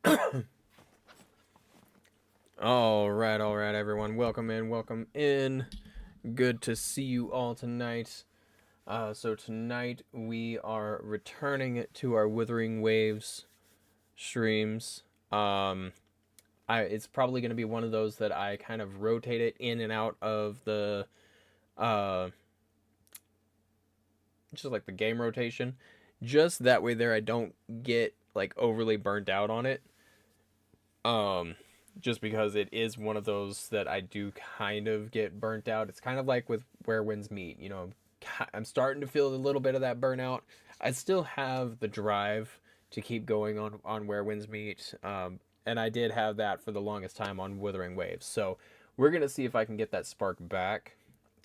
All right, everyone. Welcome in. Good to see you all tonight. So tonight we are returning to our Wuthering Waves streams. It's probably going to be one of those that I kind of rotate it in and out of the, uh, just like the game rotation, just that way there I don't get like overly burnt out on it. Um, just because it is one of those that I do kind of get burnt out. It's kind of like with Where Winds Meet. I'm starting to feel a little bit of that burnout. I still have the drive to keep going on Where Winds Meet, and I did have that for the longest time on Wuthering Waves. So we're gonna see if I can get that spark back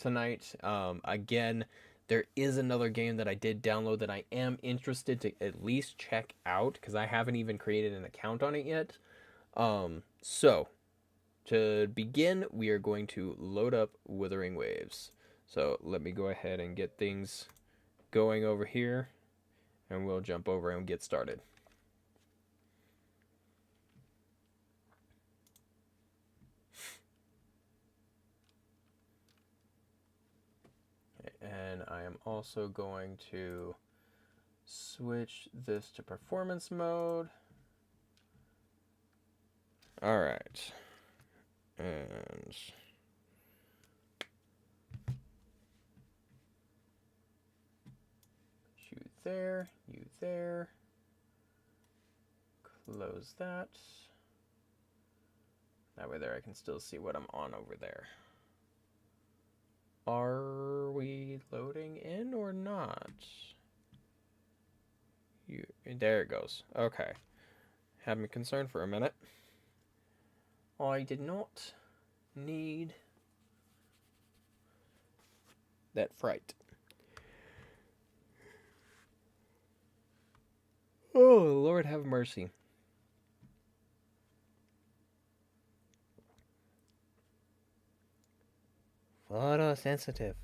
tonight. Again, there is another game that I did download that I am interested to at least check out because I haven't even created an account on it yet. So to begin, we are going to load up Wuthering Waves. So let me go ahead and get things going over here, and we'll jump over and get started. And I am also going to switch this to performance mode. All right. And you there, you there. Close that. That way there I can still see what I'm on over there. Are we loading in or not? There it goes. Okay. Had me concerned for a minute. I did not need that fright. Oh, Lord have mercy. Photosensitive.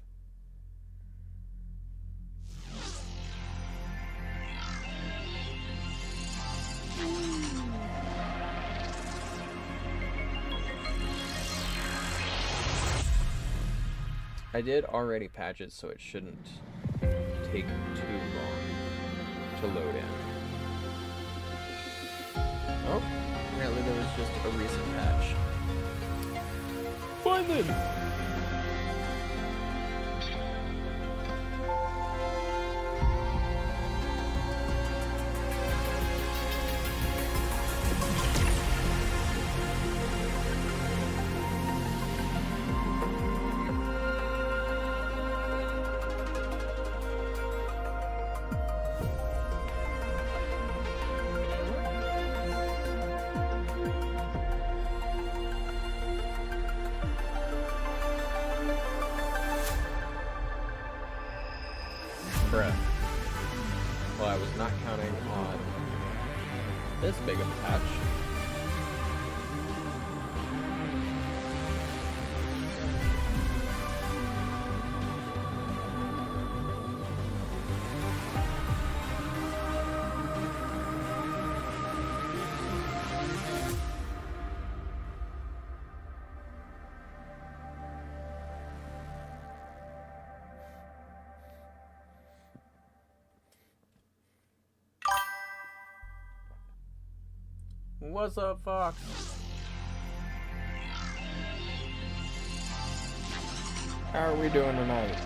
I did already patch it, so it shouldn't take too long to load in. Oh, apparently there was just a recent patch. Fine then! Well, I was not counting on this big of a patch. What's up, Fox? How are we doing tonight?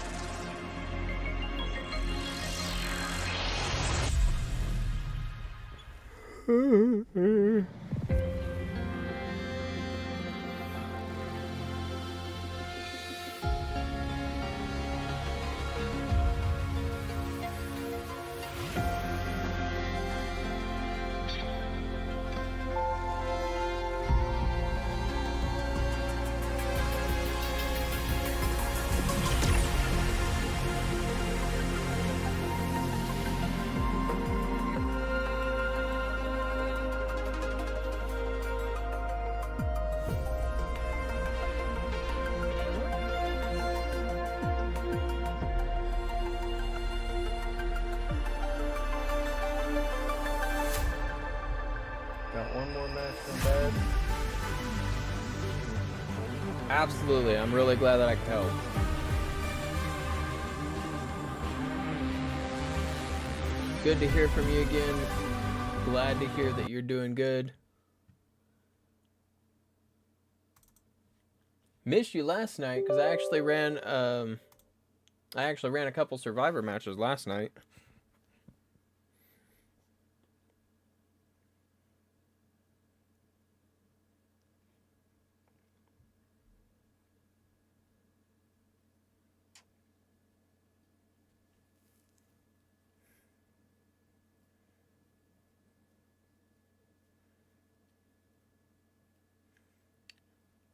Absolutely. I'm really glad that I could help. Good to hear from you again. Glad to hear that you're doing good. Missed you last night because I actually ran a couple Survivor matches last night.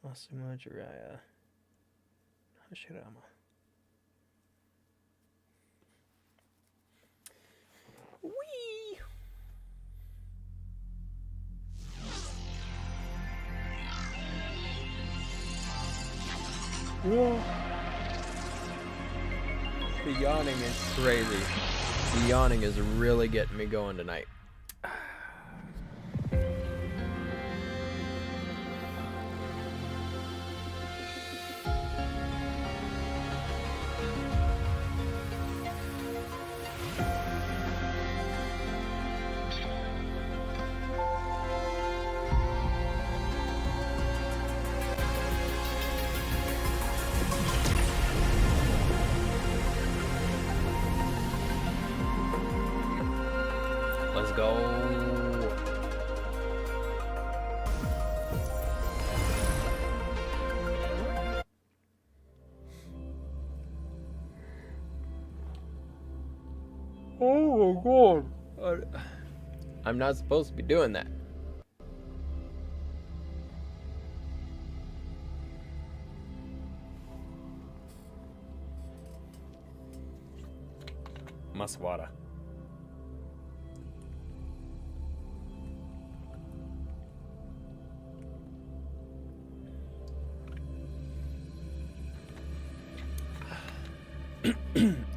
Asuma Jiraiya. Hashirama. Whee! Whoa. The yawning is crazy. The yawning is really getting me going tonight. Let's go. Oh my god. I'm not supposed to be doing that. Maswara.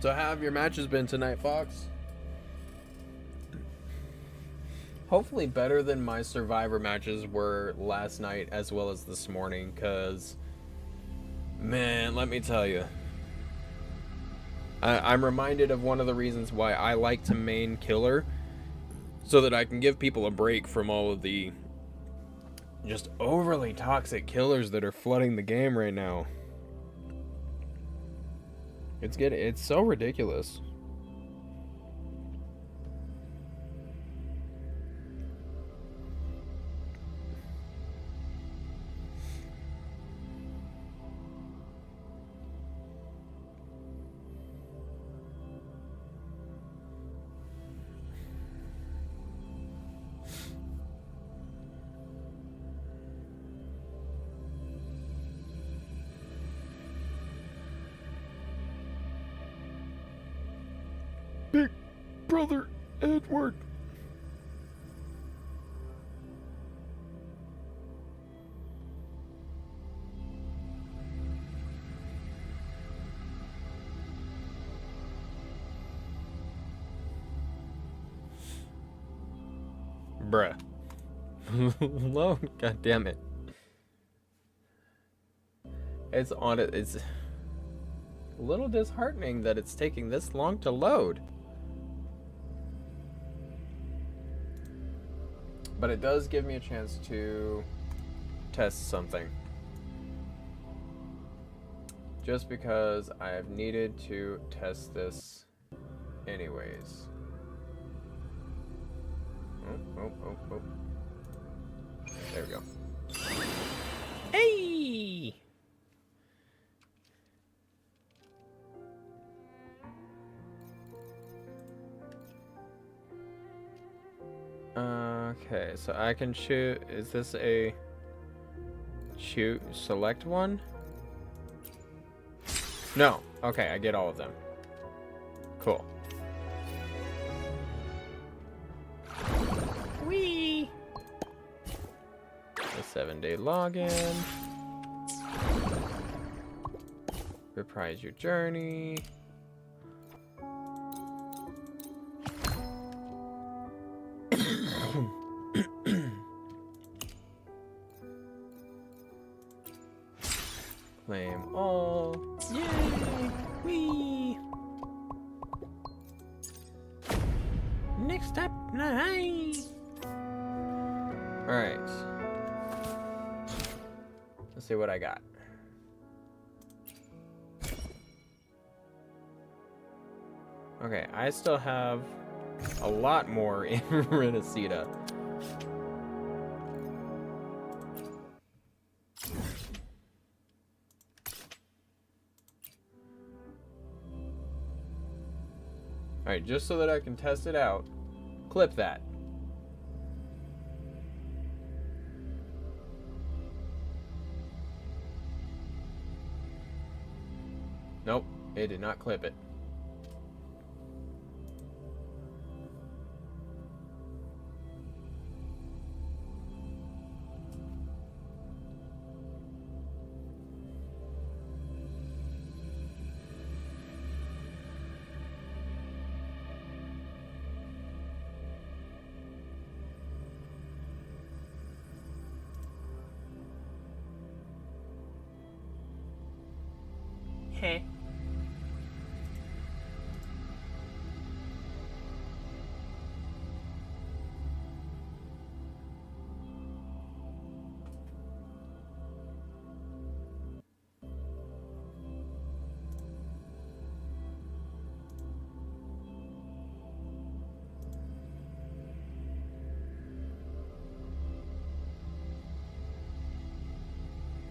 So how have your matches been tonight, Fox? Hopefully better than my Survivor matches were last night as well as this morning, because, man, let me tell you. I'm reminded of one of the reasons why I like to main killer, so that I can give people a break from all of the just overly toxic killers that are flooding the game right now. It's so ridiculous. Big Brother Edward. Bruh. Load, god damn it. It's on it. It's a little disheartening that it's taking this long to load. But it does give me a chance to test something. Just because I have needed to test this anyways. Oh. There we go. Hey! Okay, so I can choose. Is this a select one? No. Okay, I get all of them. Cool. Whee! A 7-day login. Reprise your journey. see what I got. Okay, I still have a lot more in Renacita. Alright, just so that I can test it out, clip that. Nope, it did not clip it. Heh.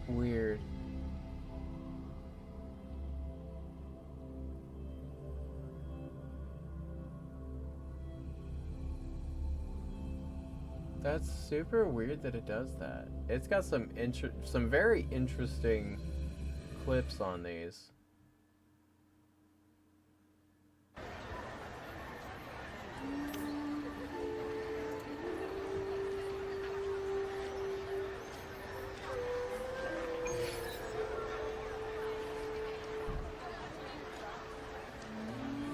Weird. That's super weird that it does that. It's got some very interesting clips on these.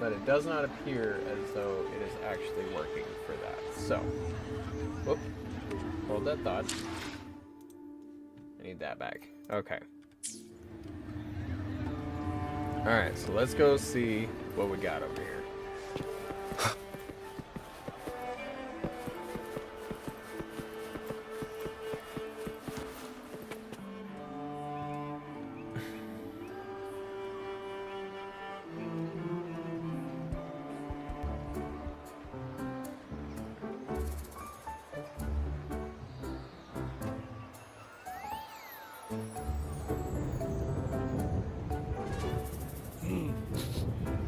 But it does not appear as though it is actually working for that. So, whoop, hold that thought. I need that back. Okay. Alright, so let's go see what we got over here.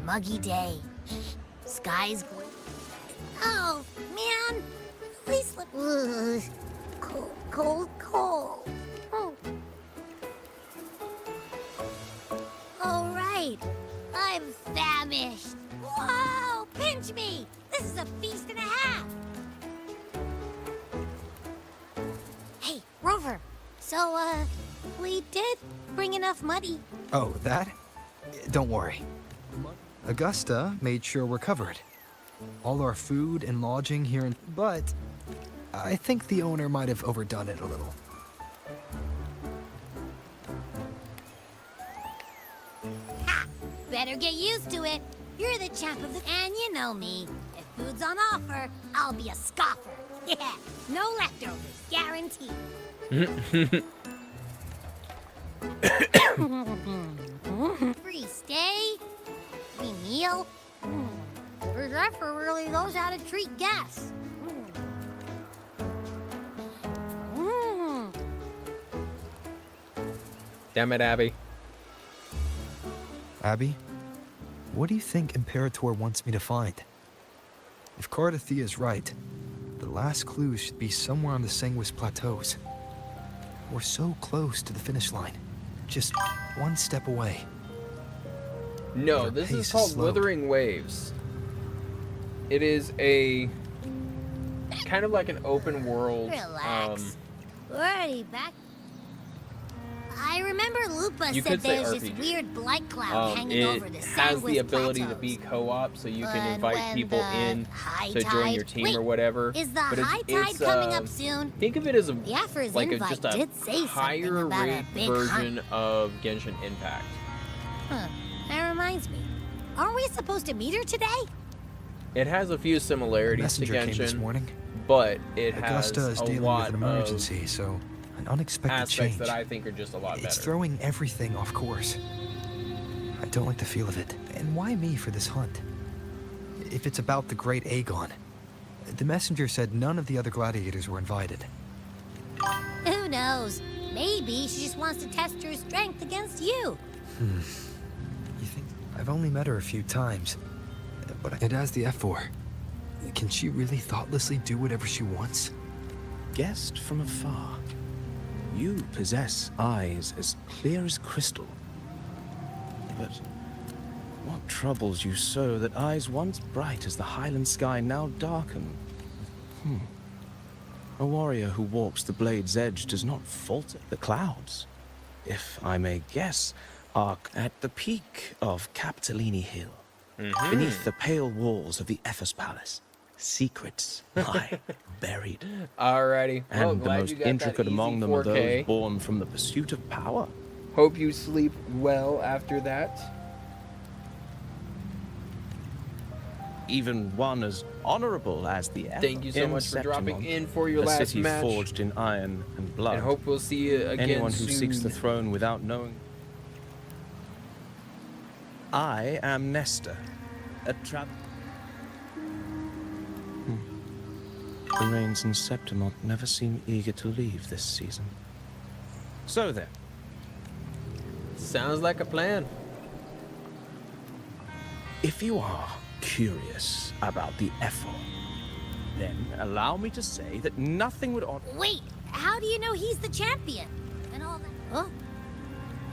Muggy day. Sky's blue. Oh, man. Please let... Ugh. Cold, cold, cold. Oh. All right. I'm famished. Whoa! Pinch me! This is a feast and a half. Hey, Rover. So, we did bring enough muddy. Oh, that? Don't worry. Augusta made sure we're covered. All our food and lodging here in... But I think the owner might have overdone it a little. Ha! Better get used to it. You're the champ of the... And you know me. If food's on offer, I'll be a scoffer. Yeah, no leftovers. Guaranteed. Free stay. Free meal. The driver really knows how to treat guests. Damn it, Abby. Abby, what do you think Imperator wants me to find? If Cardathia is right, the last clue should be somewhere on the Sanguis Plateaus. We're so close to the finish line. Just one step away. No, Our this pace is called slowed. Wuthering Waves. It is a kind of like an open world. Relax. We're already back. I remember Lupa You said could say there's this RPG. weird blight cloud hanging It over the has the Sanguis ability to Plateaus. be co-op, so you can But invite when people the in high to join your tide- team Wait, or whatever. Is the But high tide coming up um, soon? Think of it as a The Afra's like invite just a did say something higher about a rate big version hunt. of Genshin Impact. Huh. That reminds me. Aren't we supposed to meet her today? It has a few A similarities to messenger came this Genshin, morning. but it Augusta has is a dealing lot with an emergency, so An unexpected aspects change. that I think are just a lot It's better. throwing everything off course. I don't like the feel of it. And why me for this hunt? If it's about the great Aegon. The messenger said none of the other gladiators were invited. Who knows? Maybe she just wants to test her strength against you. You think? I've only met her a few times. But it has the F4. Can she really thoughtlessly do whatever she wants? Guessed from afar, you possess eyes as clear as crystal. But what troubles you so that eyes once bright as the highland sky now darken? A warrior who walks the blade's edge does not falter. The clouds, if I may guess, are at the peak of Capitolini Hill, beneath the pale walls of the Ephes Palace. Secrets lie buried. Alrighty. Well, And the glad most you got that intricate easy among them are 4K. those born from the pursuit of power. Hope you sleep well after that. Even one as honorable as the Ephes. Thank you so in much for dropping Septimon, in for your a last city match. forged in iron and blood. And hope we'll see you again Anyone who soon. seeks the throne without knowing. I am Nestor, a The rains in Septimon never seem eager to leave this season. So then, Sounds like a plan. if you are curious about the Ephor, then allow me to say that nothing would Wait, how do you know he's the champion? And all that. Oh,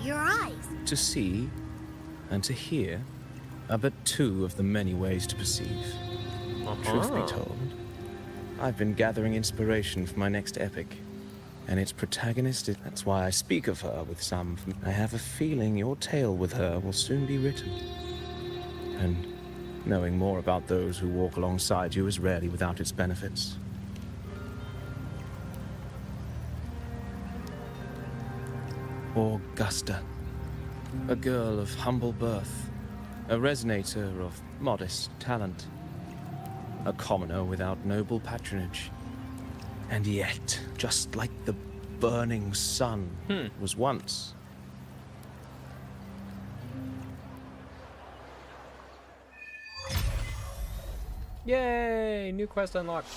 your eyes. to see and to hear are but two of the many ways to perceive. Truth be told, I've been gathering inspiration for my next epic, and its protagonist is... That's why I speak of her with some... I have a feeling your tale with her will soon be written. And knowing more about those who walk alongside you is rarely without its benefits. Augusta, a girl of humble birth, a resonator of modest talent, a commoner without noble patronage. And yet, just like the burning sun was once. Yay! New quest unlocked.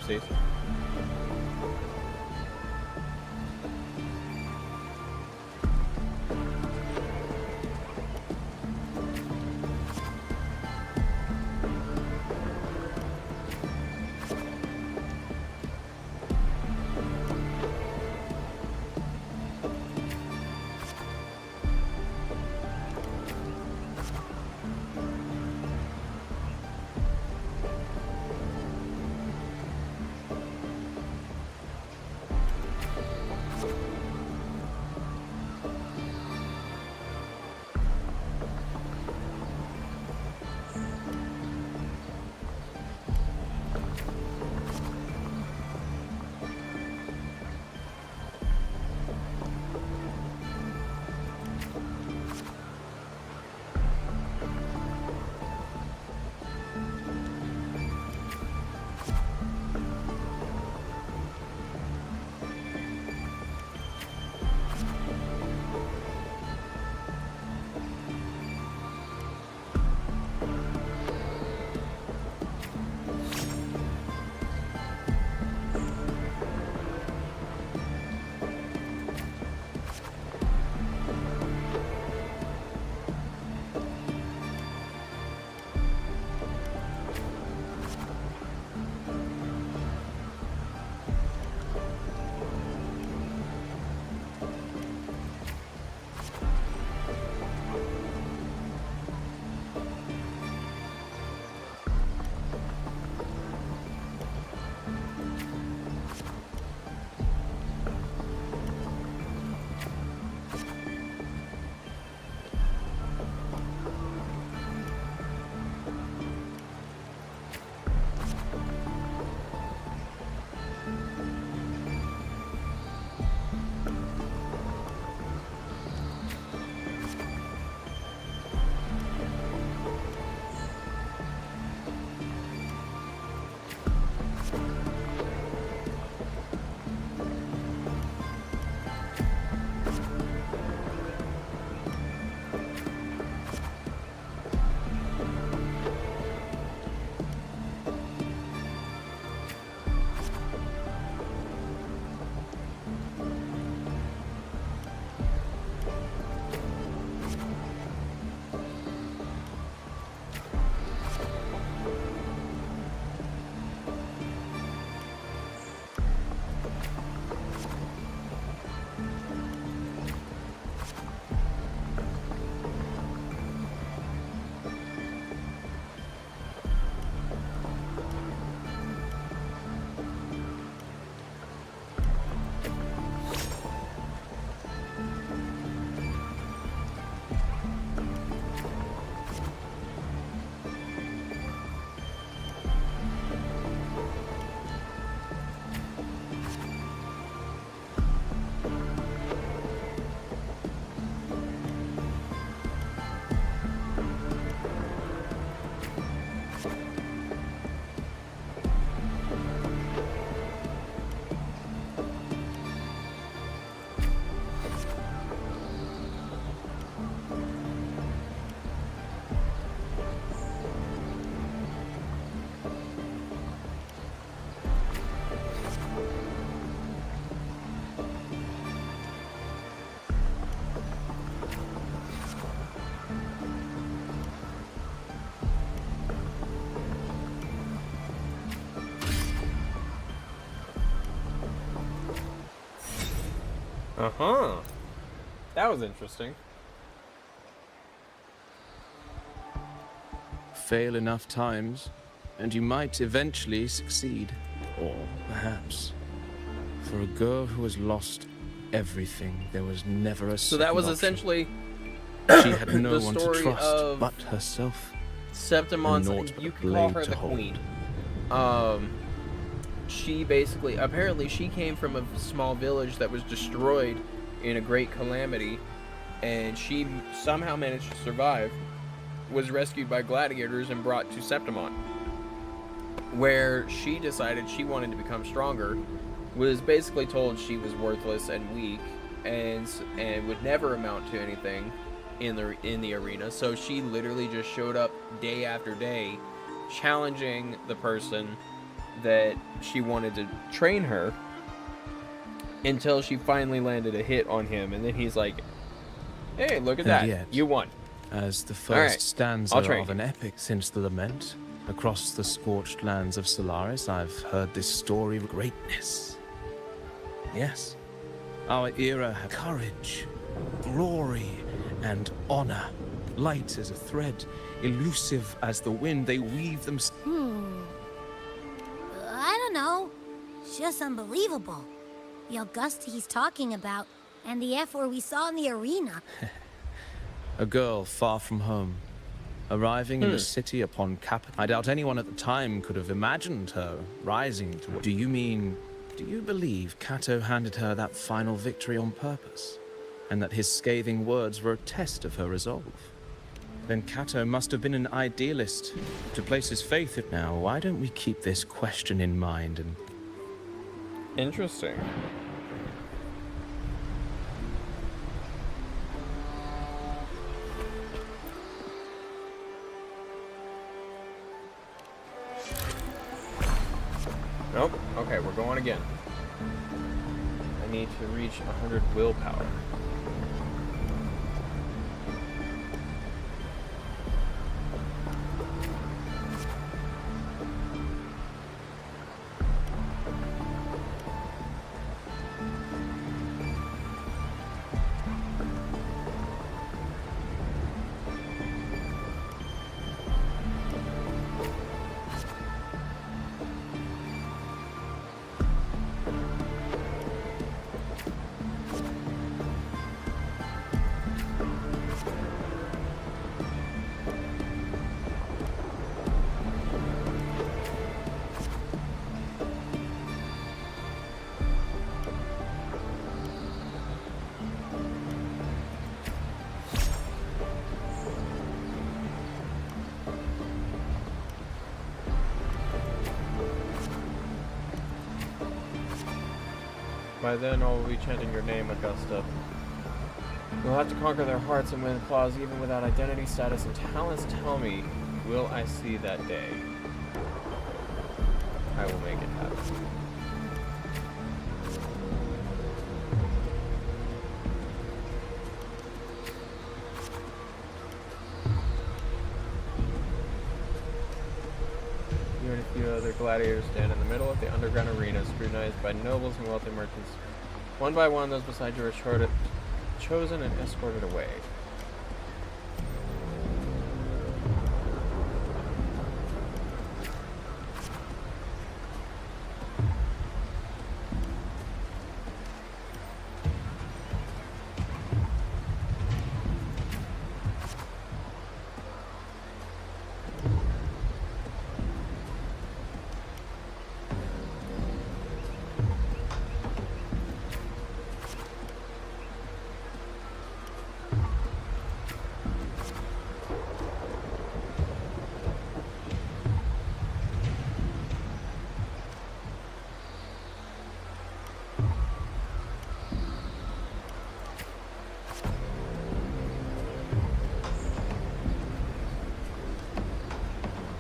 Oopsies. Uh-huh. That was interesting. Fail enough times, and you might eventually succeed. Or perhaps, for a girl who has lost everything, there was never a So that was second option. essentially She had no the one to story trust of but herself. Septimon's, and naught but you a can call blade her to the hold. queen. She basically, apparently she came from a small village that was destroyed in a great calamity, and she somehow managed to survive, was rescued by gladiators and brought to Septimon, where she decided she wanted to become stronger, was basically told she was worthless and weak, and would never amount to anything in the arena. So she literally just showed up day after day, challenging the person that she wanted to train her until she finally landed a hit on him, and then he's like, hey, look at And that, yet, you won. as the All right, first stanza I'll train of an epic since the lament, across the scorched lands of Solaris, I've heard this story of greatness. Yes, our era had courage, glory, and honor. Light as a thread, elusive as the wind, they weave them. I don't know. It's just unbelievable. The Augusta he's talking about, and the F-word we saw in the arena. A girl far from home, arriving in the city upon I doubt anyone at the time could have imagined her rising to. Do you believe Kato handed her that final victory on purpose? And that his scathing words were a test of her resolve? Then Kato must have been an idealist to place his faith in. Now, why don't we keep this question in mind and... Interesting. Nope. Okay, we're going again. I need to reach 100 willpower. By then, all will be chanting your name, Augusta. You'll have to conquer their hearts and win applause even without identity, status, and talents. Tell me, will I see that day? I will make it happen. You and a few other gladiators stand in the middle of the underground arena, scrutinized by nobles and wealthy merchants. One by one, those beside you are chosen and escorted away.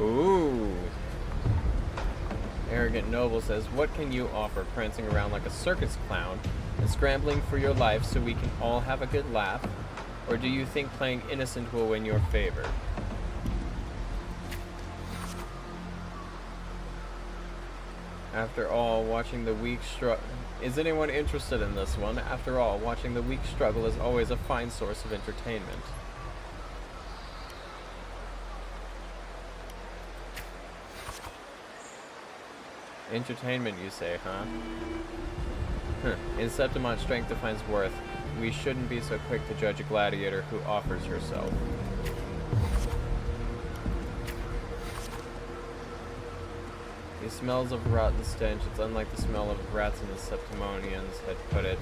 Ooh. Arrogant noble says, what can you offer, prancing around like a circus clown and scrambling for your life so we can all have a good laugh? Or do you think playing innocent will win your favor? After all, watching the weak struggle... Is anyone interested in this one? After all, watching the weak struggle is always a fine source of entertainment. Entertainment, you say, huh? In Septimont, strength defines worth. We shouldn't be so quick to judge a gladiator who offers herself. He smells of rotten stench. It's unlike the smell of rats in the Septimonians had put it,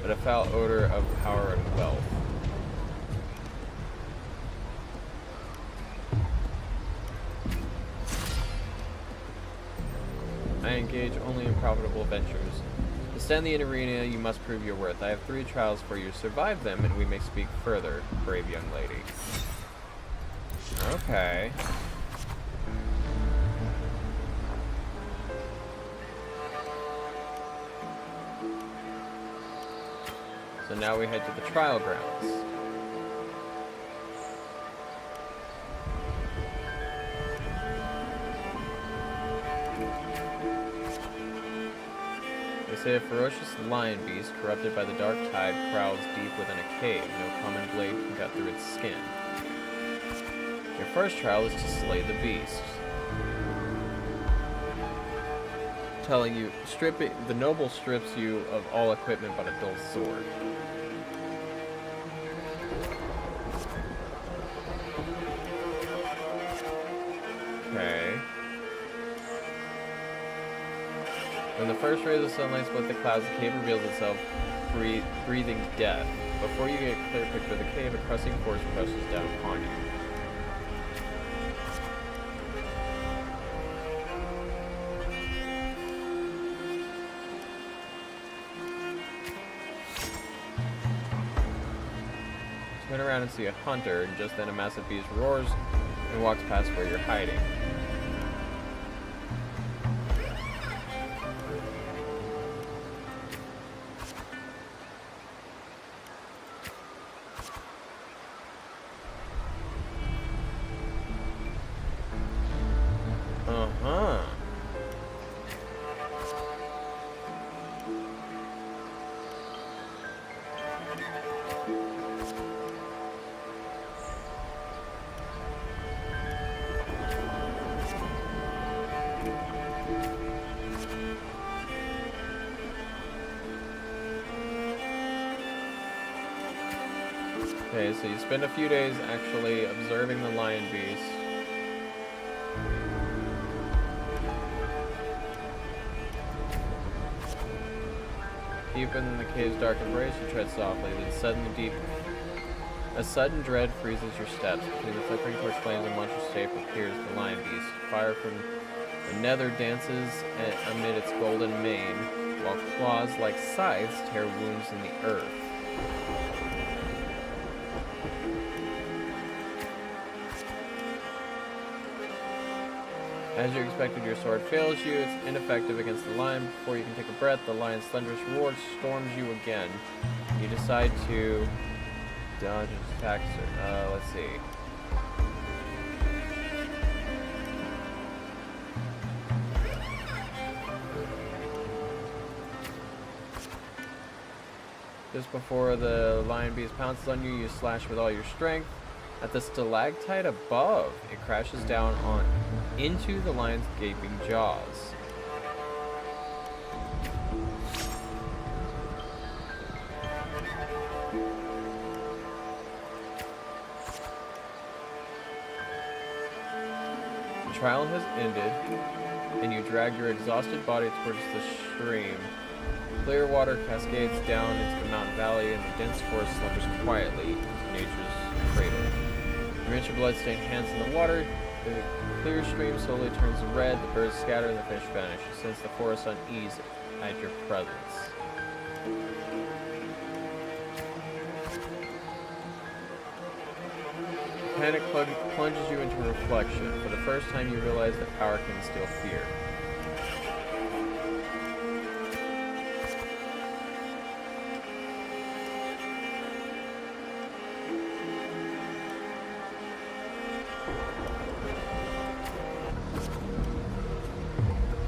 but a foul odor of power and wealth. I engage only in profitable ventures. To stand the arena, you must prove your worth. I have 3 trials for you. Survive them, and we may speak further, brave young lady. Okay. So now we head to the trial grounds. They say a ferocious lion beast, corrupted by the dark tide, prowls deep within a cave. No common blade can cut through its skin. Your first trial is to slay the beast. Telling you, the noble strips you of all equipment but a dull sword. Okay. When the first rays of sunlight split the clouds, the cave reveals itself, breathing death. Before you get a clear picture of the cave, a crushing force presses down upon you. Turn around and see a hunter, and just then a massive beast roars and walks past where you're hiding. Uh-huh. Okay, so you spend a few days actually observing the lion beast. Deep in the cave's dark embrace, you tread softly, then a sudden dread freezes your steps. Between the flickering torch flames and monstrous shape appears the lion beast. Fire from the nether dances amid its golden mane, while claws like scythes tear wounds in the earth. As you expected, your sword fails you. It's ineffective against the lion. Before you can take a breath, the lion's thunderous roar storms you again. You decide to dodge its attacks. Let's see. Just before the lion beast pounces on you, you slash with all your strength. At the stalactite above, it crashes down into the lion's gaping jaws. The trial has ended, and you drag your exhausted body towards the stream. Clear water cascades down into the mountain valley, and the dense forest slumbers quietly into nature's cradle. You rinse your blood-stained hands in the water. The clear stream slowly turns red, the birds scatter, and the fish vanish. You sense the forest unease at your presence. Panic plunges you into reflection. For the first time, you realize that power can instill fear.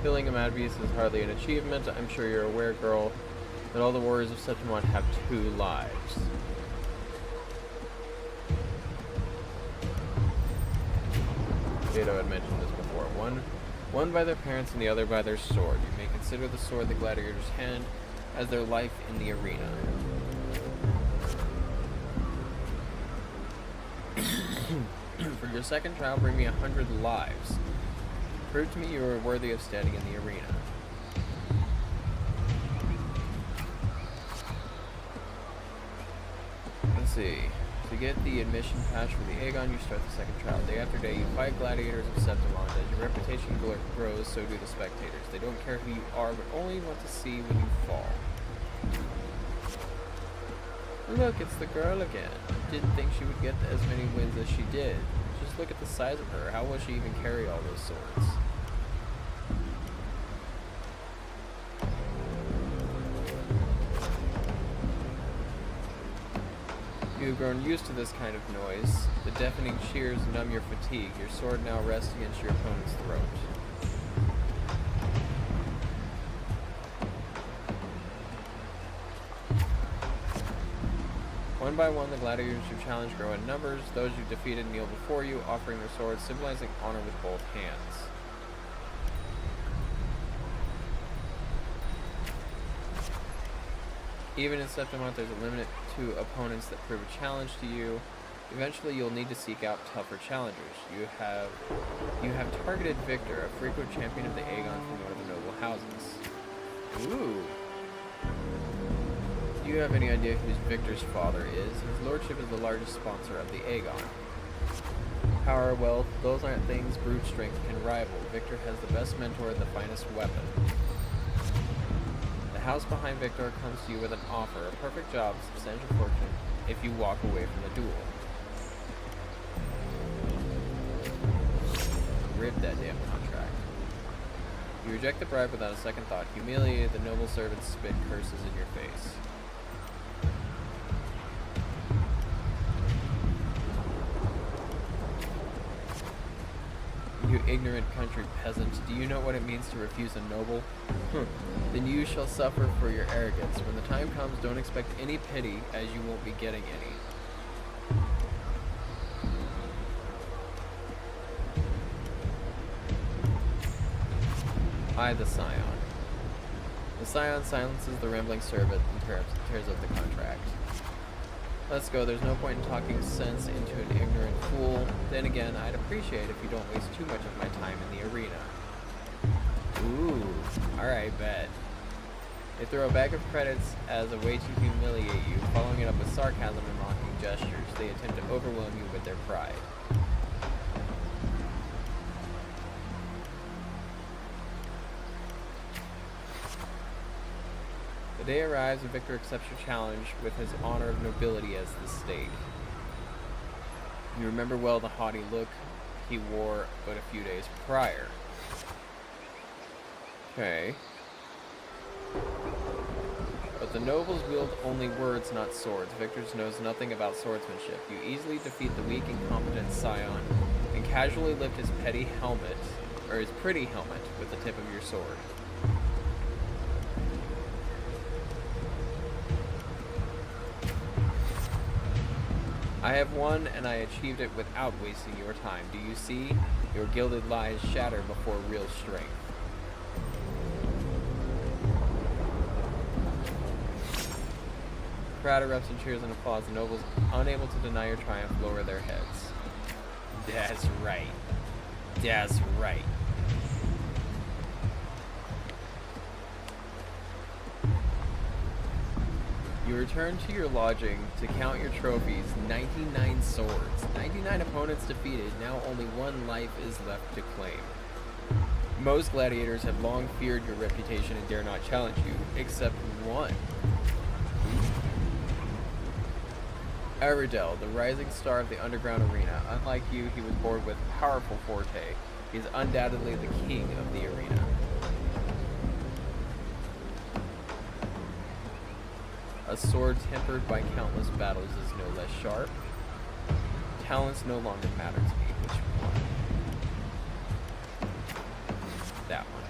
Killing a mad beast is hardly an achievement. I'm sure you're aware, girl, that all the warriors of Septimont have 2 lives. Kato had mentioned this before. One by their parents and the other by their sword. You may consider the sword the gladiator's hand as their life in the arena. For your second trial, bring me 100 lives. Prove to me you are worthy of standing in the arena. Let's see. To get the admission pass for the Aegon, you start the second trial. Day after day, you fight gladiators of Septimont. As your reputation grows, so do the spectators. They don't care who you are, but only want to see when you fall. Look, it's the girl again. Didn't think she would get as many wins as she did. Just look at the size of her. How will she even carry all those swords? You have grown used to this kind of noise. The deafening cheers numb your fatigue. Your sword now rests against your opponent's throat. One by one, the gladiators you challenge grow in numbers. Those you defeated kneel before you, offering their swords, symbolizing honor with both hands. Even in Septimont, there's a limit to opponents that prove a challenge to you. Eventually, you'll need to seek out tougher challengers. You have targeted Victor, a frequent champion of the Aegon from one of the noble houses. Ooh. Do you have any idea who Victor's father is? His lordship is the largest sponsor of the Aegon. Power, wealth, those aren't things brute strength can rival. Victor has the best mentor and the finest weapon. The house behind Victor comes to you with an offer, a perfect job, substantial fortune, if you walk away from the duel. Rip that damn contract. You reject the bribe without a second thought. Humiliated, the noble servants spit curses in your face. You ignorant country peasant, do you know what it means to refuse a noble? Then you shall suffer for your arrogance. When the time comes, don't expect any pity, as you won't be getting any. I, the Scion. The Scion silences the rambling servant and tears up the contract. Let's go, there's no point in talking sense into an ignorant fool. Then again, I'd appreciate if you don't waste too much of my time in the arena. Ooh, alright, bet. They throw a bag of credits as a way to humiliate you, following it up with sarcasm and mocking gestures. They attempt to overwhelm you with their pride. The day arrives and Victor accepts your challenge with his honor of nobility as the stake. You remember well the haughty look he wore but a few days prior. Okay. But the nobles wield only words, not swords. Victor knows nothing about swordsmanship. You easily defeat the weak, incompetent Scion and casually lift his pretty helmet with the tip of your sword. I have won, and I achieved it without wasting your time. Do you see? Your gilded lies shatter before real strength. The crowd erupts in cheers and applause. The nobles, unable to deny your triumph, lower their heads. That's right. That's right. You return to your lodging to count your trophies. 99 swords. 99 opponents defeated. Now only one life is left to claim. Most gladiators have long feared your reputation and dare not challenge you, except one. Aridel, the rising star of the underground arena. Unlike you, he was born with powerful forte. He is undoubtedly the king of the arena. A sword tempered by countless battles is no less sharp. Talents no longer matter to me. Which one? That one.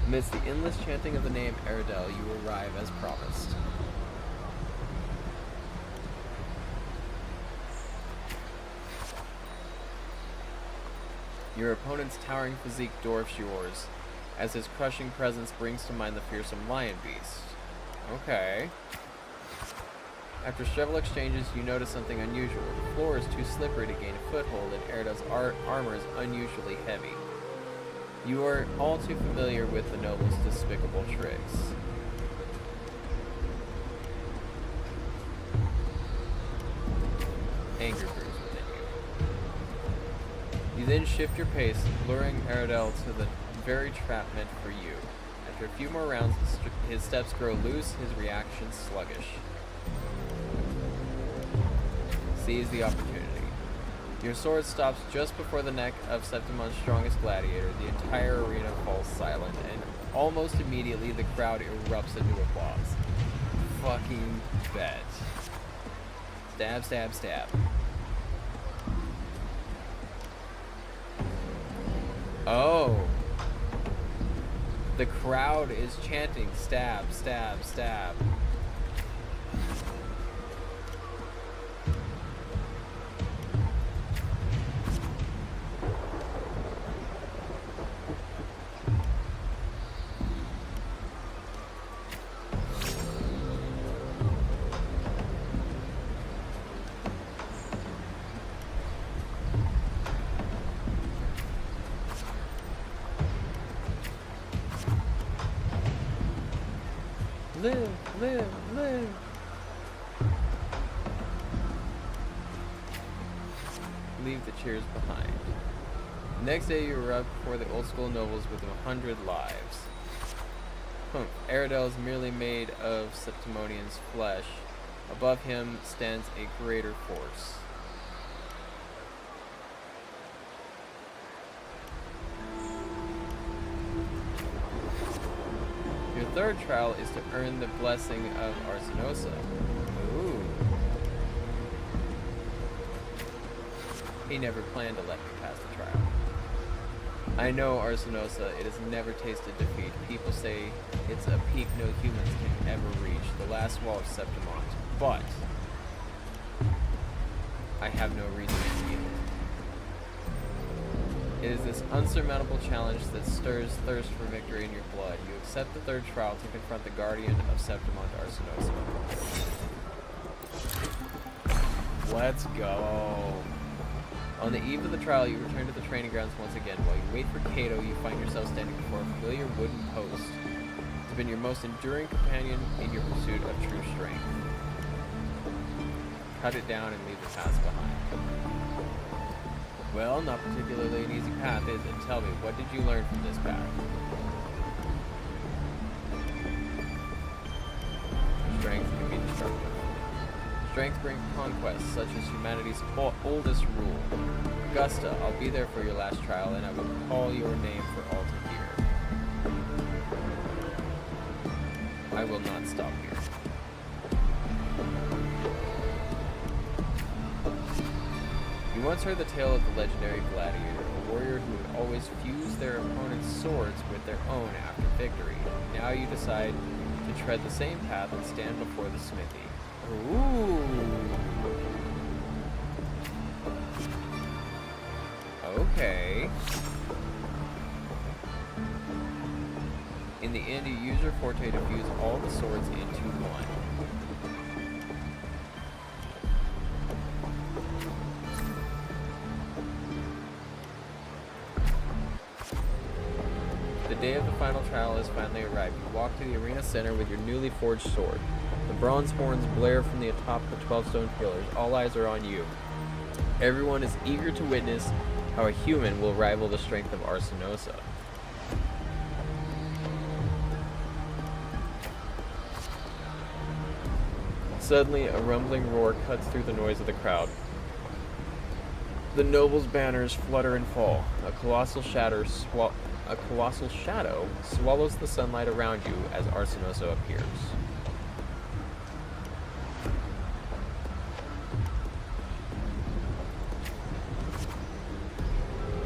Amidst the endless chanting of the name Aridel, you arrive as promised. Your opponent's towering physique dwarfs yours, as his crushing presence brings to mind the fearsome lion beast. Okay. After several exchanges, you notice something unusual. The floor is too slippery to gain a foothold, and Erida's armor is unusually heavy. You are all too familiar with the noble's despicable tricks. Anger brews within you. You then shift your pace, luring Aridel to the very trap meant for you. After a few more rounds, his steps grow loose, his reactions sluggish. Seize the opportunity. Your sword stops just before the neck of Septimon's strongest gladiator. The entire arena falls silent, and almost immediately the crowd erupts into applause. Fucking bet. Stab, stab, stab. Oh. The crowd is chanting stab, stab, stab. Live, live, live. Leave the cheers behind. Next day you arrive before the old school nobles with 100 lives. Aradel is merely made of Septimonian's flesh. Above him stands a greater force. Your third trial is to earn the blessing of Arsinosa. Ooh. He never planned to let me pass the trial. I know Arsinosa, it has never tasted defeat. People say it's a peak no humans can ever reach, the last wall of Septimont. But I have no reason to see it. It is this unsurmountable challenge that stirs thirst for victory in your blood. You accept the third trial to confront the guardian of Septimont, Arsinosa. Let's go. On the eve of the trial, you return to the training grounds once again. While you wait for Kato, you find yourself standing before a familiar wooden post. It's been your most enduring companion in your pursuit of true strength. Cut it down and leave the past behind. Well, not particularly an easy path, is it? Tell me, what did you learn from this path? Strength can be destructive. Strength brings conquests, such as humanity's oldest rule. Augusta, I'll be there for your last trial, and I will call your name for all to hear. I will not stop here. You once heard the tale of the legendary gladiator, a warrior who would always fuse their opponent's swords with their own after victory. Now you decide to tread the same path and stand before the smithy. Ooh. Okay. In the end, you use your forte to fuse all the swords into one. The day of the final trial has finally arrived. You walk to the arena center with your newly forged sword. The bronze horns blare from the atop the 12 stone pillars. All eyes are on you. Everyone is eager to witness how a human will rival the strength of Arsinosa. Suddenly, a rumbling roar cuts through the noise of the crowd. The nobles' banners flutter and fall. A colossal shadow swallows the sunlight around you as Arsinosa appears.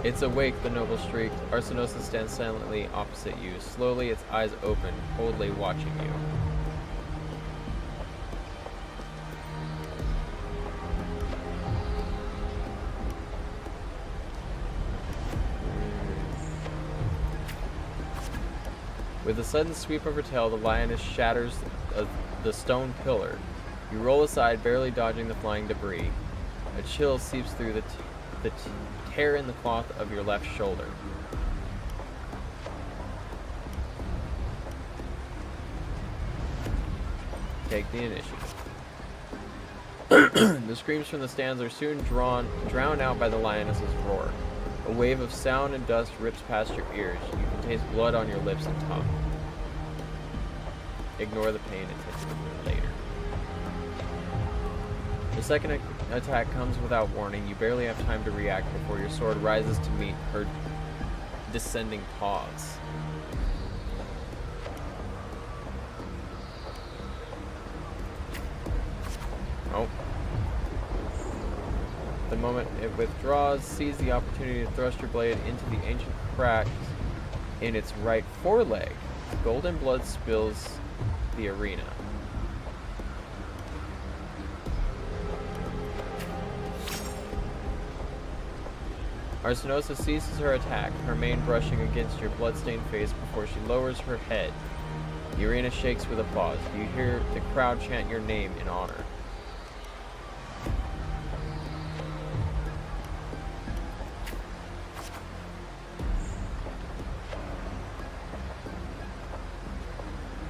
It's awake, the noble shrieked. Arsinosa stands silently opposite you. Slowly, its eyes open, coldly watching you. With a sudden sweep of her tail, the lioness shatters the stone pillar. You roll aside, barely dodging the flying debris. A chill seeps through the tear in the cloth of your left shoulder. Take the initiative. The screams from the stands are soon drowned out by the lioness's roar. A wave of sound and dust rips past your ears. You can taste blood on your lips and tongue. Ignore the pain and take it later. The second attack comes without warning. You barely have time to react before your sword rises to meet her descending paws. Oh. moment it withdraws, seize the opportunity to thrust your blade into the ancient crack in its right foreleg. Golden blood spills the arena. Arsinosa ceases her attack, her mane brushing against your bloodstained face before she lowers her head. The arena shakes with applause. You hear the crowd chant your name in honor.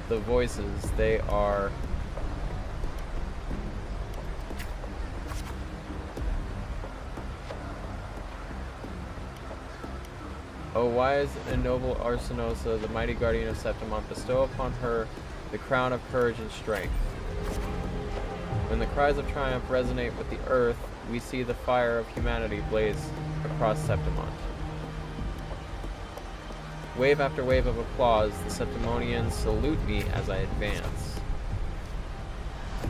The voices, they are... O wise and noble Arsinosa, the mighty guardian of Septimont, bestow upon her the crown of courage and strength. When the cries of triumph resonate with the earth, we see the fire of humanity blaze across Septimont. Wave after wave of applause, the Septimonians salute me as I advance.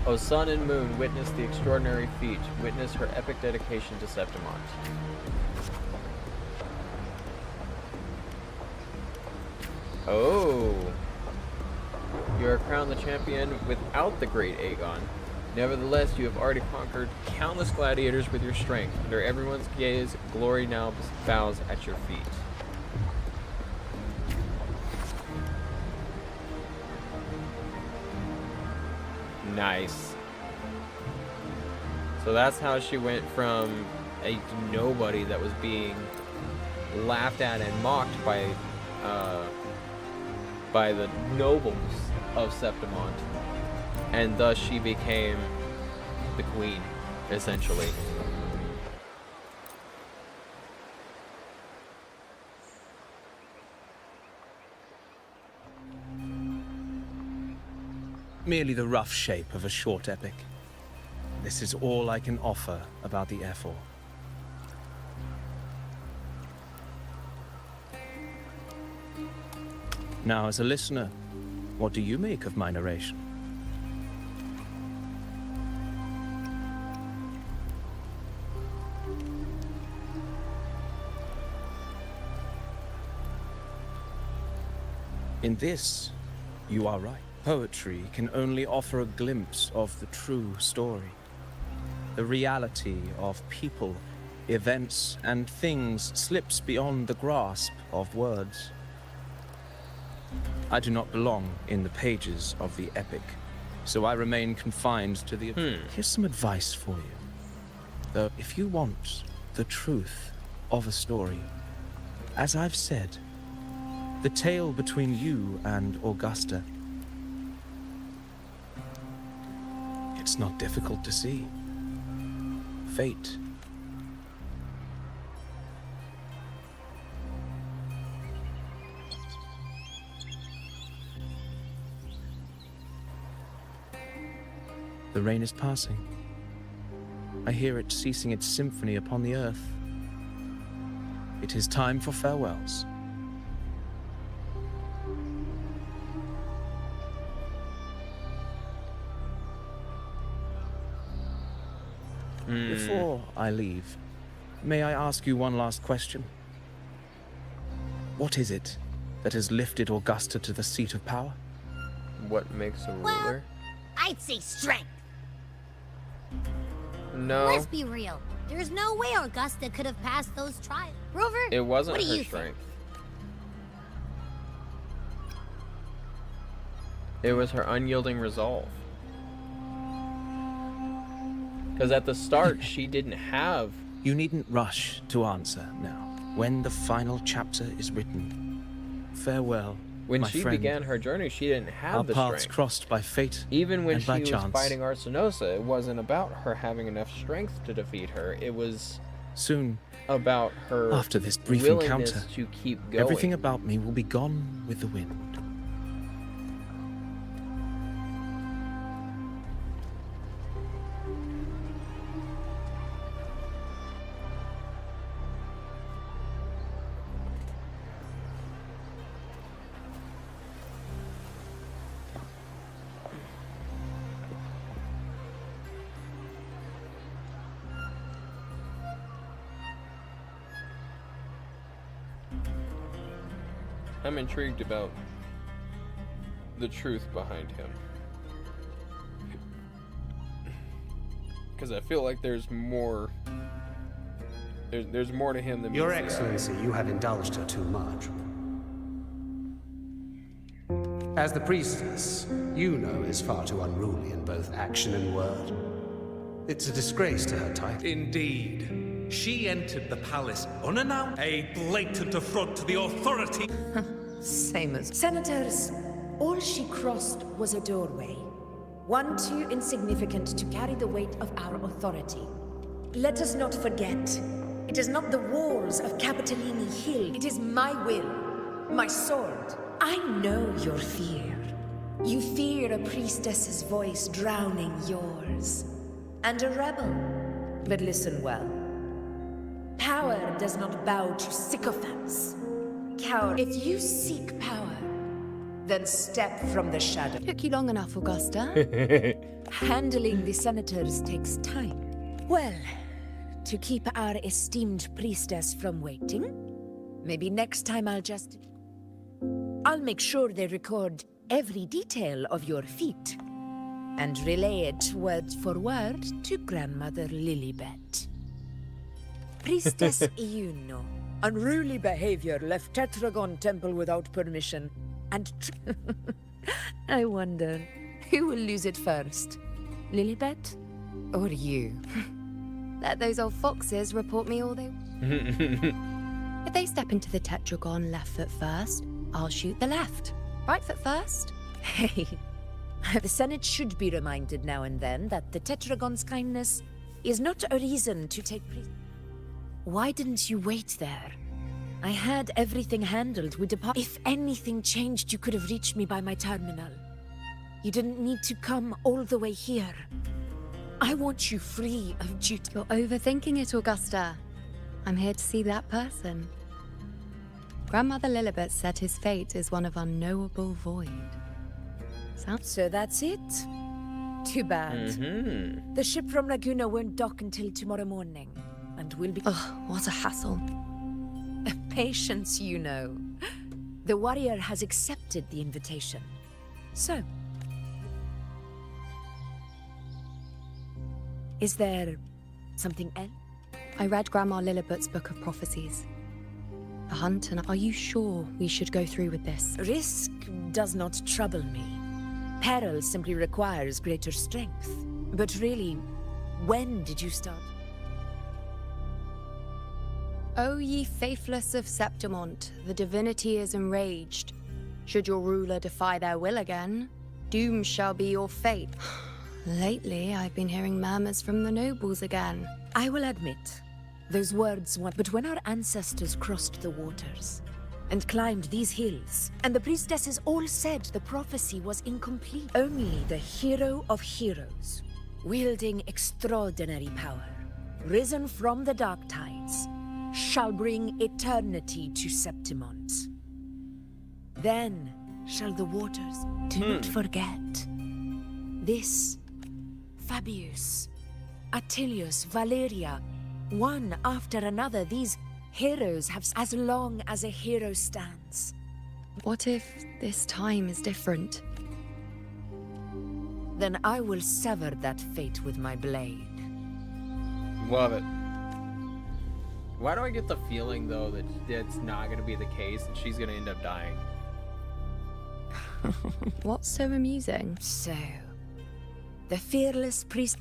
O sun and moon, witness the extraordinary feat, witness her epic dedication to Septimont. Oh. You are crowned the champion without the great Aegon. Nevertheless, you have already conquered countless gladiators with your strength. Under everyone's gaze, glory now bows at your feet. Nice. So that's how she went from a nobody that was being laughed at and mocked by the nobles of Septimont, and thus she became the queen, essentially. Merely the rough shape of a short epic. This is all I can offer about the Ephor. Now, as a listener, what do you make of my narration? In this, you are right. Poetry can only offer a glimpse of the true story. The reality of people, events, and things slips beyond the grasp of words. I do not belong in the pages of the epic, so I remain confined to the... Here's some advice for you. Though, if you want the truth of a story, as I've said, the tale between you and Augusta, it's not difficult to see. Fate. The rain is passing. I hear it ceasing its symphony upon the earth. It is time for farewells. Before I leave, may I ask you one last question? What is it that has lifted Augusta to the seat of power? What makes a Well, ruler? I'd say strength. No, Let's be real. There's no way Augusta could have passed those trials. Rover, it wasn't what do her you strength. think? It was her unyielding resolve. Because at the start, she didn't have... You needn't rush to answer now. When the final chapter is written, farewell, When my she friend. began her journey, she didn't have Our the paths strength. crossed by fate Even when and she by was chance. fighting Arsinosa, it wasn't about her having enough strength to defeat her. It was Soon, about her after this brief willingness encounter, to keep going. everything about me will be gone with the wind. I'm intrigued about the truth behind him. Because I feel like there's more. There's more to him than Your meets the eye. Excellency, you have indulged her too much. As the priestess, you know is far too unruly in both action and word. It's a disgrace to her title. Indeed. She entered the palace unannounced, a blatant affront to the authority. Same as senators. All she crossed was a doorway. One too insignificant to carry the weight of our authority. Let us not forget, it is not the walls of Capitolini Hill. It is my will, my sword. I know your fear. You fear a priestess's voice drowning yours. And a rebel. But listen well. Power does not bow to sycophants. Coward, if you seek power, then step from the shadow. Took you long enough, Augusta. Handling the senators takes time. Well, to keep our esteemed priestess from waiting, maybe next time I'll make sure they record every detail of your feat and relay it word for word to Grandmother Lilibet. Priestess Iuno. Unruly behavior left Tetragon Temple without permission, and I wonder, who will lose it first? Lilibet or you? Let those old foxes report me all they... If they step into the Tetragon left foot first, I'll shoot the left. Right foot first? Hey, the Senate should be reminded now and then that the Tetragon's kindness is not a reason to take Why didn't you wait there? I had everything handled. We depart. If anything changed, you could have reached me by my terminal. You didn't need to come all the way here. I want you free of duty. You're overthinking it, Augusta. I'm here to see that person. Grandmother Lilibet said his fate is one of unknowable void. So that's it? Too bad. The ship from Laguna won't dock until tomorrow morning, and we'll be... Ugh, what a hassle. Patience, you know. The warrior has accepted the invitation. So... is there something else? I read Grandma Lilibet's book of prophecies. A hunt, and are you sure we should go through with this? Risk does not trouble me. Peril simply requires greater strength. But really, when did you start? O ye faithless of Septimont, the divinity is enraged. Should your ruler defy their will again, doom shall be your fate. Lately, I've been hearing murmurs from the nobles again. I will admit, those words were... But when our ancestors crossed the waters and climbed these hills, and the priestesses all said the prophecy was incomplete, only the hero of heroes, wielding extraordinary power, risen from the dark tides, shall bring eternity to Septimont. Then shall the waters... Do not forget. This, Fabius, Attilius, Valeria, one after another, these heroes have... As long as a hero stands. What if this time is different? Then I will sever that fate with my blade. Love it. Why do I get the feeling, though, that it's not going to be the case and she's going to end up dying? What's so amusing? So, the fearless priest...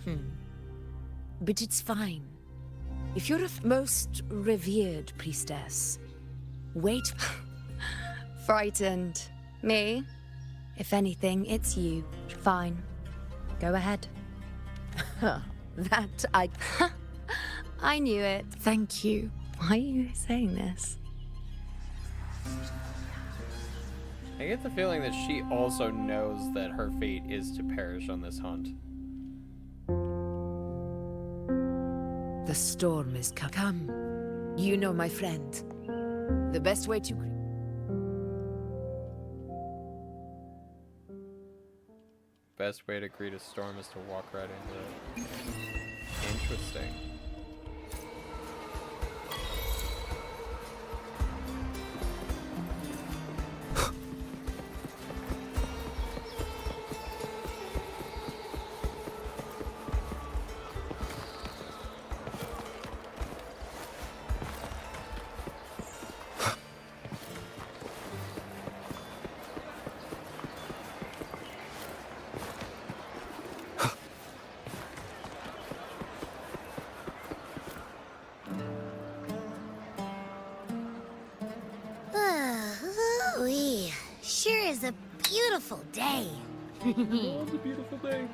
But it's fine. If you're a most revered priestess, wait... Frightened. Me? If anything, it's you. Fine. Go ahead. That I... I knew it. Thank you. Why are you saying this? I get the feeling that she also knows that her fate is to perish on this hunt. The storm is come. You know, my friend, the best way to... Best way to greet a storm is to walk right into it. Interesting. beautiful day. It's a beautiful day.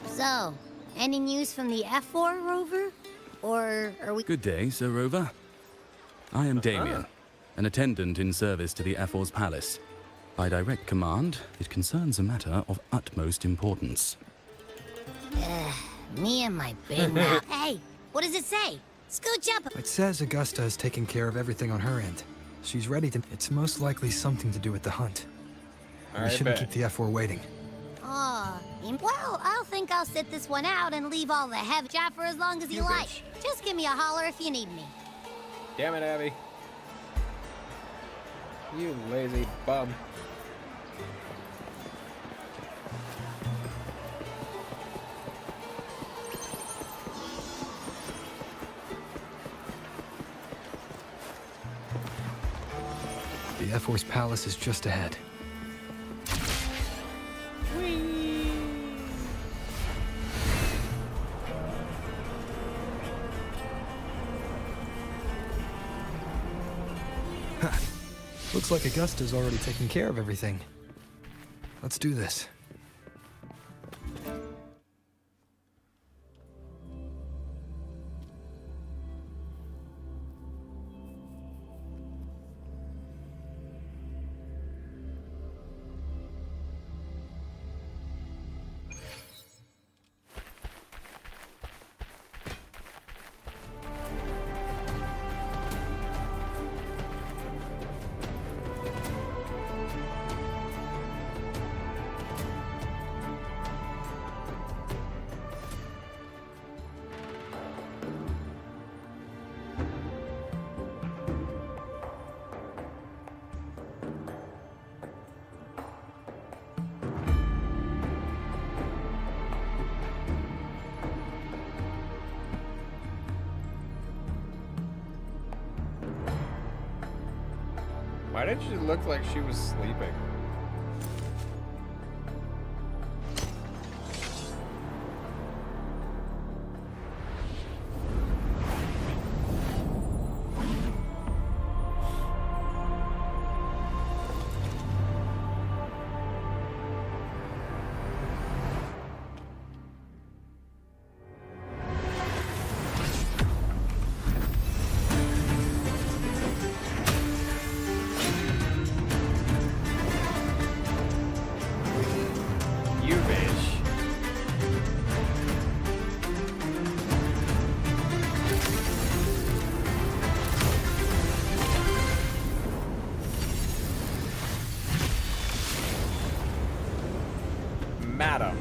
So, any news from the F4 rover? Or are we... Good day, Sir Rover. I am Damien, an attendant in service to the F4's palace. By direct command, it concerns a matter of utmost importance. Me and my big mouth. Hey, what does it say? Scooch up! It says Augusta is taking care of everything on her end. She's ready to... It's most likely something to do with the hunt. We shouldn't keep the F4 waiting. Aw, well, I'll think I'll sit this one out and leave all the heavy chat for as long as you like. Just give me a holler if you need me. Damn it, Abby. You lazy bum. The F4's palace is just ahead. Looks like Augusta's already taking care of everything. Let's do this. Why did she look like she was sleeping? You bitch. Madam.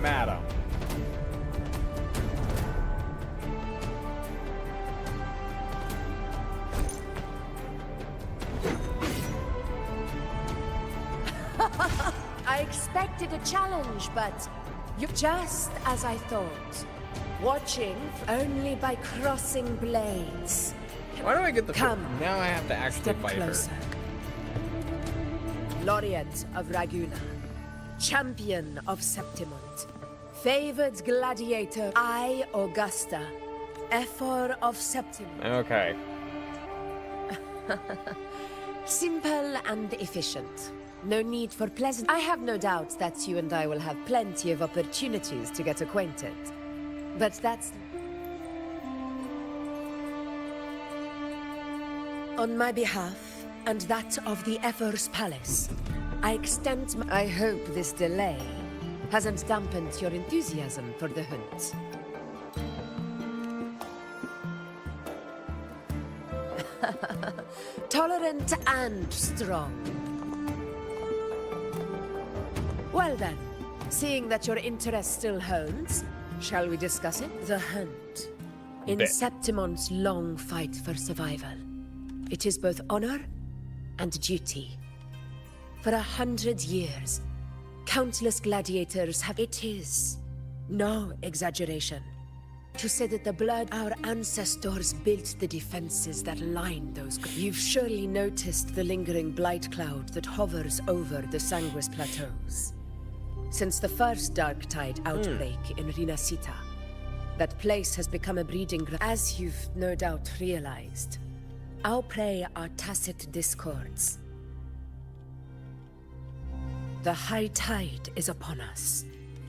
Madam. I expected a challenge, but you just as I thought. Watching only by crossing blades. Why do I get the Come. now I have to actually Step fight closer. her. Laureate of Raguna, champion of Septimont, favored gladiator, I, Augusta, Ephor of Septimont. Okay. Simple and efficient. No need for pleasant. I have no doubt that you and I will have plenty of opportunities to get acquainted. But that's... On my behalf, and that of the Ephor's palace, I extend my... I hope this delay hasn't dampened your enthusiasm for the hunt. Tolerant and strong. Well then, seeing that your interest still holds, shall we discuss it? The hunt. In Bet. Septimont's long fight for survival, it is both honor and duty. For 100 years, countless gladiators have... It is no exaggeration to say that the blood our ancestors built the defenses that line those... You've surely noticed the lingering blight cloud that hovers over the Sanguis Plateaus. Since the first Dark Tide outbreak in Rinasita, that place has become a breeding ground. As you've no doubt realized, Our prey are tacit discords. The high tide is upon us.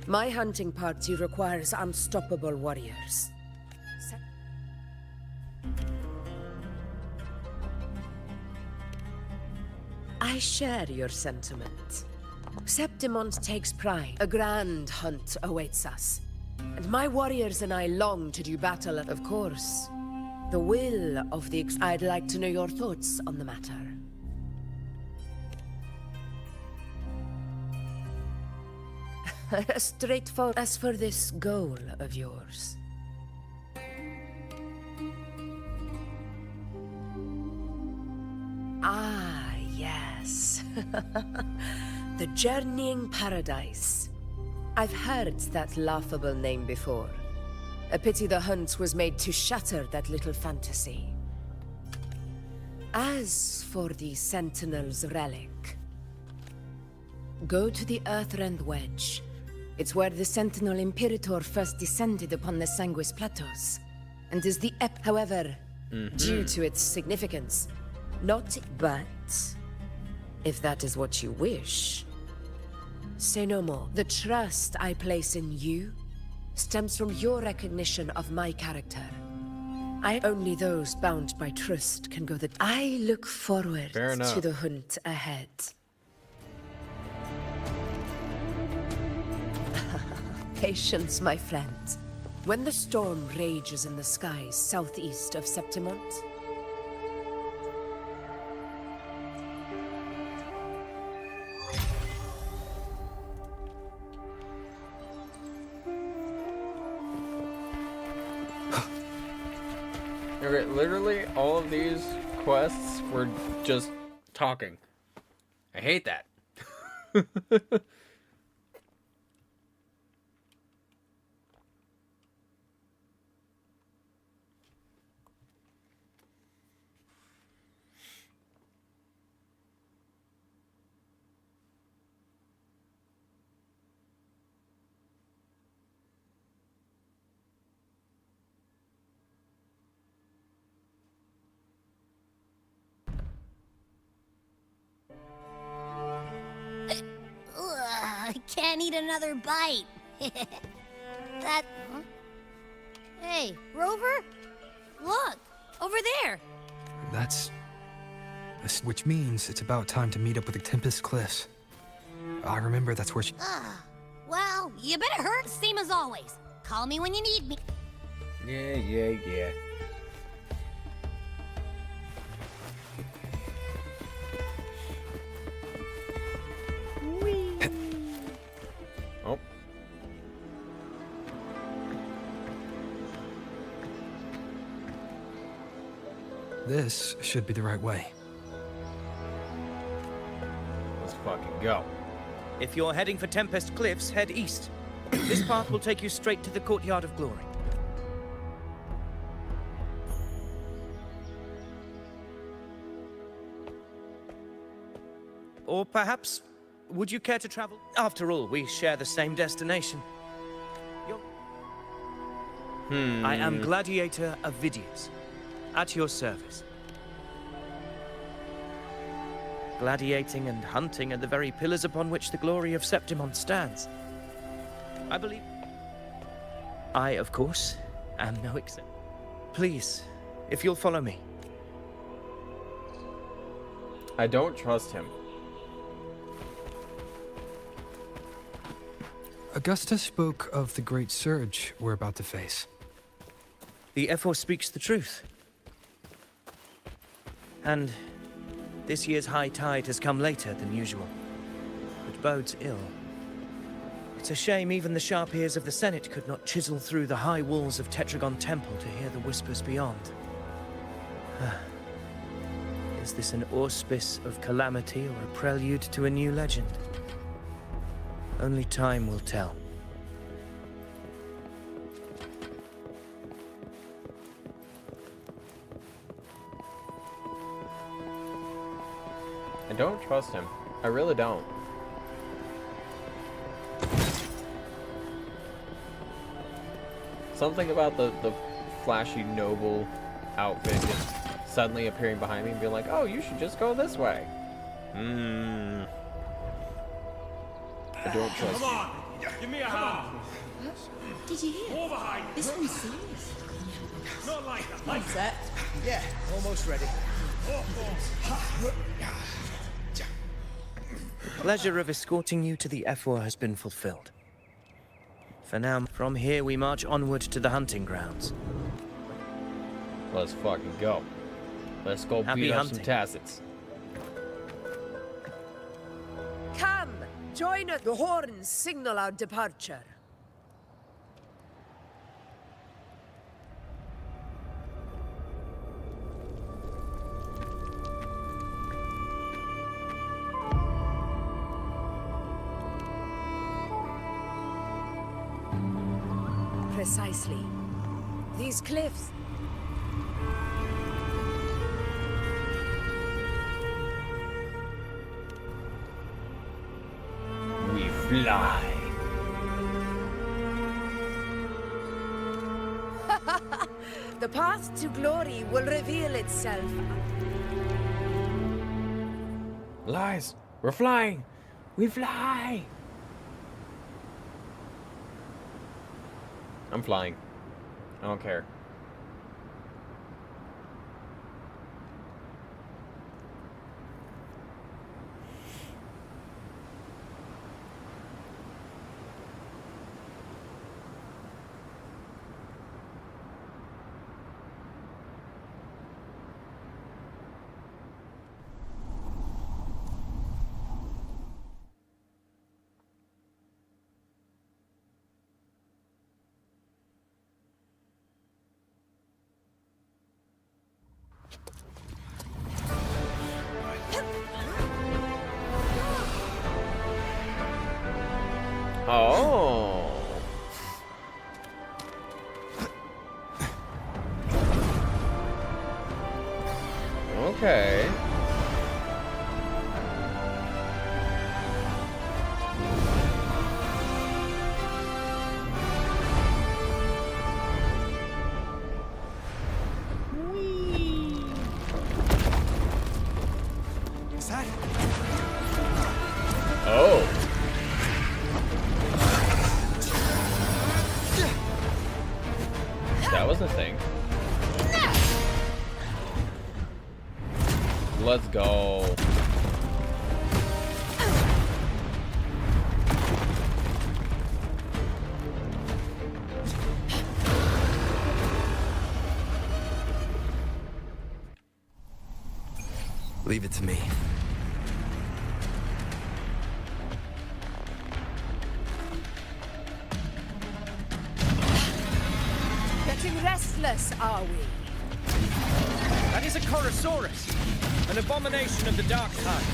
My hunting party requires unstoppable warriors. I share your sentiment. Septimont takes pride. A grand hunt awaits us. And my warriors and I long to do battle, of course. The will of the I'd like to know your thoughts on the matter. Straightforward. As for this goal of yours. Ah, yes. The Journeying Paradise. I've heard that laughable name before. A pity the hunt was made to shatter that little fantasy. As for the Sentinel's relic, go to the Earthrend Wedge. It's where the Sentinel Imperator first descended upon the Sanguis Plateaus, and is the however, due to its significance, not but, if that is what you wish, say no more. The trust I place in you stems from your recognition of my character. Only those bound by trust can go I look forward to the hunt ahead. Patience, my friend. When the storm rages in the skies southeast of Septimont, Okay, literally all of these quests were just talking. I hate that. I can't eat another bite. That... huh? Hey, Rover? Look, over there. That's... which means it's about time to meet up with the Tempest Cliffs. I remember that's where she... Well, you better hurt, same as always. Call me when you need me. Yeah. Oh. This should be the right way. Let's fucking go. If you're heading for Tempest Cliffs, head east. This path will take you straight to the Courtyard of Glory. Or perhaps, would you care to travel? After all, we share the same destination. I am Gladiator Avidius, at your service. Gladiating and hunting are the very pillars upon which the glory of Septimont stands. I believe... I, of course, am no exception. Please, if you'll follow me. I don't trust him. Augusta spoke of the great surge we're about to face. The Ephor speaks the truth. And this year's high tide has come later than usual, which bodes ill. It's a shame even the sharp ears of the Senate could not chisel through the high walls of Tetragon Temple to hear the whispers beyond. Is this an auspice of calamity or a prelude to a new legend? Only time will tell. I don't trust him. I really don't. Something about the flashy noble outfit just suddenly appearing behind me and being like, oh, you should just go this way. I don't trust you. Come on, give me a hand. Did you hear? More behind. This one's serious. Not like that. I'm set. Yeah, almost ready. Pleasure of escorting you to the F4 has been fulfilled. For now, from here we march onward to the hunting grounds. Let's fucking go. Let's go Happy beat up hunting. some Tassets. Come, join us. The horns signal our departure. Precisely. These cliffs. We fly. The path to glory will reveal itself. Lies. We're flying. We fly. I'm flying. I don't care. Oh. Okay. Is that? Oh. That was a thing. Let's go. Leave it to me. Getting restless, are we? That is a Chorosaurus, an abomination of the dark tide.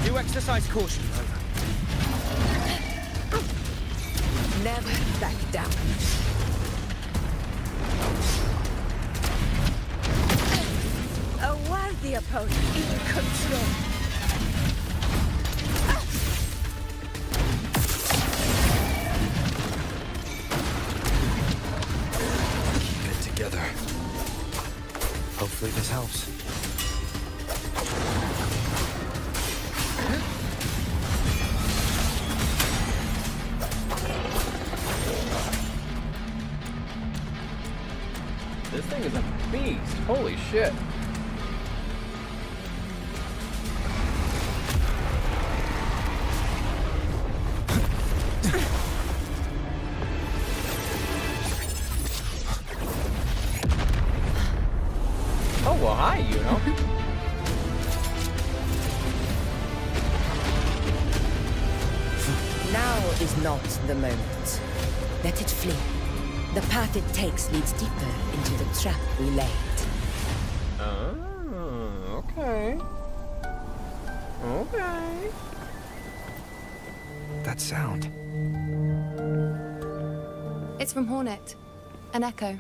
Do exercise caution, Rover. Never back down. A worthy opponent in control. Keep it together. Hopefully this helps. This thing is a beast. Holy shit. Oh, well, hi, you know. Now is not the moment. Let it flee. The path it takes leads deeper into the trap we laid. Oh, okay. Okay. That sound. It's from Hornet. An echo.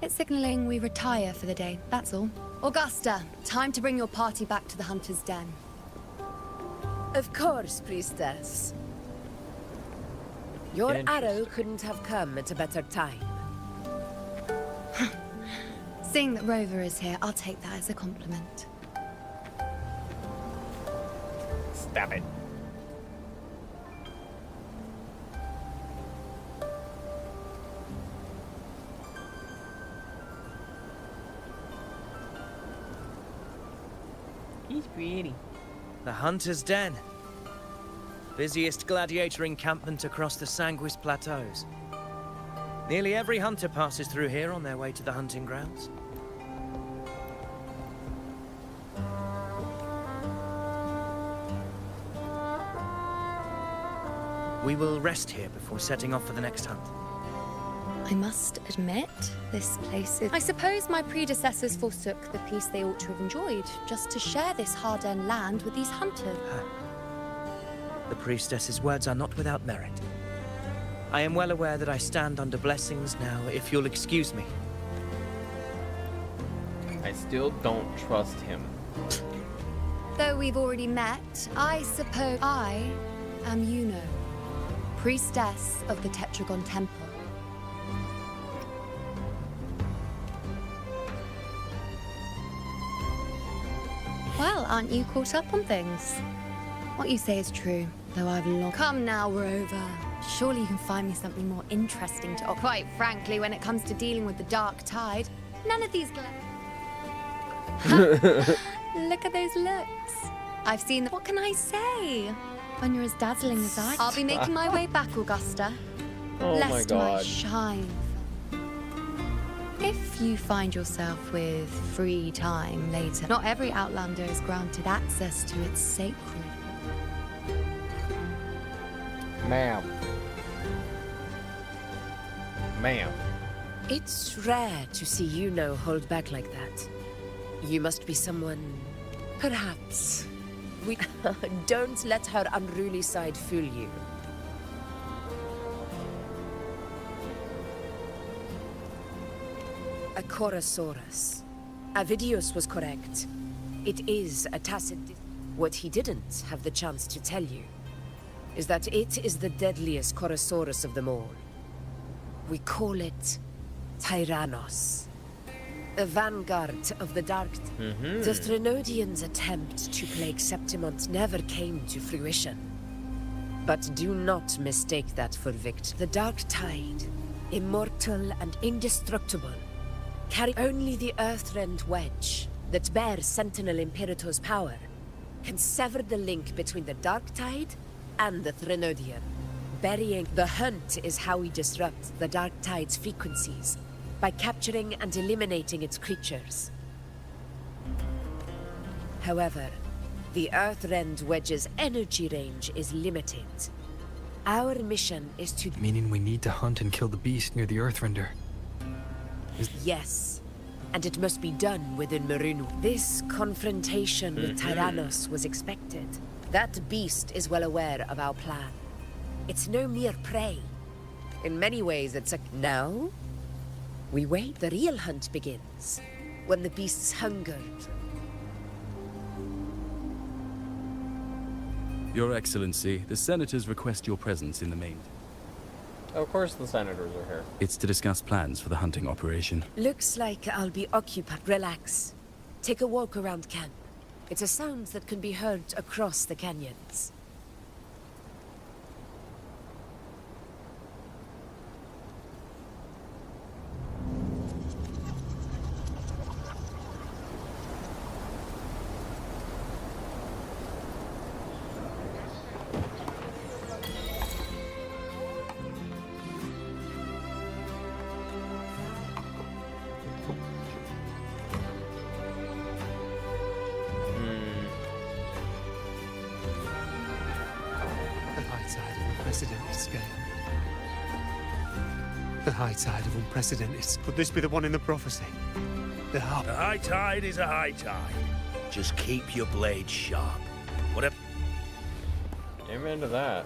It's signaling we retire for the day, that's all. Augusta, time to bring your party back to the Hunter's Den. Of course, priestess. Your arrow couldn't have come at a better time. Seeing that Rover is here, I'll take that as a compliment. Stop it. He's pretty. The Hunter's Den. Busiest gladiator encampment across the Sanguis Plateaus. Nearly every hunter passes through here on their way to the hunting grounds. We will rest here before setting off for the next hunt. I must admit, this place is... I suppose my predecessors forsook the peace they ought to have enjoyed, just to share this hard-earned land with these hunters. The priestess's words are not without merit. I am well aware that I stand under blessings now, if you'll excuse me. I still don't trust him. Though we've already met, I suppose I am Yuno, priestess of the Tetragon Temple. Well, aren't you caught up on things? What you say is true, though I've long... Come now, Rover. Surely you can find me something more interesting to... Quite frankly, when it comes to dealing with the dark tide, none of these... Look at those looks. I've seen... What can I say? When you're as dazzling as I... I'll be making my way back, Augusta. Oh my Lest god. my shine... If you find yourself with free time later, not every Outlander is granted access to its sacred. Ma'am. Ma'am. It's rare to see Yuno hold back like that. You must be someone... Perhaps. We... Don't let her unruly side fool you. A Chorosaurus. Avidius was correct. It is a tacit... What he didn't have the chance to tell you is that it is the deadliest Chorosaurus of them all. We call it Tyrannos. A vanguard of the Dark... The Threnodians' attempt to plague Septimont never came to fruition. But do not mistake that for victory. The Dark Tide, immortal and indestructible, carry only the Earthrend Wedge that bears Sentinel Imperator's power, can sever the link between the Dark Tide and the Threnodian. Burying the hunt is how we disrupt the Dark Tide's frequencies, by capturing and eliminating its creatures. However, the Earthrend Wedge's energy range is limited. Our mission is to... Meaning we need to hunt and kill the beast near the Earthrender. Yes, and it must be done within Maroon. This confrontation with Tyrannos was expected. That beast is well aware of our plan. It's no mere prey. In many ways, it's a... Now, we wait. The real hunt begins, when the beast's hunger... Your Excellency, the Senators request your presence in the main... Of course the senators are here. It's to discuss plans for the hunting operation. Looks like I'll be occupied. Relax. Take a walk around camp. It's a sound that can be heard across the canyons. The high tide of unprecedented. Could this be the one in the prophecy? The high tide is a high tide. Just keep your blade sharp. Whatever. Amen to that.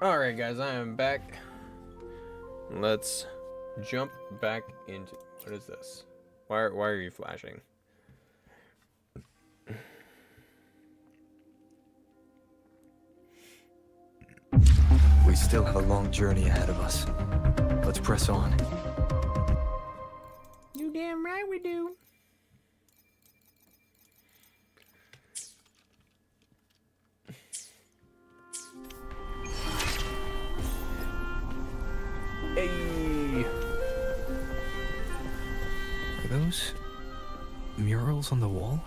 Alright guys, I am back. Let's jump back into... What is this? Why are you flashing? We still have a long journey ahead of us. Let's press on. You damn right we do. Hey. Are those murals on the wall?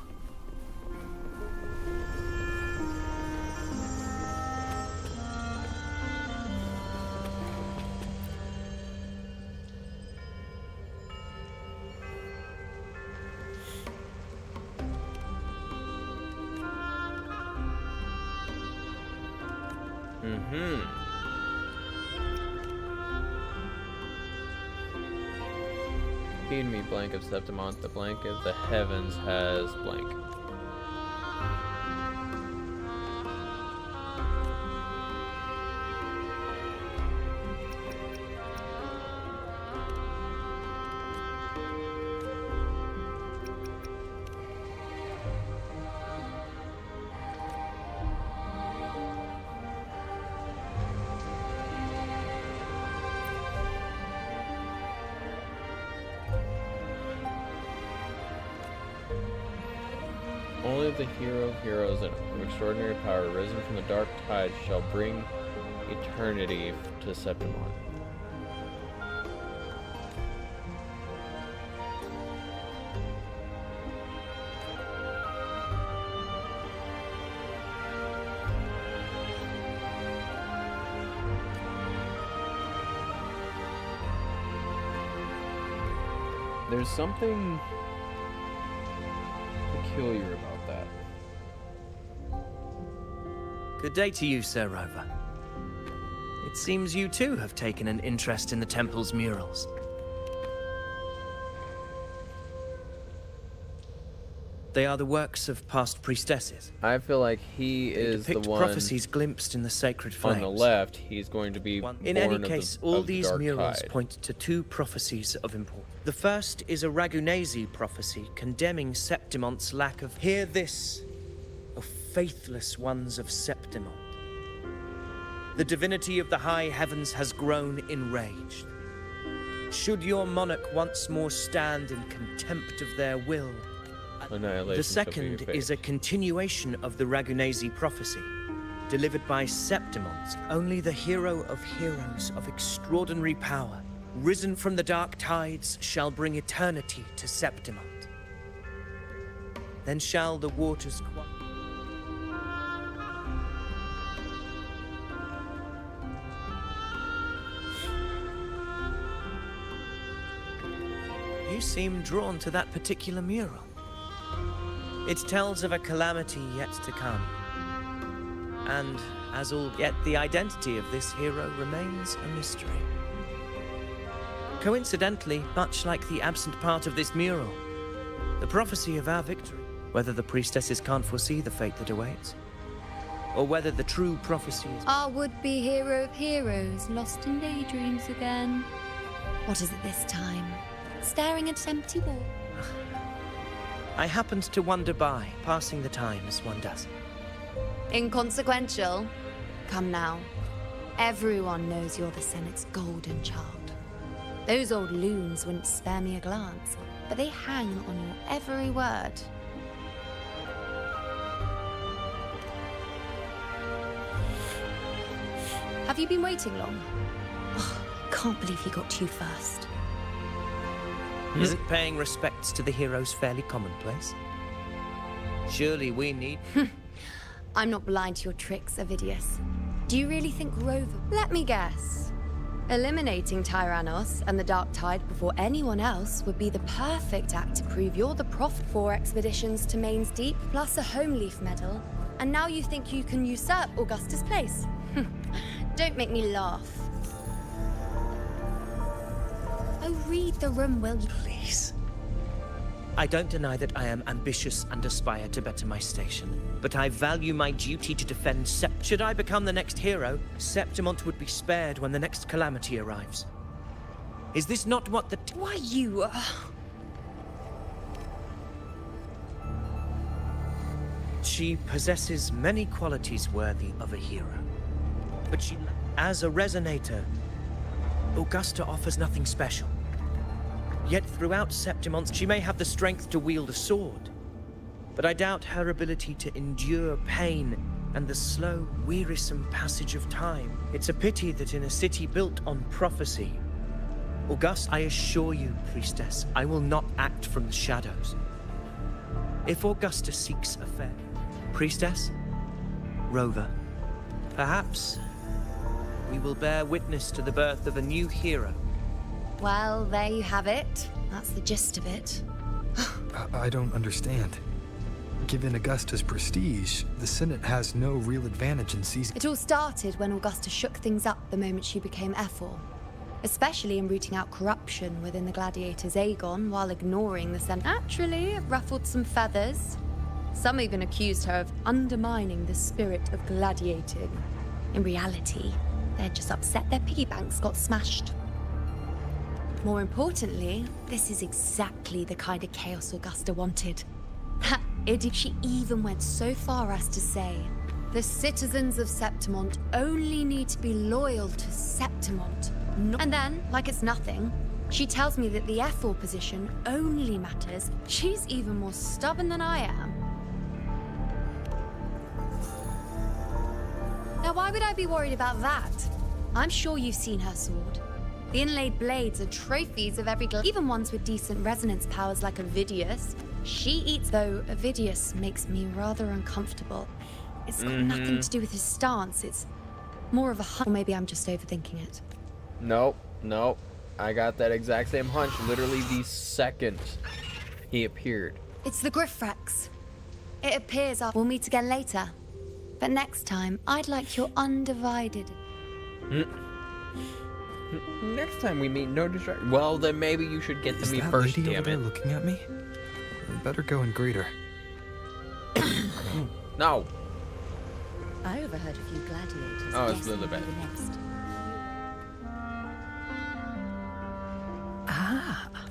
Feed me blank of Septimont, the blank of the heavens has blank. Only the hero of heroes and of extraordinary power risen from the dark tide shall bring eternity to Septimont. There's something peculiar about that. Good day to you, Sir Rover. It seems you too have taken an interest in the temple's murals. They are the works of past priestesses. I feel like he is the one prophecies glimpsed in the sacred flames. on the left. He's going to be In any case, all these murals tide. point to two prophecies of importance. The first is a Ragunesi prophecy condemning Septimont's lack of "Hear this, O faithless ones of Septimont. The divinity of the high heavens has grown enraged. Should your monarch once more stand in contempt of their will..." The second is a continuation of the Ragunesi prophecy, delivered by Septimont. Only the hero of heroes of extraordinary power, risen from the dark tides, shall bring eternity to Septimont. Then shall the waters You seem drawn to that particular mural. It tells of a calamity yet to come. And, as all yet, the identity of this hero remains a mystery. Coincidentally, much like the absent part of this mural, the prophecy of our victory, whether the priestesses can't foresee the fate that awaits, or whether the true prophecy is... Our would-be hero of heroes, lost in daydreams again. What is it this time? Staring at an empty wall? I happened to wander by, passing the time as one does. Inconsequential. Come now. Everyone knows you're the Senate's golden child. Those old loons wouldn't spare me a glance, but they hang on your every word. Have you been waiting long? Oh, I can't believe he got to you first. Isn't paying respects to the heroes fairly commonplace? Surely we need... I'm not blind to your tricks, Avidius. Do you really think Rover... Let me guess. Eliminating Tyrannos and the Dark Tide before anyone else would be the perfect act to prove you're the prophet. 4 expeditions to Main's Deep, plus a Home Leaf medal. And now you think you can usurp Augustus' place? Don't make me laugh. Oh, read the room, will you? Please. I don't deny that I am ambitious and aspire to better my station, but I value my duty to defend Should I become the next hero, Septimont would be spared when the next calamity arrives. Is this not what the... Why you... She possesses many qualities worthy of a hero. But she... As a resonator, Augusta offers nothing special. Yet throughout Septimont, she may have the strength to wield a sword. But I doubt her ability to endure pain and the slow, wearisome passage of time. It's a pity that in a city built on prophecy, Augusta, I assure you, priestess, I will not act from the shadows. If Augusta seeks a fair... Priestess? Rover. Perhaps we will bear witness to the birth of a new hero. Well, there you have it. That's the gist of it. I don't understand. Given Augusta's prestige, the Senate has no real advantage in seizing... It all started when Augusta shook things up the moment she became Ephor, especially in rooting out corruption within the gladiators Aegon while ignoring the Senate. Naturally, it ruffled some feathers. Some even accused her of undermining the spirit of gladiating. In reality, they're just upset their piggy banks got smashed. More importantly, this is exactly the kind of chaos Augusta wanted. She even went so far as to say, the citizens of Septimont only need to be loyal to Septimont. And then, like it's nothing, she tells me that the Ephor position only matters. She's even more stubborn than I am. Now, why would I be worried about that? I'm sure you've seen her sword. The inlaid blades are trophies of every even ones with decent resonance powers like Ovidius. She eats, though Ovidius makes me rather uncomfortable. It's got nothing to do with his stance, it's more of a hunch. Or maybe I'm just overthinking it. Nope. I got that exact same hunch literally the second he appeared. It's the Griffrex. It appears we'll meet again later. But next time, I'd like your undivided... Next time we meet, no distraction. Well, then maybe you should get to me first, lady damn over there it. looking at me? I better go and greet her. No. I overheard a few gladiators. Oh, it's guessing Lilibet. who the next.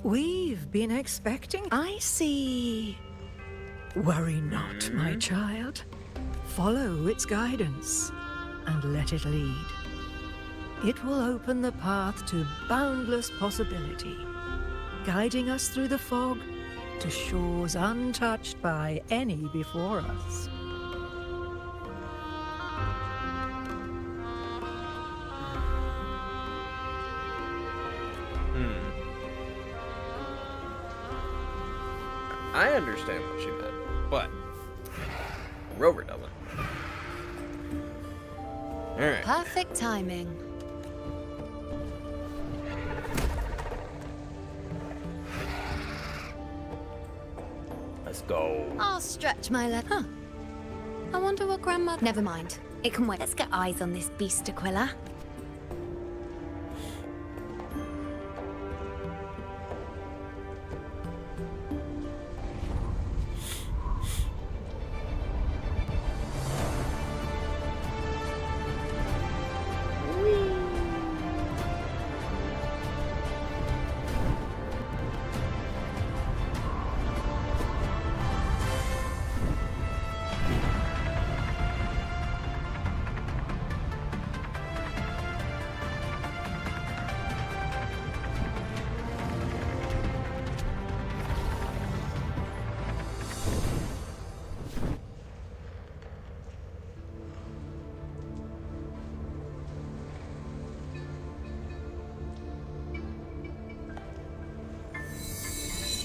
We've been expecting. I see. Worry not, my child. Follow its guidance and let it lead. It will open the path to boundless possibility, guiding us through the fog to shores untouched by any before us. I understand what she meant, but Rover doesn't. Alright. Perfect timing. Let's go. I'll stretch my leg. Huh. I wonder what Grandmother... Never mind. It can wait. Let's get eyes on this beast, Aquila.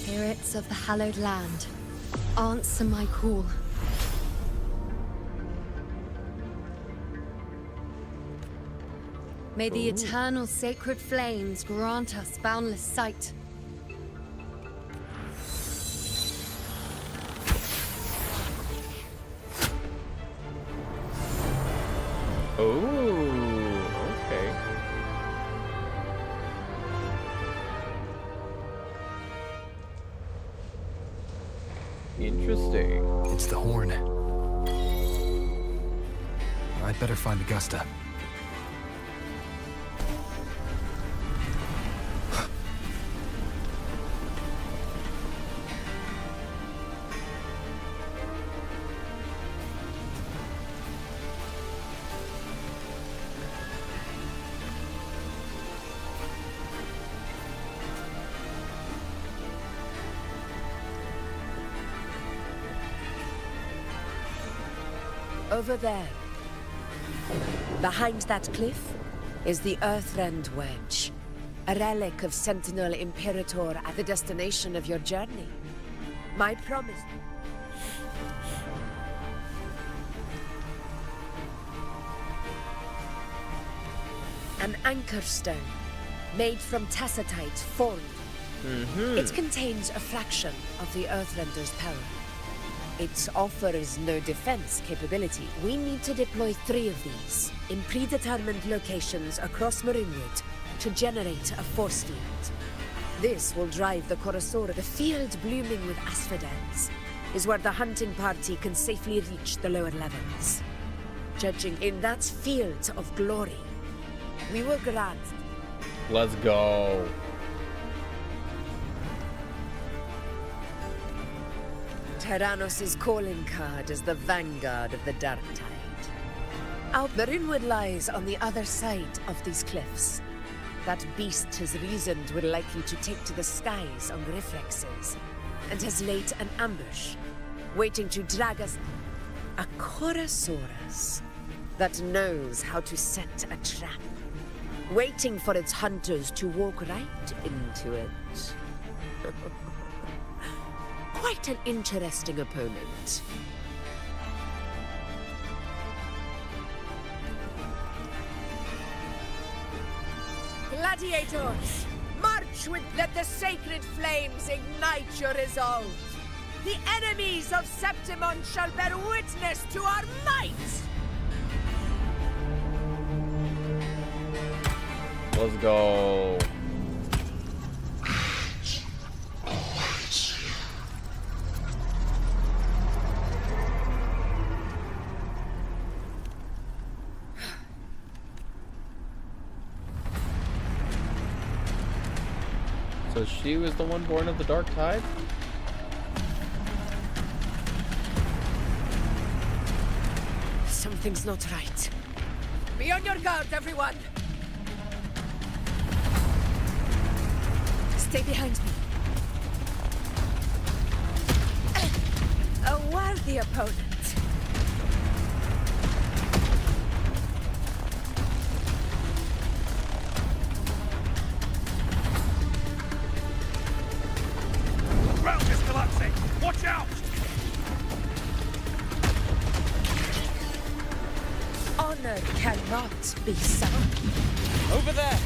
Spirits of the hallowed land, answer my call. May the eternal sacred flames grant us boundless sight. Oh, okay. Interesting. It's the horn. I'd better find Augusta. Over there, behind that cliff, is the Earthrend Wedge, a relic of Sentinel Imperator at the destination of your journey. My promise. An anchor stone, made from tacitite formed. It contains a fraction of the Earthrender's power. It offers no defense capability. We need to deploy 3 of these in predetermined locations across Marinwood to generate a force field. This will drive the Corosora. The field blooming with asphodels is where the hunting party can safely reach the lower levels. Judging in that field of glory, we will grant. Let's go. Tyrannos' calling card is the vanguard of the Dark Tide. Our Marinwood lies on the other side of these cliffs. That beast has reasoned we're likely to take to the skies on reflexes, and has laid an ambush, waiting to drag us. A Corosaurus that knows how to set a trap, waiting for its hunters to walk right into it. Quite an interesting opponent. Gladiators, march with let the sacred flames ignite your resolve. The enemies of Septimon shall bear witness to our might! Let's go. So she was the one born of the Dark Tide? Something's not right. Be on your guard, everyone! Stay behind me. A worthy opponent. Ground is collapsing! Watch out! Honor cannot be sunk. Over there!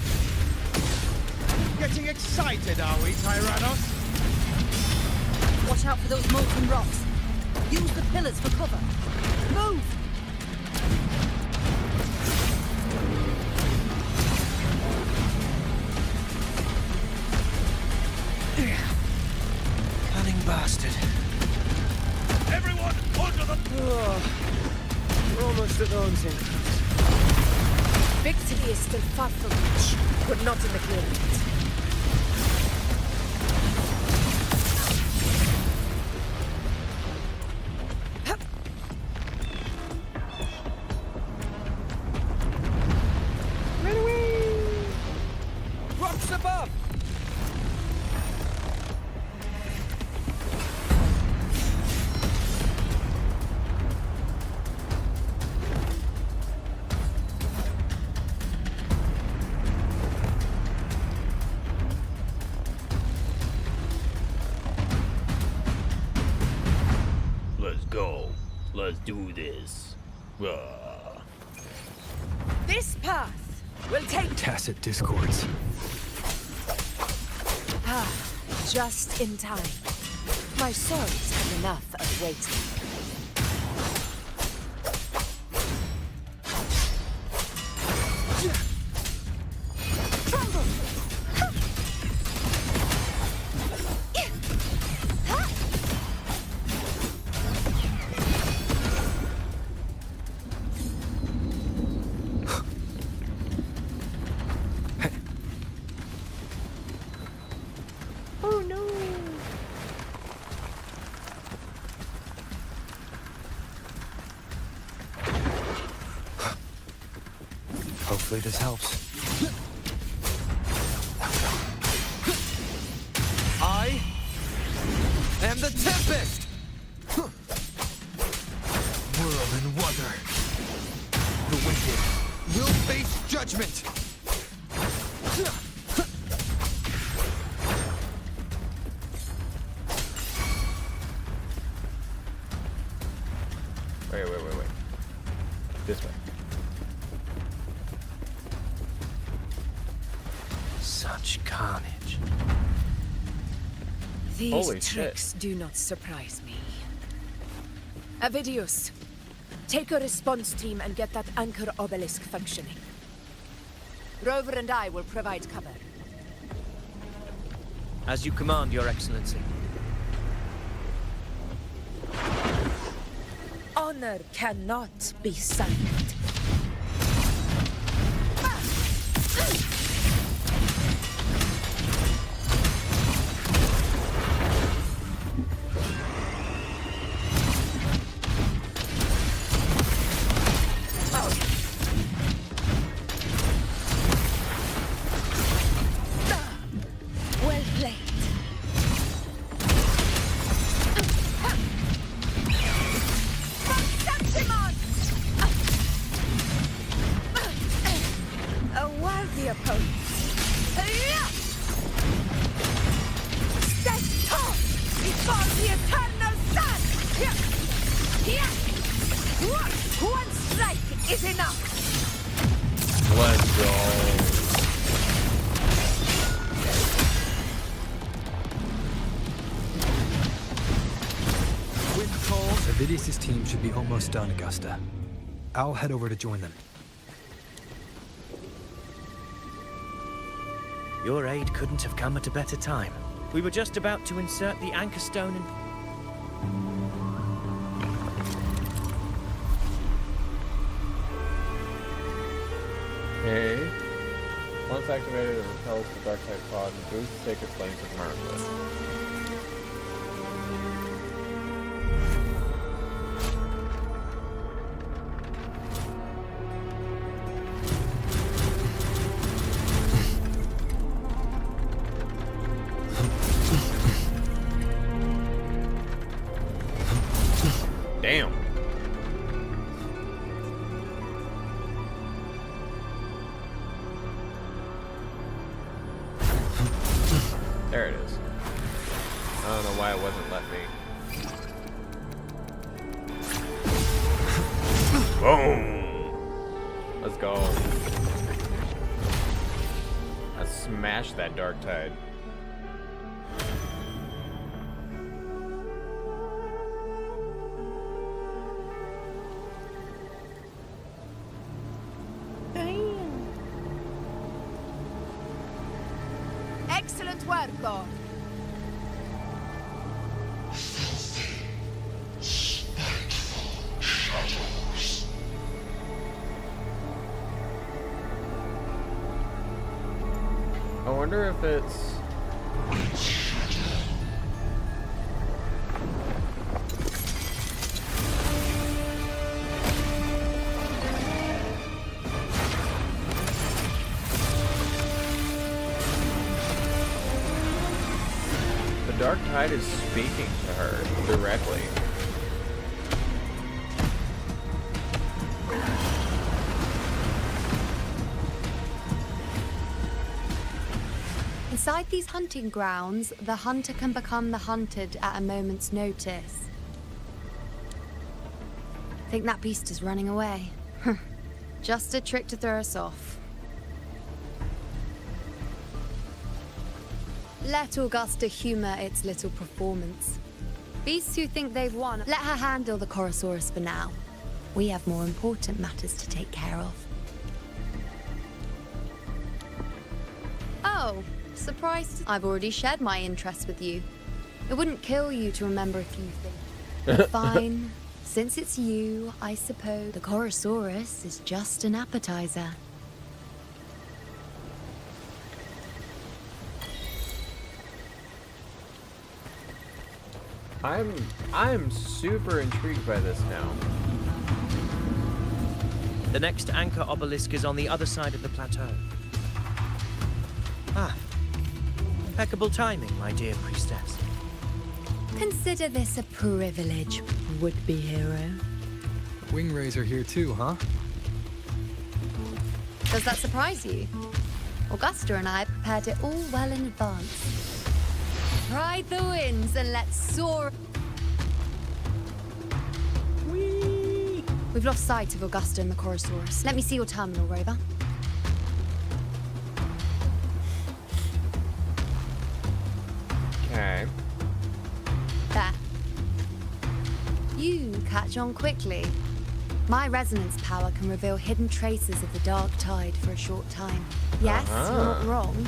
Getting excited, are we, Tyrannos? Watch out for those molten rocks. Use the pillars for cover. Move! Cunning bastard. Everyone, under the... We're almost at Daunting. Victory is still far from reach, but not in the clearance. Rocks above! Let's go. Let's do this. This path will take... Tacit discords. Just in time. My swords have enough of waiting. Hopefully this helps. I am the Tempest! Whirl and Wuthering. The wicked will face judgment! Wait. This way. Such carnage. These Holy tricks do not surprise me. Avidius, take a response team and get that anchor obelisk functioning. Rover and I will provide cover. As you command, Your Excellency. Honor cannot be silent. Well played. A worthy opponent. Stand tall before the eternal sun! One strike is enough! Let's go. With calls, Avidius' team should be almost done, Augusta. I'll head over to join them. Your aid couldn't have come at a better time. We were just about to insert the anchor stone and... Okay. Once activated, it repels the dark side pod and boosts the sacred flames of Marvelous. Damn. There it is. I don't know why it wasn't letting me. Boom! Let's go. I smashed that dark tide. Excellent work, God. I wonder if it's... The Dark Tide is speaking to her directly. Inside these hunting grounds, the hunter can become the hunted at a moment's notice. Think that beast is running away? Just a trick to throw us off. Let Augusta humor its little performance. Beasts who think they've won, let her handle the Chorosaurus for now. We have more important matters to take care of. Oh, surprised? I've already shared my interest with you. It wouldn't kill you to remember a few things. Fine. Since it's you, I suppose the Chorosaurus is just an appetizer. I'm super intrigued by this now. The next anchor obelisk is on the other side of the plateau. Ah. Impeccable timing, my dear priestess. Consider this a privilege, would-be hero. Wingrays are here too, huh? Does that surprise you? Augusta and I prepared it all well in advance. Ride the winds and let's soar. Whee! We've lost sight of Augusta and the Chorosaurus. Let me see your terminal, Rover. Okay. There. You catch on quickly. My resonance power can reveal hidden traces of the dark tide for a short time. Yes, you're not wrong.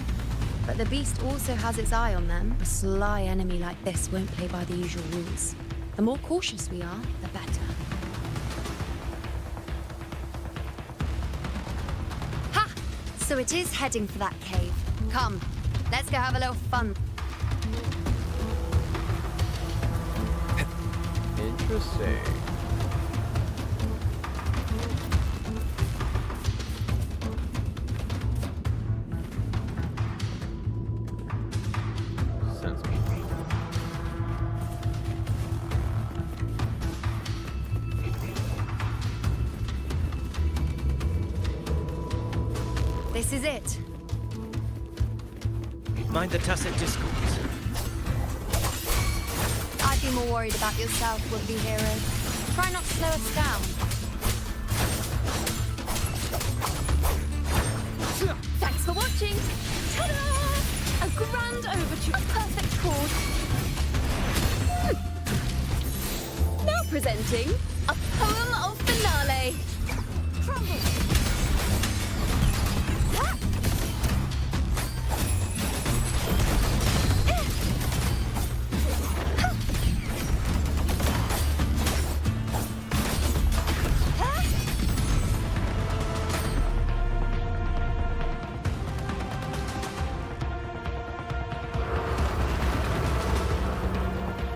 But the beast also has its eye on them. A sly enemy like this won't play by the usual rules. The more cautious we are, the better. Ha! So it is heading for that cave. Come, let's go have a little fun. Interesting. This is it. Mind the tacit discourse. I'd be more worried about yourself, would-be hero. Try not to slow us down. Thanks for watching. Ta-da! A grand overture, a perfect chord. Now presenting a poem of finale. Crumble.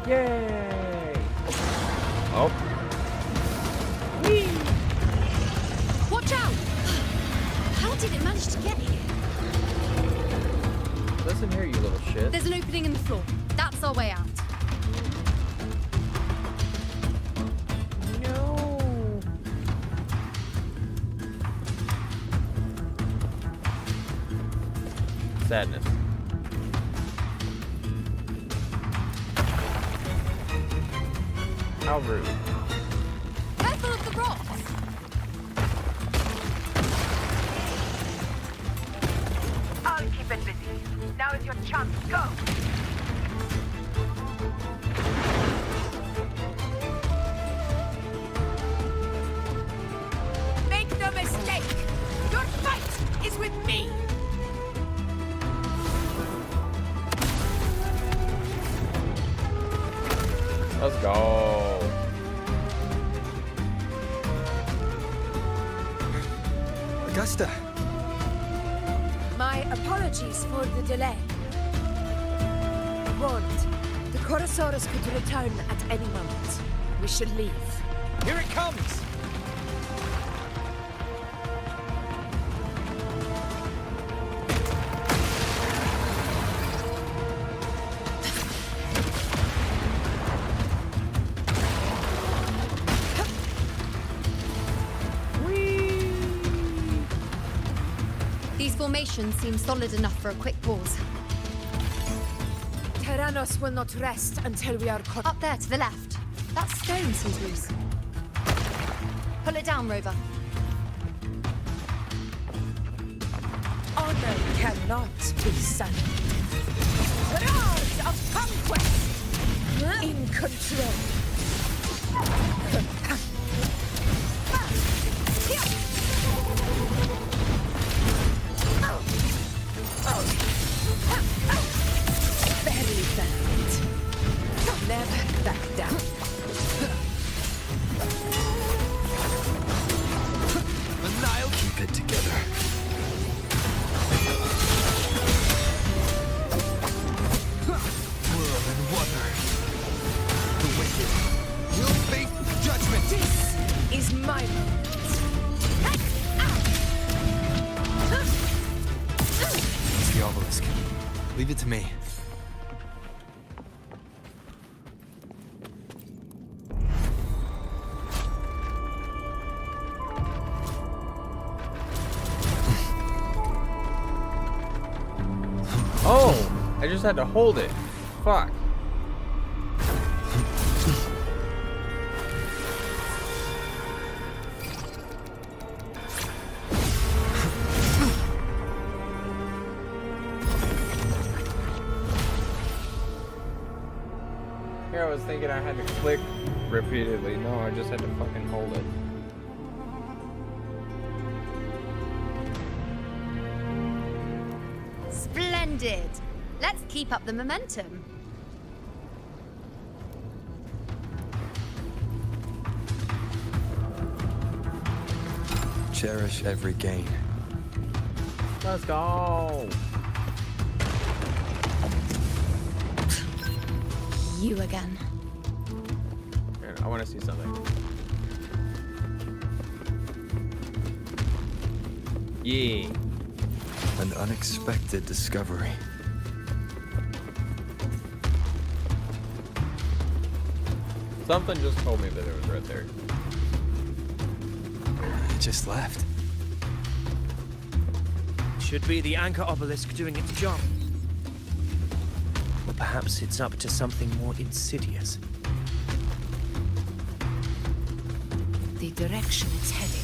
Yay! Oh. Whee! Watch out! How did it manage to get here? Listen here, you little shit. There's an opening in the floor. That's our way out. No. Sadness. How rude. Careful of the rocks! I'll keep it busy. Now is your chance. Go! Make no mistake! Your fight is with me! Let's go. Augusta! My apologies for the delay. Warned, the Chorosaurus could return at any moment. We should leave. Here it comes! These formations seem solid enough for a quick pause. Tyrannos will not rest until we are caught. Up there to the left. That stone seems loose. Pull it down, Rover. Honor cannot be sundered. Rod of conquest! In control. Very bad. Never back down. And I'll keep it together. World and water. The wicked will face judgment. obelisk. Leave it to me. Oh, I just had to hold it. Fuck. Here I was thinking I had to click repeatedly. No, I just had to fucking hold it. Splendid. Let's keep up the momentum. Cherish every gain. Let's go. You again. Here, I want to see something. Yeah. An unexpected discovery. Something just told me that it was right there. It just left. Should be the anchor obelisk doing its job. Or perhaps it's up to something more insidious. The direction it's heading.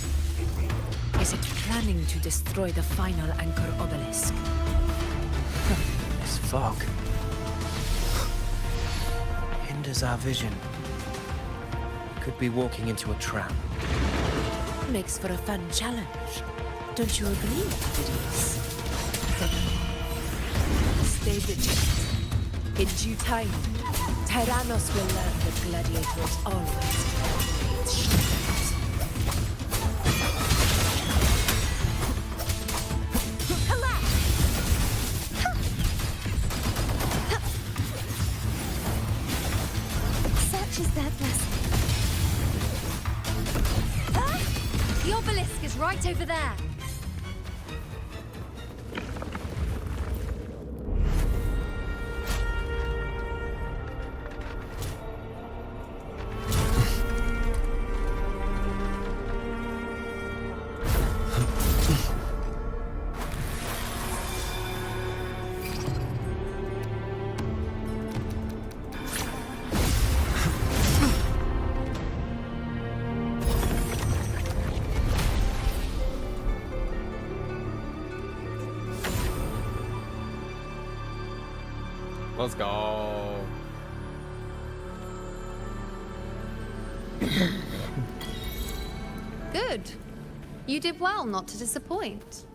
Is it planning to destroy the final anchor obelisk? This fog hinders our vision. Could be walking into a trap. Makes for a fun challenge. Don't you agree, ladies? Stay vigilant. In due time, Tyrannos will learn that gladiators always carry its shield. Such is their blessing. Ah! The obelisk is right over there. Let's go. Good. You did well not to disappoint.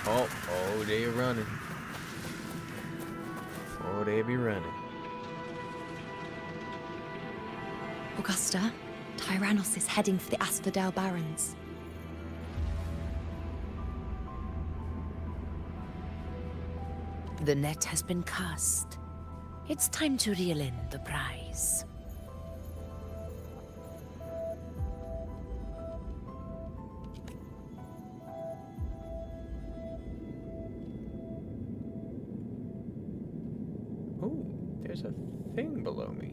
Oh, they running. Oh, they be running. Augusta, Tyrannos is heading for the Asphodel Barrens. The net has been cast. It's time to reel in the prize. Oh, there's a thing below me.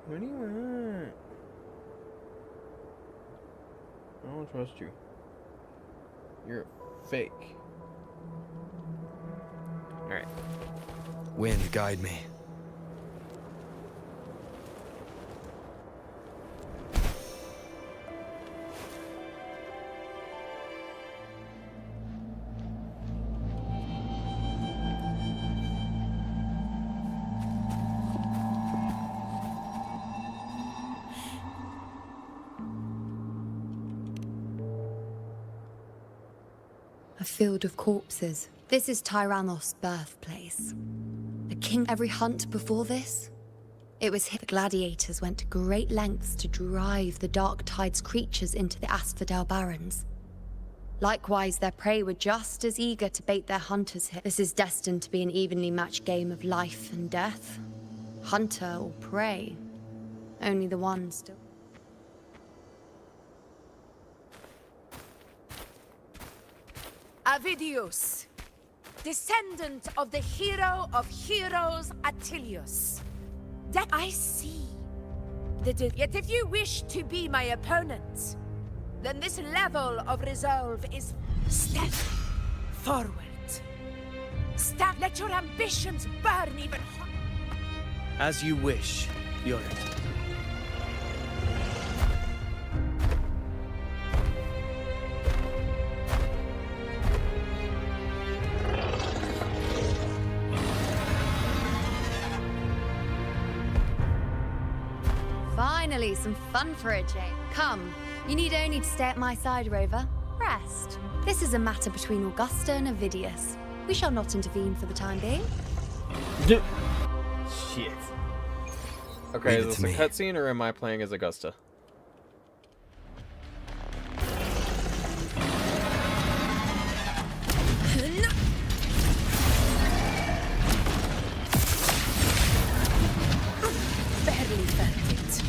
What do you want? I don't trust you. You're fake. Alright. Wind, guide me. field of corpses. This is Tyrannos' birthplace. The king every hunt before this? It was here the gladiators went to great lengths to drive the Dark Tide's creatures into the Asphodel Barrens. Likewise, their prey were just as eager to bait their hunters here. This is destined to be an evenly matched game of life and death. Hunter or prey. Only the one still. Avidius, descendant of the hero of heroes Attilius. That I see. Yet if you wish to be my opponent, then this level of resolve is step forward. Step, let your ambitions burn even hotter. As you wish, Yorin. Finally, some fun for a change. Come, you need only to stay at my side, Rover. Rest. This is a matter between Augusta and Avidius. We shall not intervene for the time being. Shit. Okay, is this a cutscene or am I playing as Augusta? Barely felt it.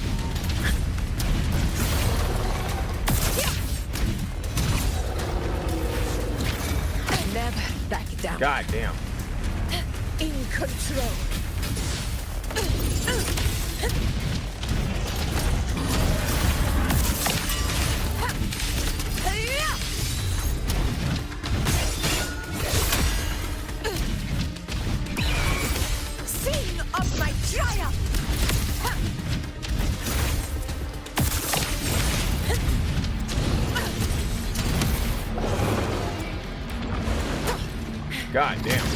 Never back down. God damn. In control. Scene of my triumph. God damn.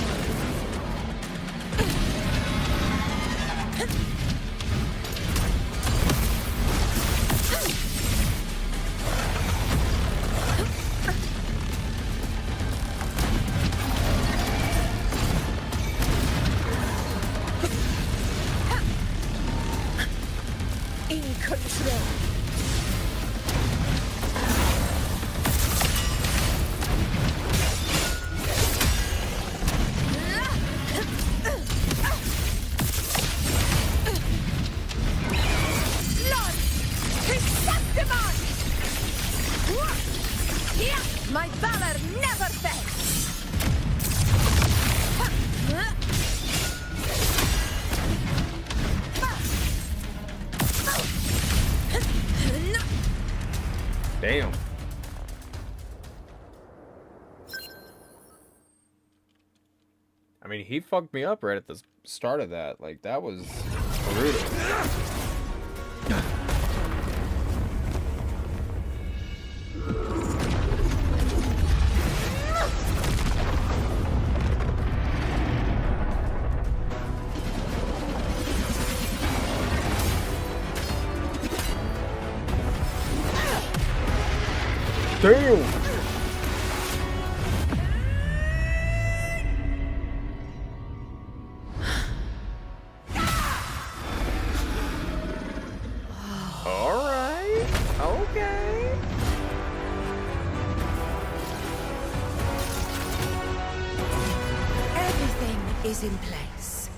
In control. Lord, Chrysanthemum! My valor never fails. Damn. I mean, he fucked me up right at the start of that. Like, that was brutal. Damn! Alright. Okay. Everything is in place.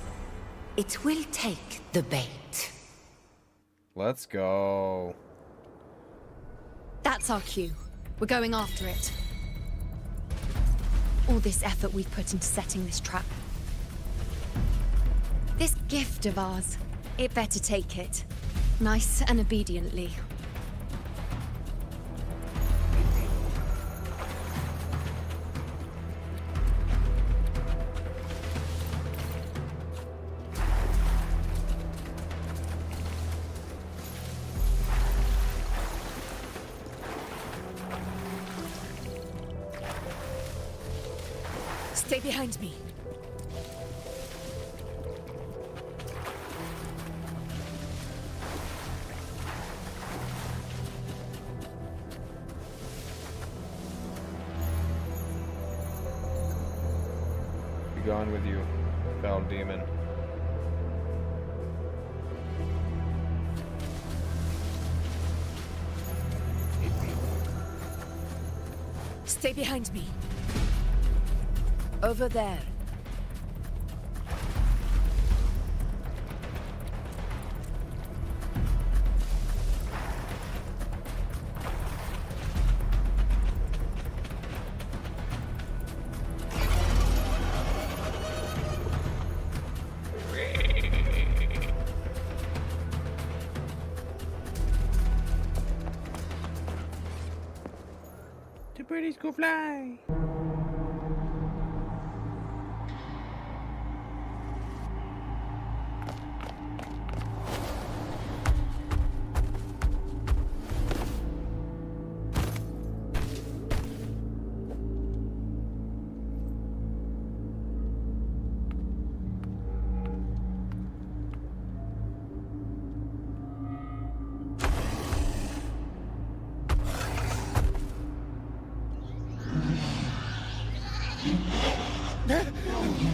It will take the bait. Let's go. That's our cue. We're going after it. All this effort we've put into setting this trap. This gift of ours, it better take it. Nice and obediently. Stay behind me. gone with you, foul demon. Stay behind me. Over there. The birdies go fly.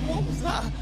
What was that?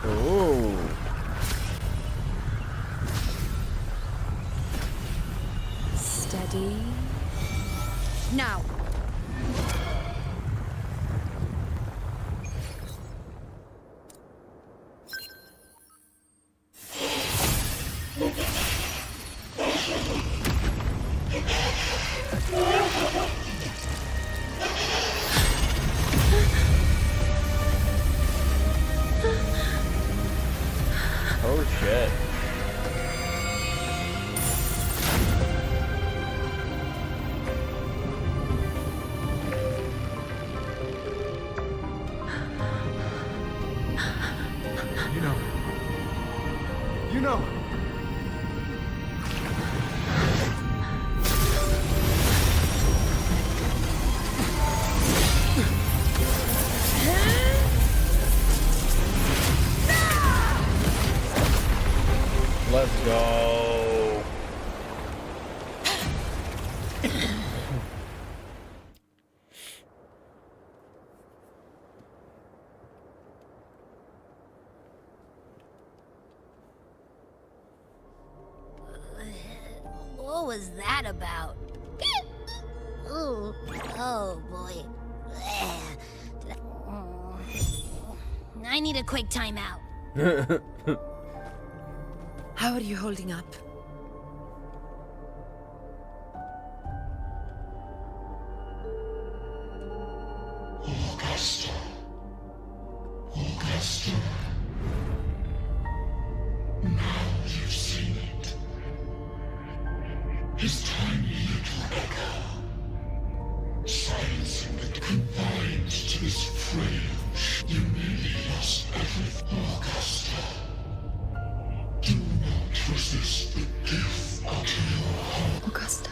Ooh. Steady. Now. Oh shit. You know. Let's go. What was that about? Ooh. Oh, boy. I need a quick timeout. How are you holding up? Augusta. Augusta. Now you've seen it. His tiny little echo. Silencing the confined to this frail. You nearly lost everything. Augusta. Do not resist the gift of your heart. Augusta.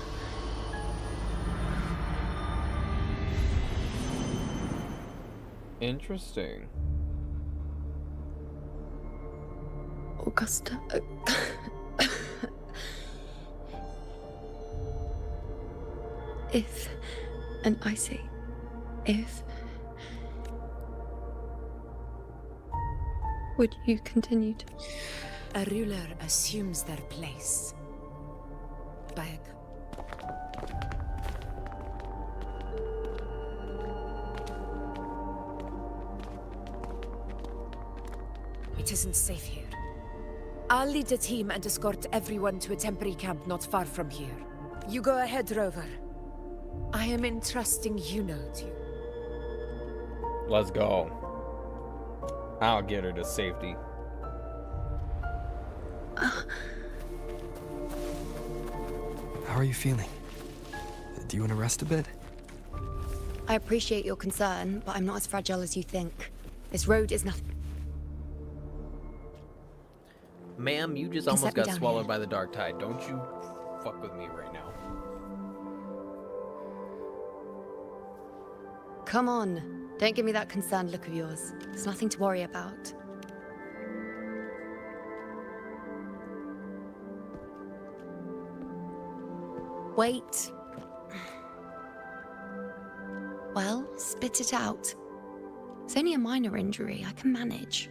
Interesting. Augusta. If, and I say, if, would you continue to... A ruler assumes their place, bag. It isn't safe here. I'll lead a team and escort everyone to a temporary camp not far from here. You go ahead, Rover. I am entrusting Yuno to you. Let's go. I'll get her to safety. How are you feeling? Do you want to rest a bit? I appreciate your concern, but I'm not as fragile as you think. This road is nothing. Ma'am, you just You almost set me got down swallowed here. by the dark tide. Don't you fuck with me right now. Come on. Don't give me that concerned look of yours. There's nothing to worry about. Wait. Well, spit it out. It's only a minor injury. I can manage.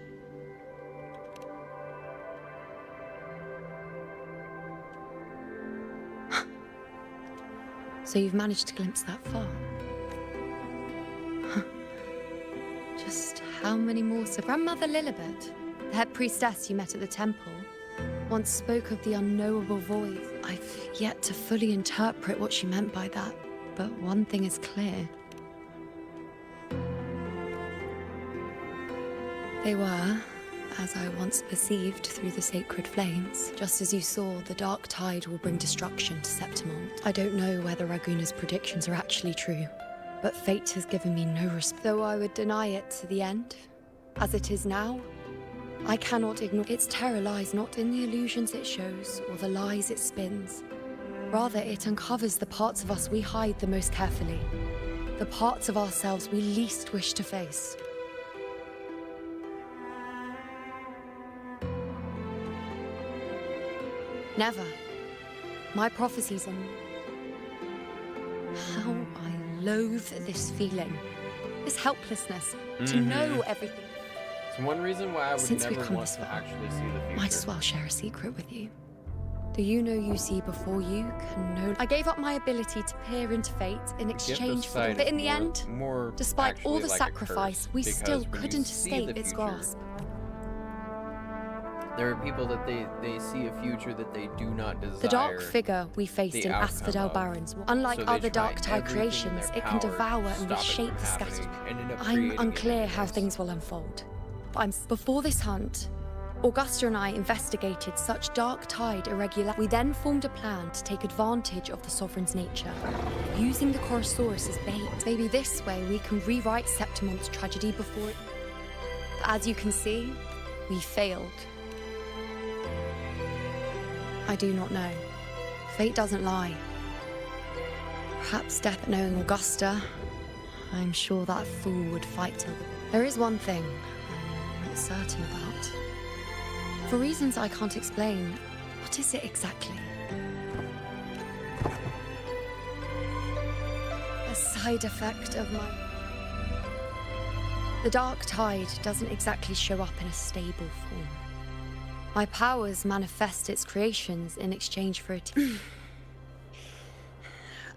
So you've managed to glimpse that far? Just how many more? So Grandmother Lilibet, the head priestess you met at the temple, once spoke of the unknowable void. I've yet to fully interpret what she meant by that, but one thing is clear. They were, as I once perceived through the sacred flames, just as you saw, the dark tide will bring destruction to Septimont. I don't know whether Raguna's predictions are actually true, but fate has given me no respect. Though I would deny it to the end, as it is now, I cannot ignore its terror lies not in the illusions it shows or the lies it spins. Rather, it uncovers the parts of us we hide the most carefully, the parts of ourselves we least wish to face. Never. My prophecies and how I loathe this feeling, this helplessness, to know everything. It's one reason why I would Since we've never come want this to far, actually see the future. Might as well share a secret with you. The Yuno you see before you can know. I gave up my ability to peer into fate in exchange for sight but in is the end, more despite all actually the like a sacrifice, curse, we because still when you couldn't see escape the its future, grasp. There are people that they see a future that they do not desire. The dark figure we faced the in outcome Asphodel of. Barrens, unlike So they other try dark tide everything in creations, their it can power to devour and stop it reshape from the scattered. happening, ended up I'm creating it unclear how anyways. things will unfold. But before this hunt, Augusta and I investigated such dark tide irregular. We then formed a plan to take advantage of the Sovereign's nature, using the Chorosaurus as bait. Maybe this way we can rewrite Septimont's tragedy before it. But as you can see, we failed. I do not know. Fate doesn't lie. Perhaps death, knowing Augusta, I'm sure that fool would fight till the... There is one thing I'm not certain about. For reasons I can't explain, what is it exactly? A side effect of my... The dark tide doesn't exactly show up in a stable form. My powers manifest its creations in exchange for it.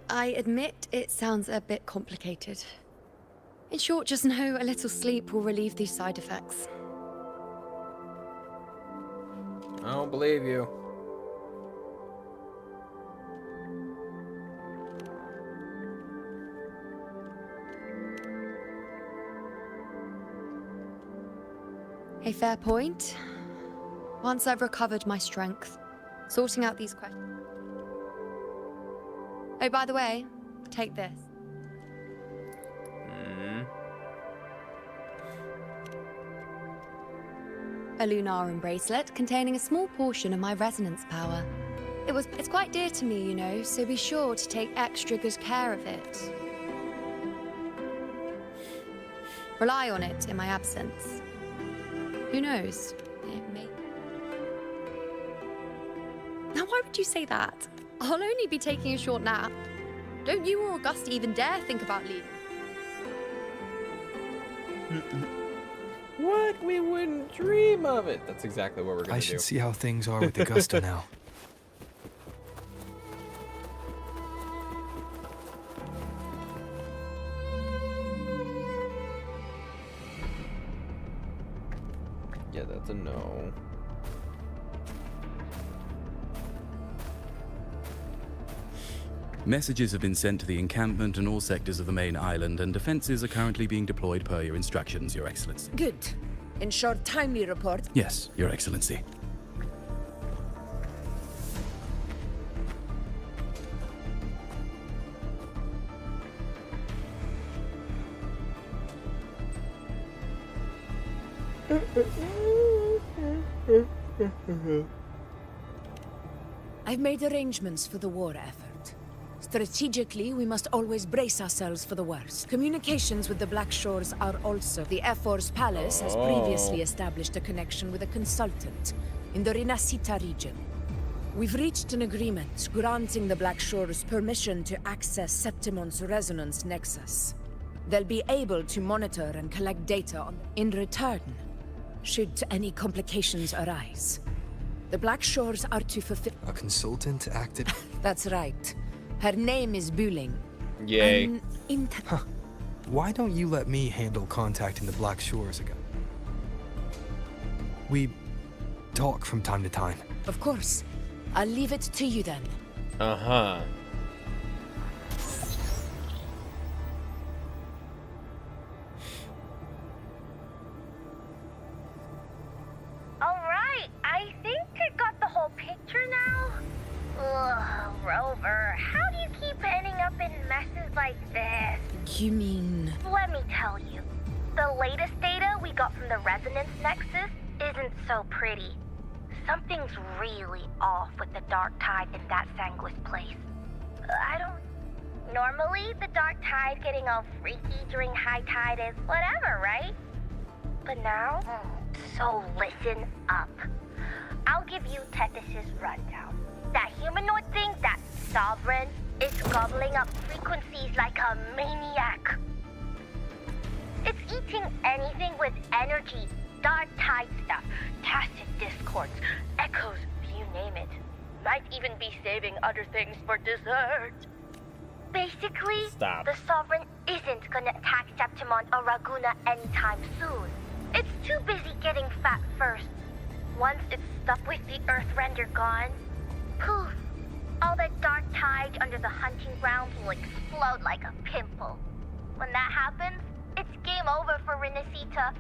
I admit it sounds a bit complicated. In short, just know a little sleep will relieve these side effects. I don't believe you. A fair point. Once I've recovered my strength, sorting out these questions. Oh, by the way, take this. A Lunarum bracelet containing a small portion of my resonance power. It's quite dear to me, you know, so be sure to take extra good care of it. Rely on it in my absence. Who knows? It may... Now, why would you say that? I'll only be taking a short nap. Don't you or Augusta even dare think about leaving. What? We wouldn't dream of it. That's exactly what we're gonna do. I should see how things are with Augusta now. Yeah, that's a no. Messages have been sent to the encampment and all sectors of the main island, and defenses are currently being deployed per your instructions, Your Excellency. Good. Ensure timely report. Yes, Your Excellency. I've made arrangements for the war effort. Strategically, we must always brace ourselves for the worst. Communications with the Black Shores are also. The Air Force Palace has previously established a connection with a consultant in the Rinascita region. We've reached an agreement granting the Black Shores permission to access Septimon's resonance nexus. They'll be able to monitor and collect data on. In return, should any complications arise, the Black Shores are to fulfill. A consultant acted. That's right. Her name is Buling. Yay. Why don't you let me handle contacting the Black Shores again? We talk from time to time. Of course. I'll leave it to you then. Uh-huh. Alright, I think I got the whole picture now. Ugh, Rover, how do you keep ending up in messes like this? You mean... Let me tell you. The latest data we got from the resonance nexus isn't so pretty. Something's really off with the dark tide in that Sanguis place. I don't... Normally, the dark tide getting all freaky during high tide is whatever, right? But now... So listen up. I'll give you Tethys' rundown. That humanoid thing, that Sovereign, is gobbling up frequencies like a maniac. It's eating anything with energy, dark tide stuff, tacit discords, echoes, you name it. Might even be saving other things for dessert. Basically, the Sovereign isn't gonna attack Septimon or Raguna anytime soon. It's too busy getting fat first. Once it's stuck with the Earthrender gone, poof, all that dark tide under the hunting grounds will explode like a pimple. When that happens, it's game over for Rinascita.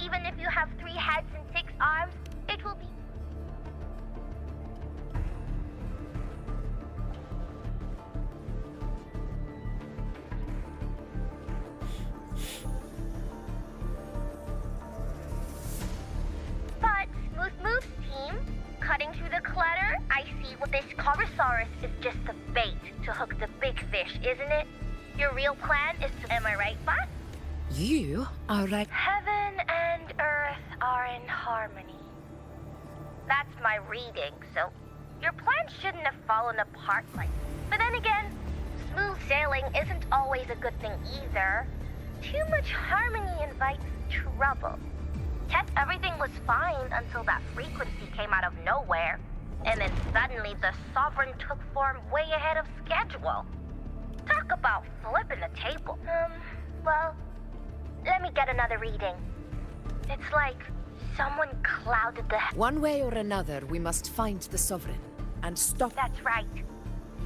Even if you have 3 heads and 6 arms, it will be... But Smooth Move's team, cutting through the clutter, I see what this Corosaurus is just the bait to hook the big fish, isn't it? Your real plan is to... Am I right, boss? You are right. Heaven and Earth are in harmony. That's my reading, so your plan shouldn't have fallen apart like... But then again, smooth sailing isn't always a good thing either. Too much harmony invites trouble. Everything was fine until that frequency came out of nowhere. And then suddenly the Sovereign took form way ahead of schedule. Talk about flipping the table. Well, let me get another reading. It's like someone clouded the... One way or another, we must find the Sovereign and stop... That's right.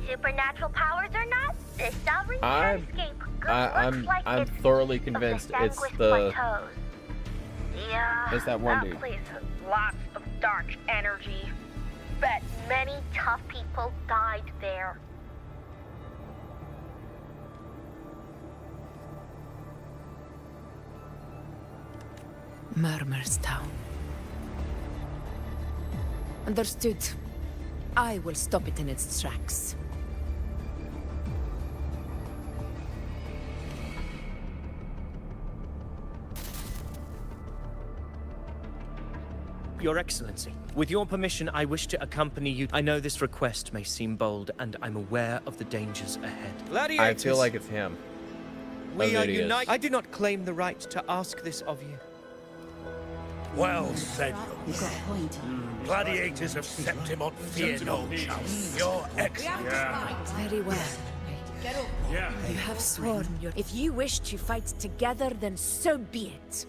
Supernatural powers or not, the Sovereign can't escape. I'm thoroughly convinced it's the... Plateaus. Yeah, it's that one dude. Place has lots of dark energy. Bet many tough people died there. Murmur's Town. Understood. I will stop it in its tracks. Your Excellency, with your permission, I wish to accompany you. I know this request may seem bold, and I'm aware of the dangers ahead. Gladiators, I feel like it's him. We are united. I do not claim the right to ask this of you. Well said, Gladiators of Septimon fear no chance. Your Excellency. Very well. You have sworn your... If you wish to fight together, then so be it.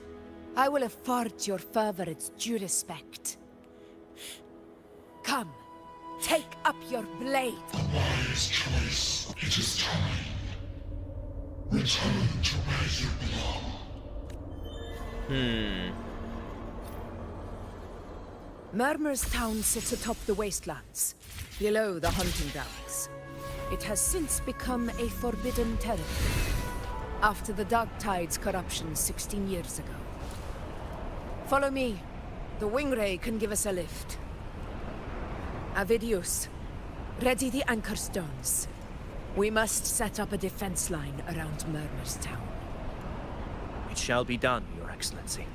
I will afford your fervor its due respect. Come, take up your blade. A wise choice. It is time. Return to where you belong. Murmur's town sits atop the wastelands, below the hunting grounds. It has since become a forbidden territory, after the Dark Tide's corruption 16 years ago. Follow me. The Wingray can give us a lift. Avidius, ready the anchor stones. We must set up a defense line around Murmur's town. It shall be done, Your Excellency.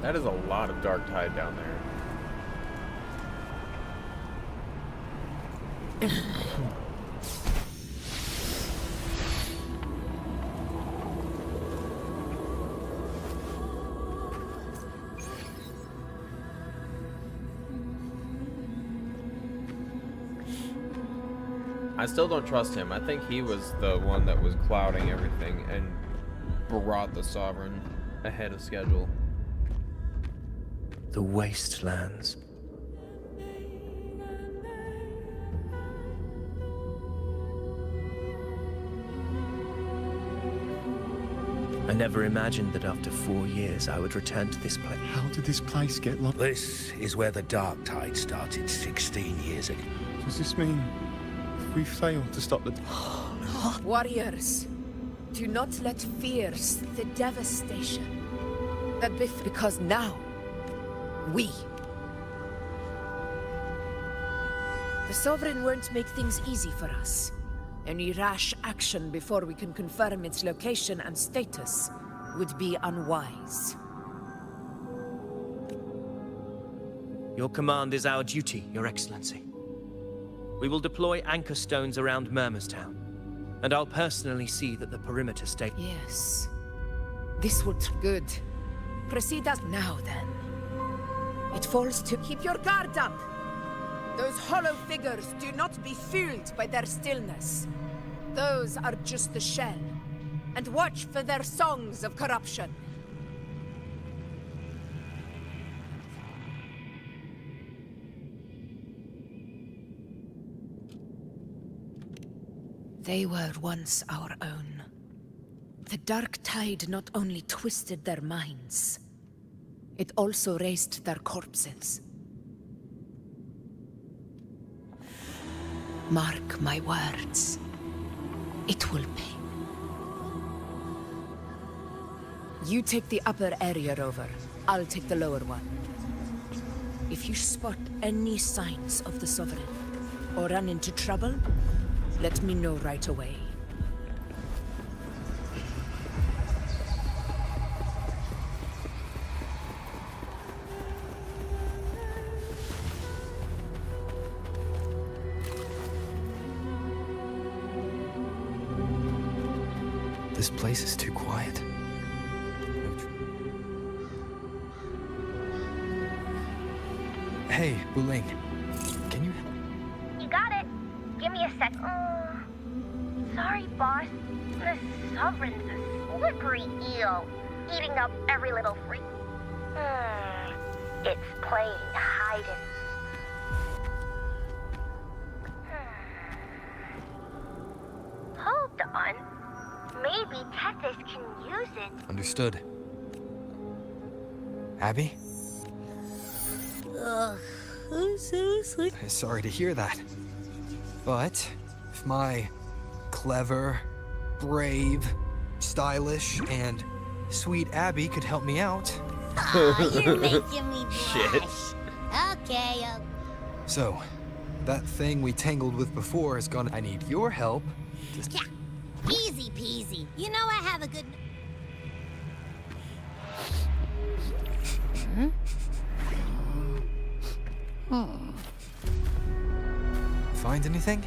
That is a lot of Dark Tide down there. I still don't trust him. I think he was the one that was clouding everything and brought the Sovereign ahead of schedule. The Wastelands. I never imagined that after 4 years I would return to this place. How did this place get lost? This is where the Dark Tide started 16 years ago. Does this mean if we fail to stop the... Warriors, do not let fear the devastation. Because now, we. The Sovereign won't make things easy for us. Any rash action before we can confirm its location and status would be unwise. Your command is our duty, Your Excellency. We will deploy anchor stones around Murmur's town, and I'll personally see that the perimeter stays. Yes. This would... Good. Proceed as now, then. It falls to... Keep your guard up! Those hollow figures do not be fooled by their stillness. Those are just the shell. And watch for their songs of corruption. They were once our own. The Dark Tide not only twisted their minds, it also raised their corpses. Mark my words. It will pay. You take the upper area over. I'll take the lower one. If you spot any signs of the Sovereign, or run into trouble, let me know right away. This place is too quiet. Hey, Wuling. Can you help? You got it. Give me a sec. Sorry, boss. The Sovereign's a slippery eel, eating up every little freak. It's playing hide and... Hold on. Maybe Tethys can use it. Understood. Abby? I'm so sleepy. Sorry to hear that. But if my clever, brave, stylish, and sweet Abby could help me out... You're making me blush. Shit. Okay, So, that thing we tangled with before is gone. I need your help. Yeah, easy peasy. You know I have a good... Find anything?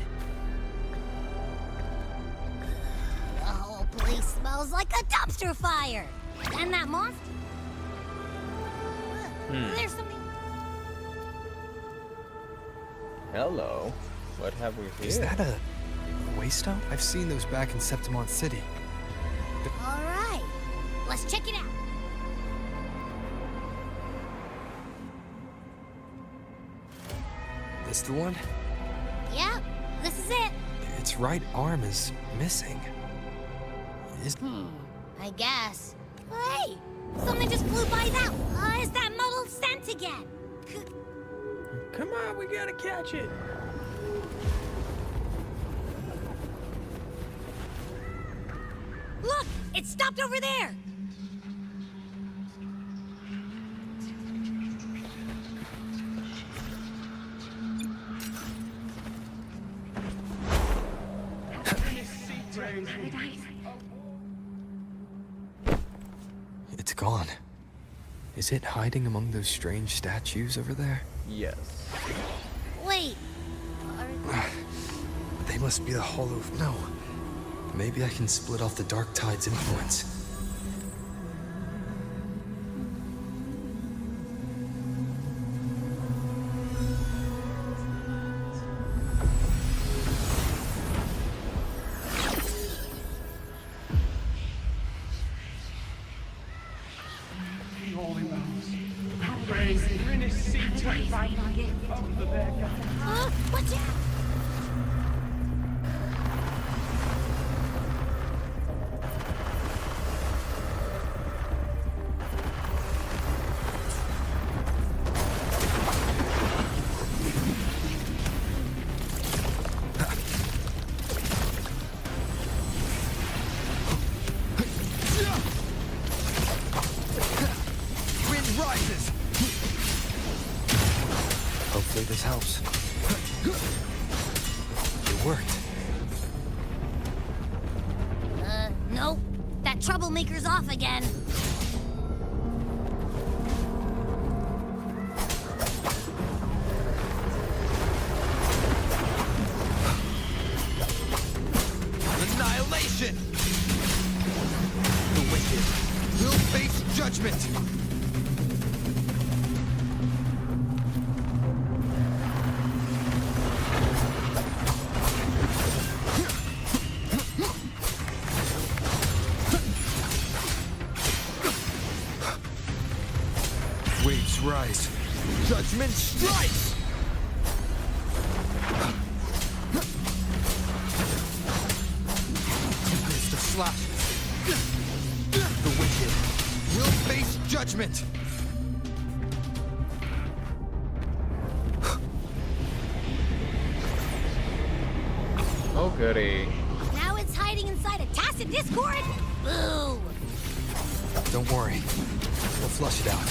The whole place smells like a dumpster fire. And that monster... There's something... Hello. What have we here? Is that a waste dump? I've seen those back in Septimont City. All right, let's check it out. this the one? Yeah, this is it. Its right arm is missing. I guess. Hey, something just flew by that. Is that muddled scent again? Come on, we gotta catch it. Look, it stopped over there. It's gone. Is it hiding among those strange statues over there? Yes. Wait. They must be the hollow... No. Maybe I can split off the Dark Tide's influence. Watch out! Wind rises! Hopefully this helps. It worked. Nope. That troublemaker's off again. Annihilation! The wicked will face judgment! Waves rise. Judgment strikes! Tempest of slashes. The wicked will face judgment! Oh, goody. Now it's hiding inside a tacit discord? Boo! Don't worry. We'll flush it out.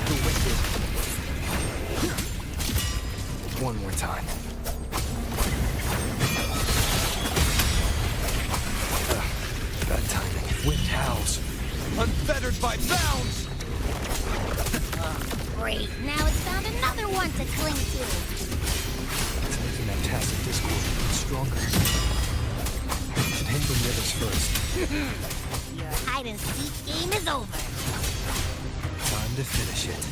The wicked. One more time. Bad timing. Wind howls. Unfettered by bounds! Great, now it's found another one to cling to. It's making that tacit discord stronger. Should handle the others first. Your hide-and-seek game is over. Time to finish it.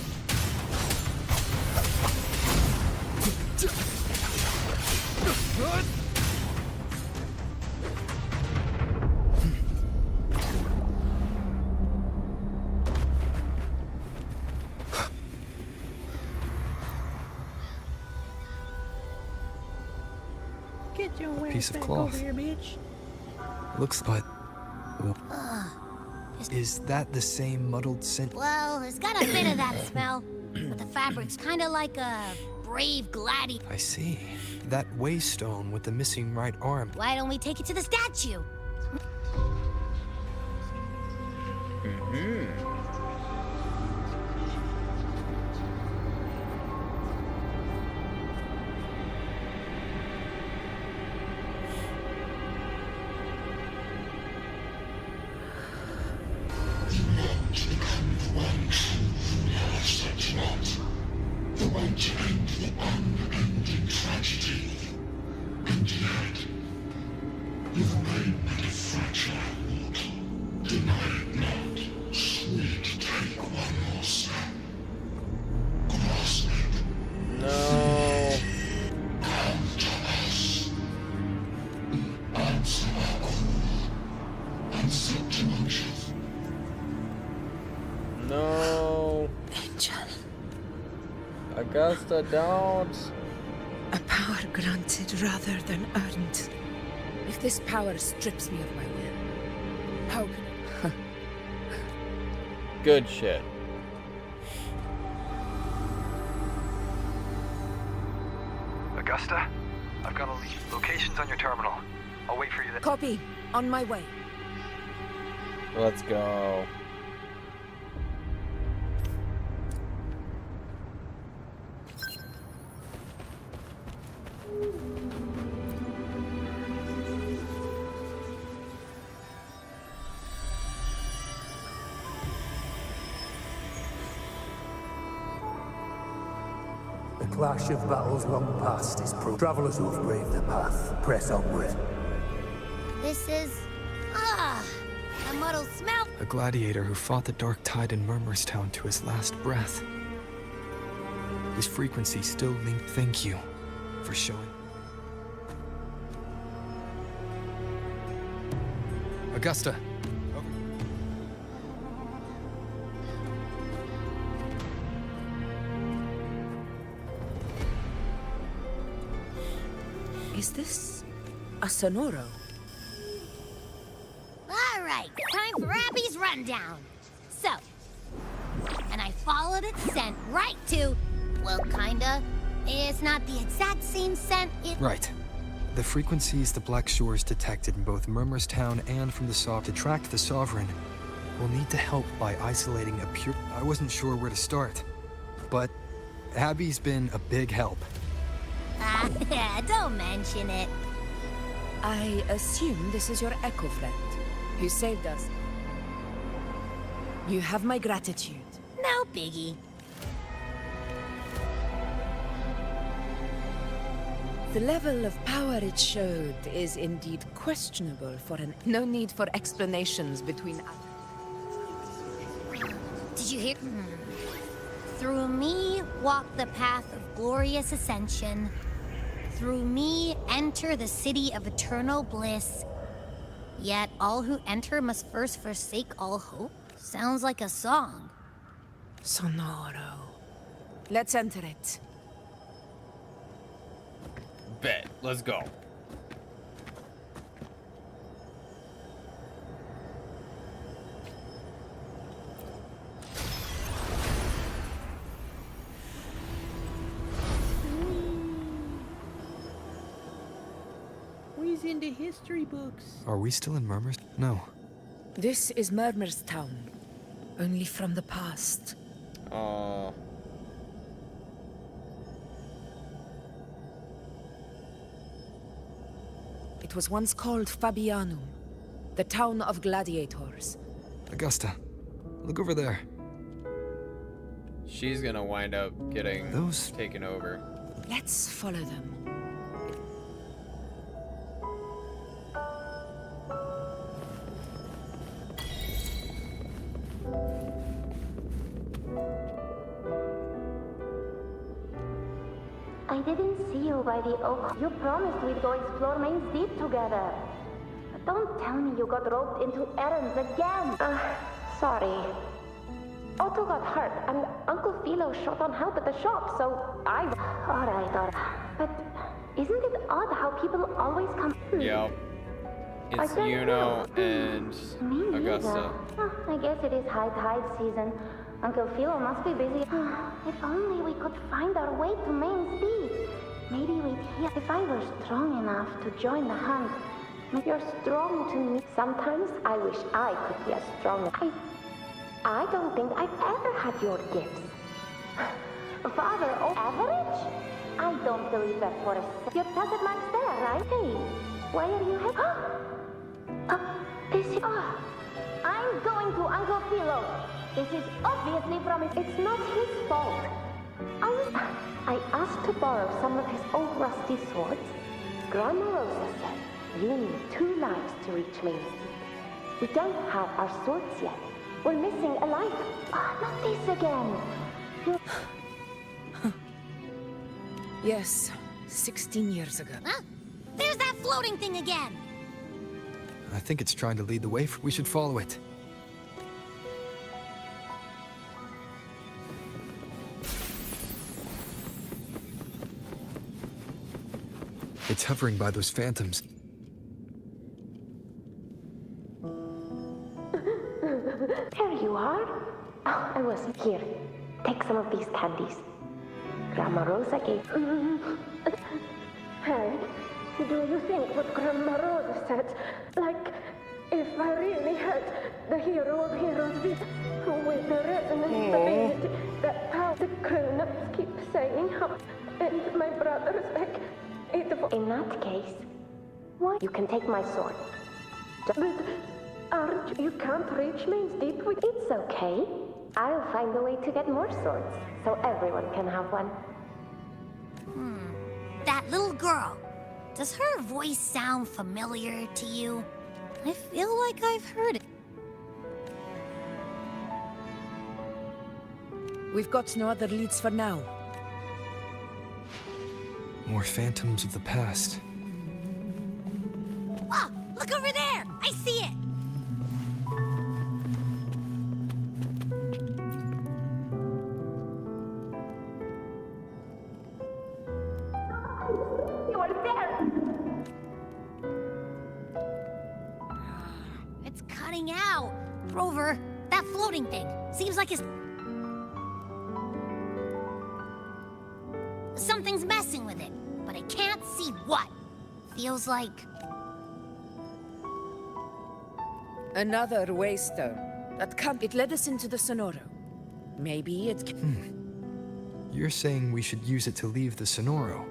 Get your A piece of back cloth. over here, bitch. Looks like... Is that the same muddled scent? Well, it's got a bit of that smell, but the fabric's kind of like a brave gladiator. I see. That waystone with the missing right arm. Why don't we take it to the statue? The one to end the unending tragedy. And yet, you've made me a fragile mortal. Deny it not. Sweet, take one more step. Grasp it. No. Come to us. Answer our call. No. Angel. Augusta, don't. A power granted rather than earned. If this power strips me of my will, how can... Good shit. Augusta, I've got a lead. Location's on your terminal. I'll wait for you there. Copy. On my way. Let's go. The clash of battles long past is proof. Travelers who have braved the path, press onward. This is... a muddled smell. A gladiator who fought the dark tide in Murmurstown to his last breath. His frequency still linked. Thank you for showing. Augusta. Over. Is this a Sonoro? All right, time for Abby's rundown. So, and I followed its scent right to, well, kinda. It's not the exact same scent. Right. The frequencies the Black Shores detected in both Murmurstown and from the to track the Sovereign, we'll need to help by isolating a pure... I wasn't sure where to start, but Abby's been a big help. Don't mention it. I assume this is your Echo friend, who saved us. You have my gratitude. No biggie. The level of power it showed is indeed questionable for an... No need for explanations between... Did you hear? Through me walk the path of glorious ascension. Through me enter the city of eternal bliss. Yet all who enter must first forsake all hope. Sounds like a song. Sonoro. Let's enter it. Bet. Let's go. Who's in the history books? Are we still in Murmurs? No. This is Murmurstown. Only from the past. Aww. It was once called Fabianum, the town of gladiators. Augusta, look over there. She's gonna wind up getting taken over. Let's follow them. I didn't see you by the oak. You promised we'd go explore Main's Deep together. Don't tell me you got roped into errands again. Sorry. Otto got hurt, and Uncle Philo short on help at the shop, so I... Alright. But isn't it odd how people always come... Yep. It's Yuno and Augusta. I guess it is high tide season. Uncle Philo must be busy. If only we could find our way to Main's Deep. Maybe we'd hear... If I were strong enough to join the hunt. You're strong to me. Sometimes I wish I could be as strong. I don't think I've ever had your gifts. Father, average? I don't believe that for a second. Your cousin Mike's there, right? Hey, why are you this is... I'm going to Uncle Philo. This is obviously from his... It's not his fault. I asked to borrow some of his old rusty swords. Grandma Rosa said, you need 2 lives to reach Main's Deep. We don't have our swords yet. We're missing a life. Not this again. Yes, 16 years ago. Huh? There's that floating thing again. I think it's trying to lead the way. We should follow it. It's hovering by those phantoms. There you are. Oh, I wasn't here. Take some of these candies. Grandma Rosa gave. Hey, do you think what Grandma Rosa said? Like, if I really had the hero of heroes with the resonance ability, that how the grown-ups keep saying how, and my brother's back, In that case, why? You can take my sword. But aren't you can't reach Main's Deep with It's okay. I'll find a way to get more swords, so everyone can have one. That little girl. Does her voice sound familiar to you? I feel like I've heard it. We've got no other leads for now. More phantoms of the past. Oh, look over there! I see it! You are there! It's cutting out. Rover, that floating thing. Seems like it's... Something's messing with it, but I can't see what. Feels like... Another waystone. That can't... It led us into the Sonoro. Maybe it... You're saying we should use it to leave the Sonoro.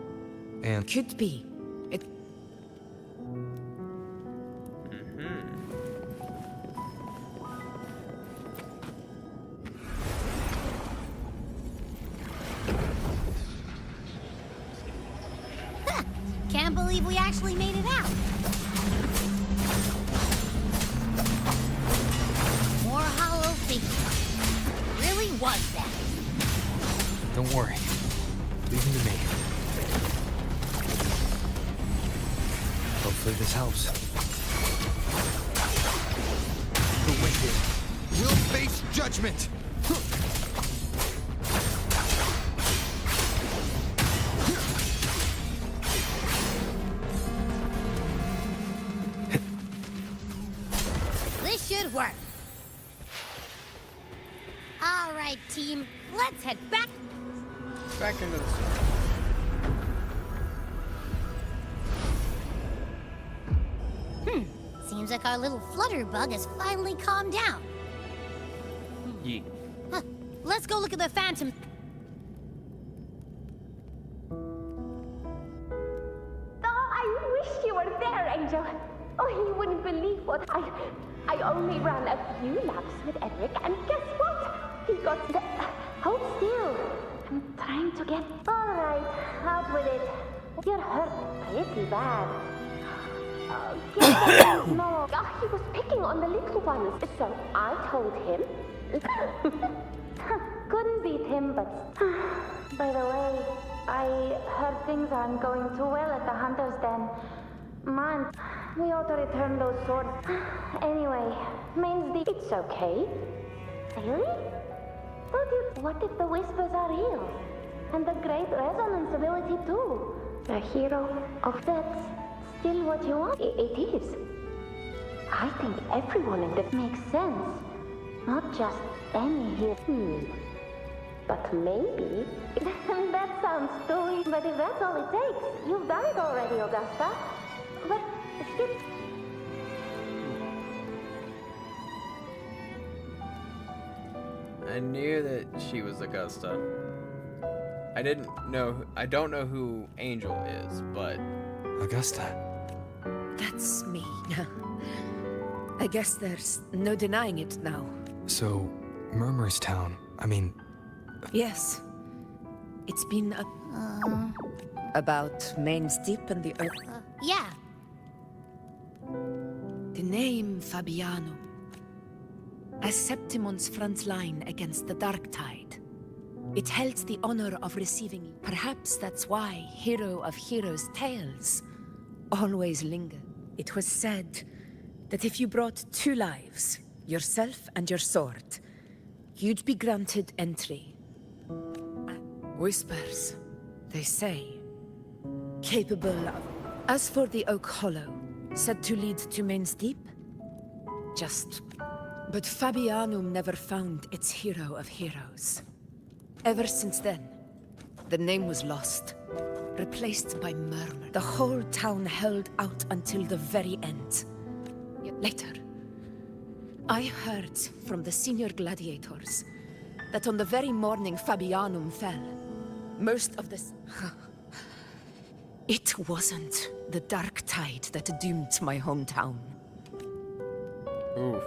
And... Could be. It... Can't believe we actually made it out. More hollow figures. Really was that. Don't worry. Leave him to me. Hopefully this helps. The wicked will face judgment! This should work. All right, team. Let's head back. Back into the Seems like our little flutterbug has finally calmed down. Yeet. Huh. Let's go look at the phantom. Oh, I wish you were there, Angel. Oh, you wouldn't believe what I only ran a few laps with Eric, and guess what? He got the... Hold still. I'm trying to get... All right, out with it. You're hurt pretty bad. No, he was picking on the little ones, so I told him. Couldn't beat him, but... By the way, I heard things aren't going too well at the Hunter's Den. Man, we ought to return those swords. Anyway, it's okay. Really? What if the whispers are real? And the great resonance ability too? A hero of that's still what you want? It is. I think everyone in the makes sense. Not just any hero. But maybe... That sounds silly, but if that's all it takes, you've done it already, Augusta. But, Skip... I knew that she was Augusta. I don't know who Angel is, but... Augusta. That's me. I guess there's no denying it now. So, Murmur's Town, I mean... Yes. It's been about Main's Deep and the Earth. Yeah. The name Fabiano. As Septimon's front line against the Dark Tide. It held the honor of receiving... Perhaps that's why Hero of Heroes' tales always linger. It was said that if you brought 2 lives, yourself and your sword, you'd be granted entry. Whispers, they say, capable of... As for the Oak Hollow, said to lead to Main's Deep? Just... But Fabianum never found its hero of heroes. Ever since then, the name was lost, replaced by murmur. The whole town held out until the very end. Later, I heard from the senior gladiators that on the very morning Fabianum fell, most of this... It wasn't the dark tide that doomed my hometown. Oof.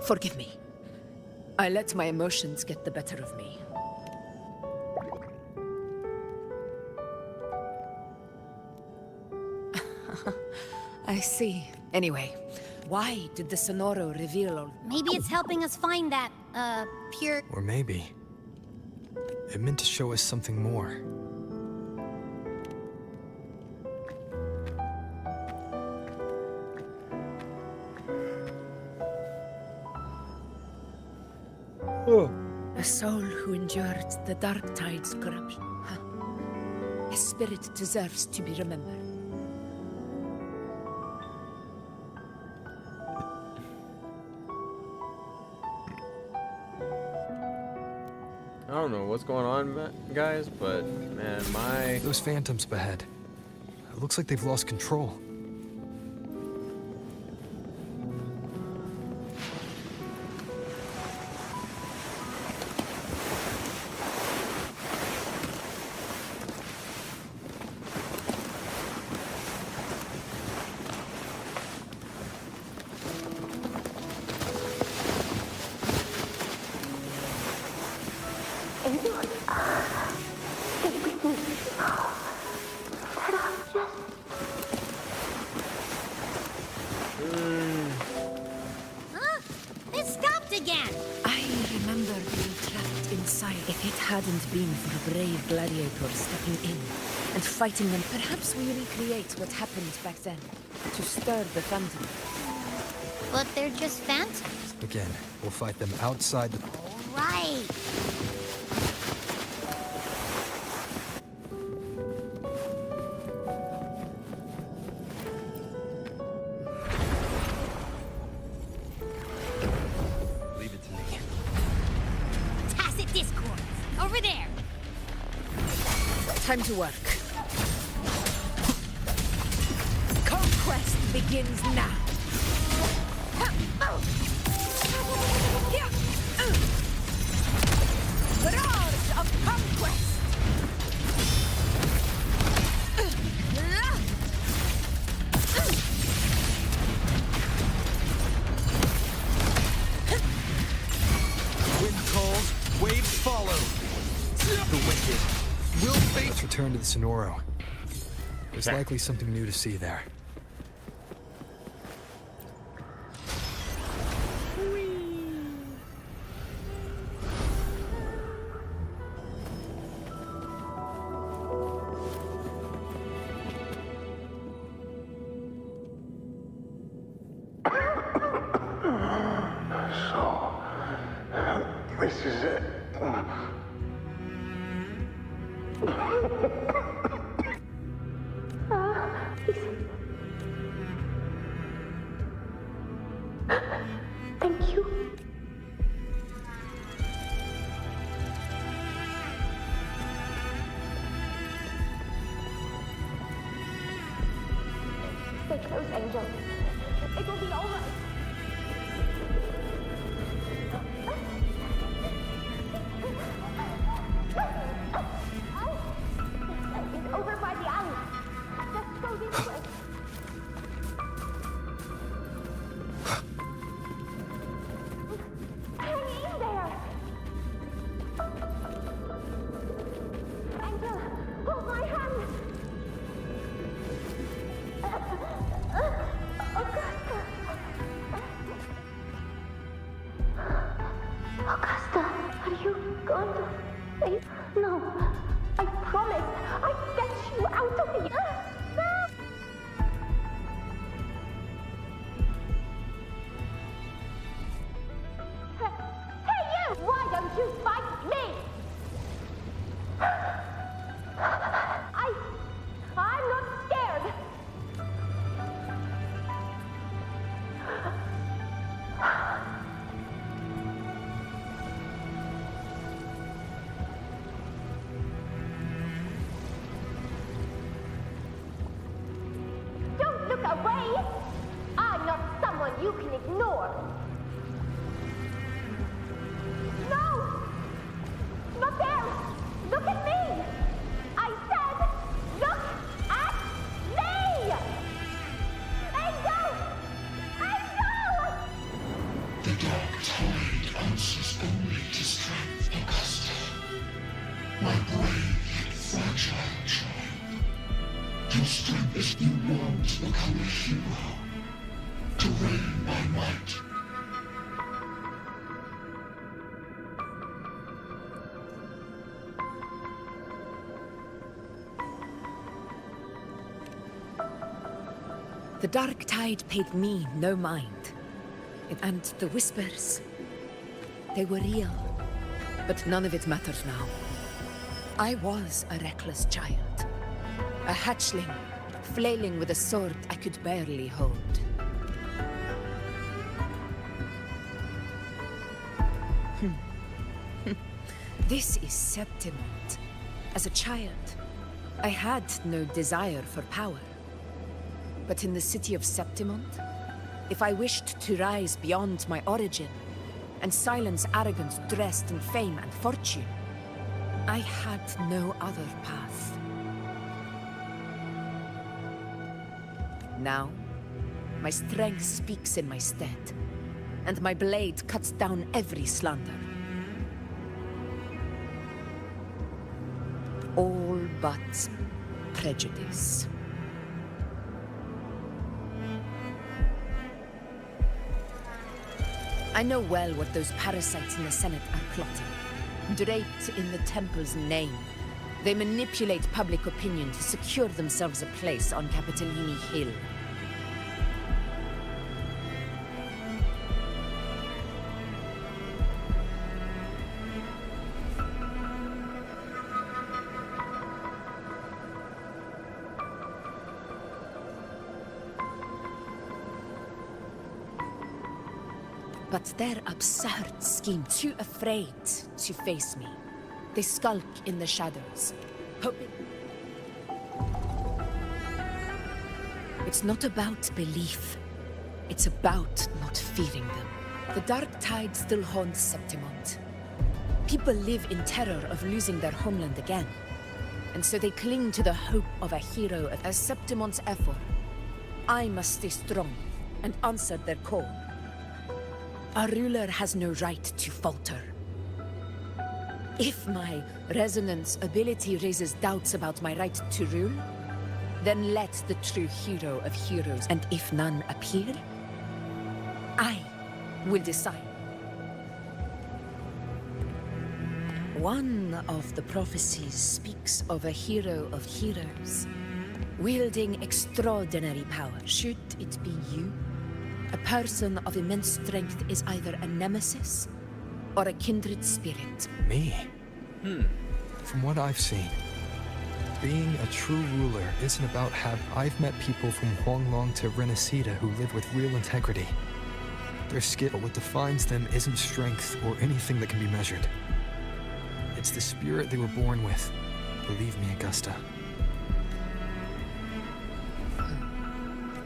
Forgive me. I let my emotions get the better of me. I see. Anyway, why did the Sonoro reveal all... Maybe it's helping us find that, pure... Or maybe it meant to show us something more. A soul who endured the dark tide's corruption. Huh. A spirit deserves to be remembered. I don't know what's going on, guys, but man, Those phantoms ahead. It looks like they've lost control. Huh? It stopped again! I remember being trapped inside. If it hadn't been for brave gladiators stepping in and fighting them, perhaps we recreate what happened back then to stir the phantom. But they're just phantoms. Again, we'll fight them outside the... Right. Leave it to me. Tacit discourse. Over there. Time to work. Conquest begins now. Roars of conquest! Wind calls, waves follow. The wicked will face. Let's return to the Sonoro. There's likely something new to see there. This is it. Thank you. Stay close, Angel. It will be all right. It's over by the alley. Just go this way. Hang in there. Angel, hold my hand. Augusta, are you going to say no? I promise I'll get you out of here. Hey, you! Why don't you fight me? you can ignore. No! Not there! Look at me! I said, look at me! Angel! Angel! The dark tide answers only to strength, Augusta. My brave yet fragile child. Your strength is you long to become a hero. To reign by might. The dark tide paid me no mind. And the whispers, they were real. But none of it matters now. I was a reckless child. A hatchling, flailing with a sword I could barely hold. This is Septimont. As a child, I had no desire for power. But in the city of Septimont, if I wished to rise beyond my origin and silence arrogance dressed in fame and fortune, I had no other path. Now, my strength speaks in my stead, and my blade cuts down every slander. All but prejudice. I know well what those parasites in the Senate are plotting. Draped in the Temple's name, they manipulate public opinion to secure themselves a place on Capitolini Hill. But their absurd scheme, too afraid to face me. They skulk in the shadows, hoping... It's not about belief. It's about not fearing them. The dark tide still haunts Septimont. People live in terror of losing their homeland again. And so they cling to the hope of a hero. As Septimont's effort, I must stay strong and answer their call. Our ruler has no right to falter. If my resonance ability raises doubts about my right to rule, then let the true hero of heroes, and if none appear, I will decide. One of the prophecies speaks of a hero of heroes, wielding extraordinary power. Should it be you? A person of immense strength is either a nemesis or a kindred spirit. Me? From what I've seen, being a true ruler isn't about I've met people from Huanglong to Renacida who live with real integrity. Their skill, what defines them isn't strength or anything that can be measured. It's the spirit they were born with. Believe me, Augusta.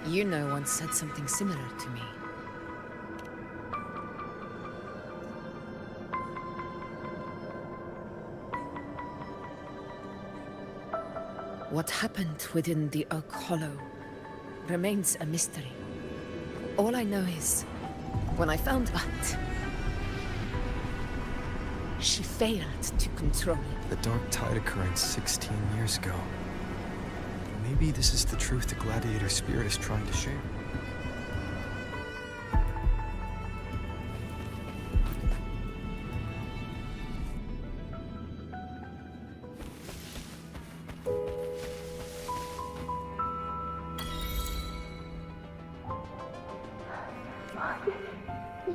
You know once said something similar to me. What happened within the Oak Hollow remains a mystery. All I know is, when I found out, she failed to control me. The Dark Tide occurrence 16 years ago. Maybe this is the truth the gladiator spirit is trying to share.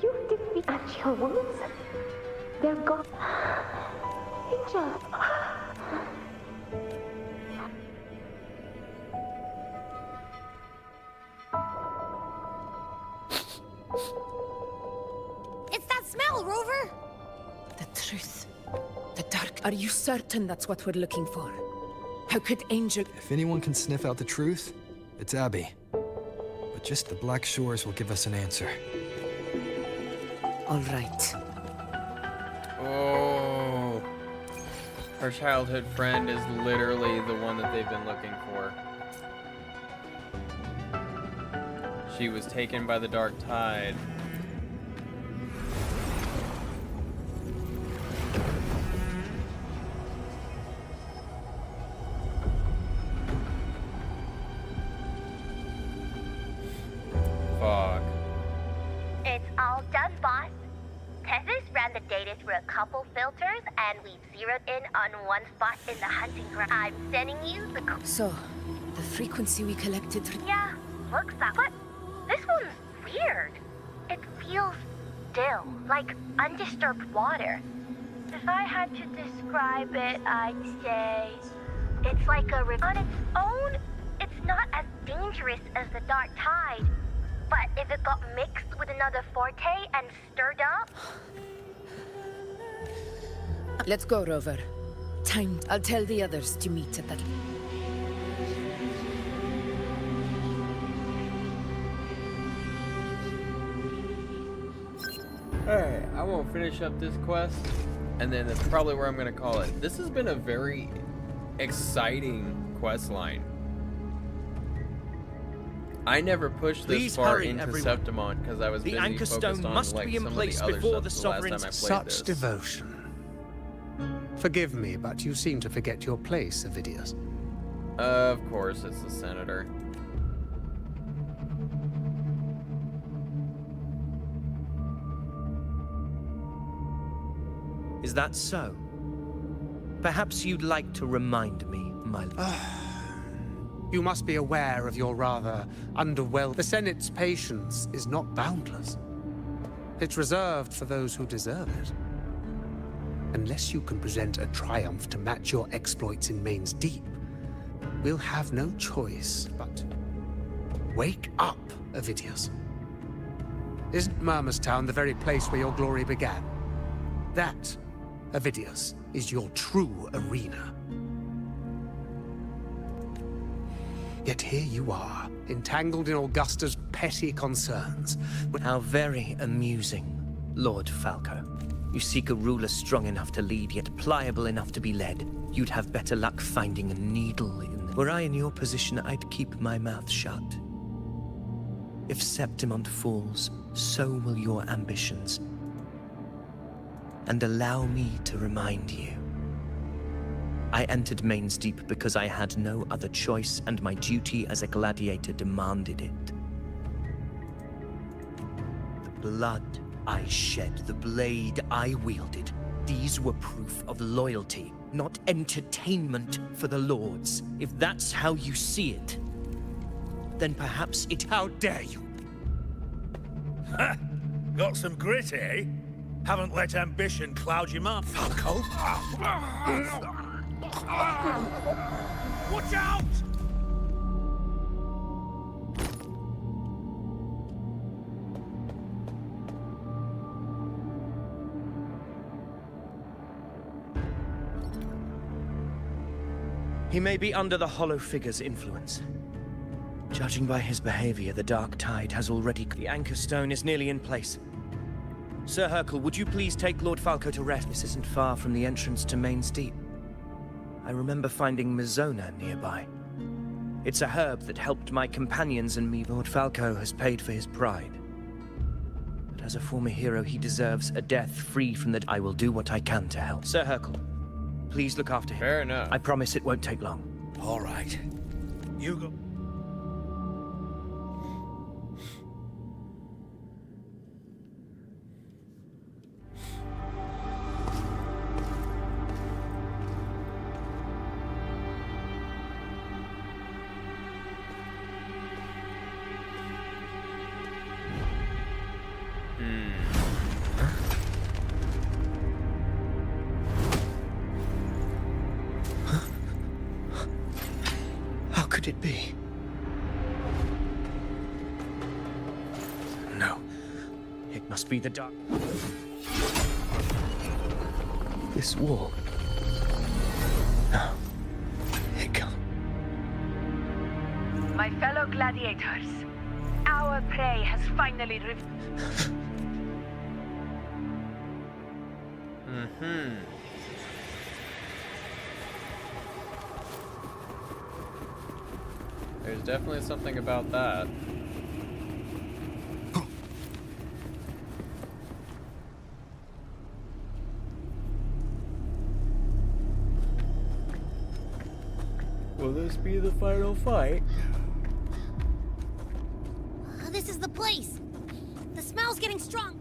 You defeat your wounds? They're gone. Angel. It's that smell, Rover! The truth. The dark. Are you certain that's what we're looking for? How could Angel... If anyone can sniff out the truth, it's Abby. But Just the Black Shores will give us an answer. All right. Oh. Her childhood friend is literally the one that they've been looking for. She was taken by the dark tide. Fuck. It's all done, boss. Tethys ran the data through a couple filters, and we've zeroed in on one spot in the hunting ground. I'm sending you the... So, the frequency we collected... Yeah, looks like... But this one's weird. It feels still, like undisturbed water. If I had to describe it, I'd say... It's like a river. On its own, it's not as dangerous as the dark tide. But if it got mixed with another forte and stirred up... Let's go, Rover. Time. I'll tell the others to meet at that... Alright, I will finish up this quest, and then that's probably where I'm going to call it. This has been a very exciting quest line. I never pushed this far into Septimont because I was busy focused on like some of the other stuff the last time I played Such this. devotion. Forgive me, but you seem to forget your place, Avidius. Of course, it's the senator. Is that so? Perhaps you'd like to remind me, my lord. You must be aware of your rather underwhelmed... The Senate's patience is not boundless. It's reserved for those who deserve it. Unless you can present a triumph to match your exploits in Main's Deep, we'll have no choice but... Wake up, Avidius. Isn't Murmustown the very place where your glory began? That, Avidius, is your true arena. Yet here you are, entangled in Augusta's petty concerns. How very amusing, Lord Falco. You seek a ruler strong enough to lead, yet pliable enough to be led. You'd have better luck finding a needle in the... Were I in your position, I'd keep my mouth shut. If Septimont falls, so will your ambitions. And allow me to remind you. I entered Main's Deep because I had no other choice, and my duty as a gladiator demanded it. The blood I shed, the blade I wielded, these were proof of loyalty, not entertainment for the lords. If that's how you see it, then perhaps it... How dare you! Ha! Got some grit, eh? Haven't let ambition cloud your mind, Falco. Watch out! He may be under the Hollow Figure's influence. Judging by his behavior, the dark tide has already... The anchor stone is nearly in place. Sir Hercule, would you please take Lord Falco to rest? This isn't far from the entrance to Main's Deep. I remember finding Mizona nearby. It's a herb that helped my companions and me. Lord Falco has paid for his pride. But as a former hero, he deserves a death free from the... I will do what I can to help. Sir Hercule, please look after him. Fair enough. I promise it won't take long. All right. You go... How could it be? No. It must be the dark... This wall. No. It can't. My fellow gladiators, our Our prey has finally There's definitely something about that. Will this be the final fight? This is the place. The smell's getting strong.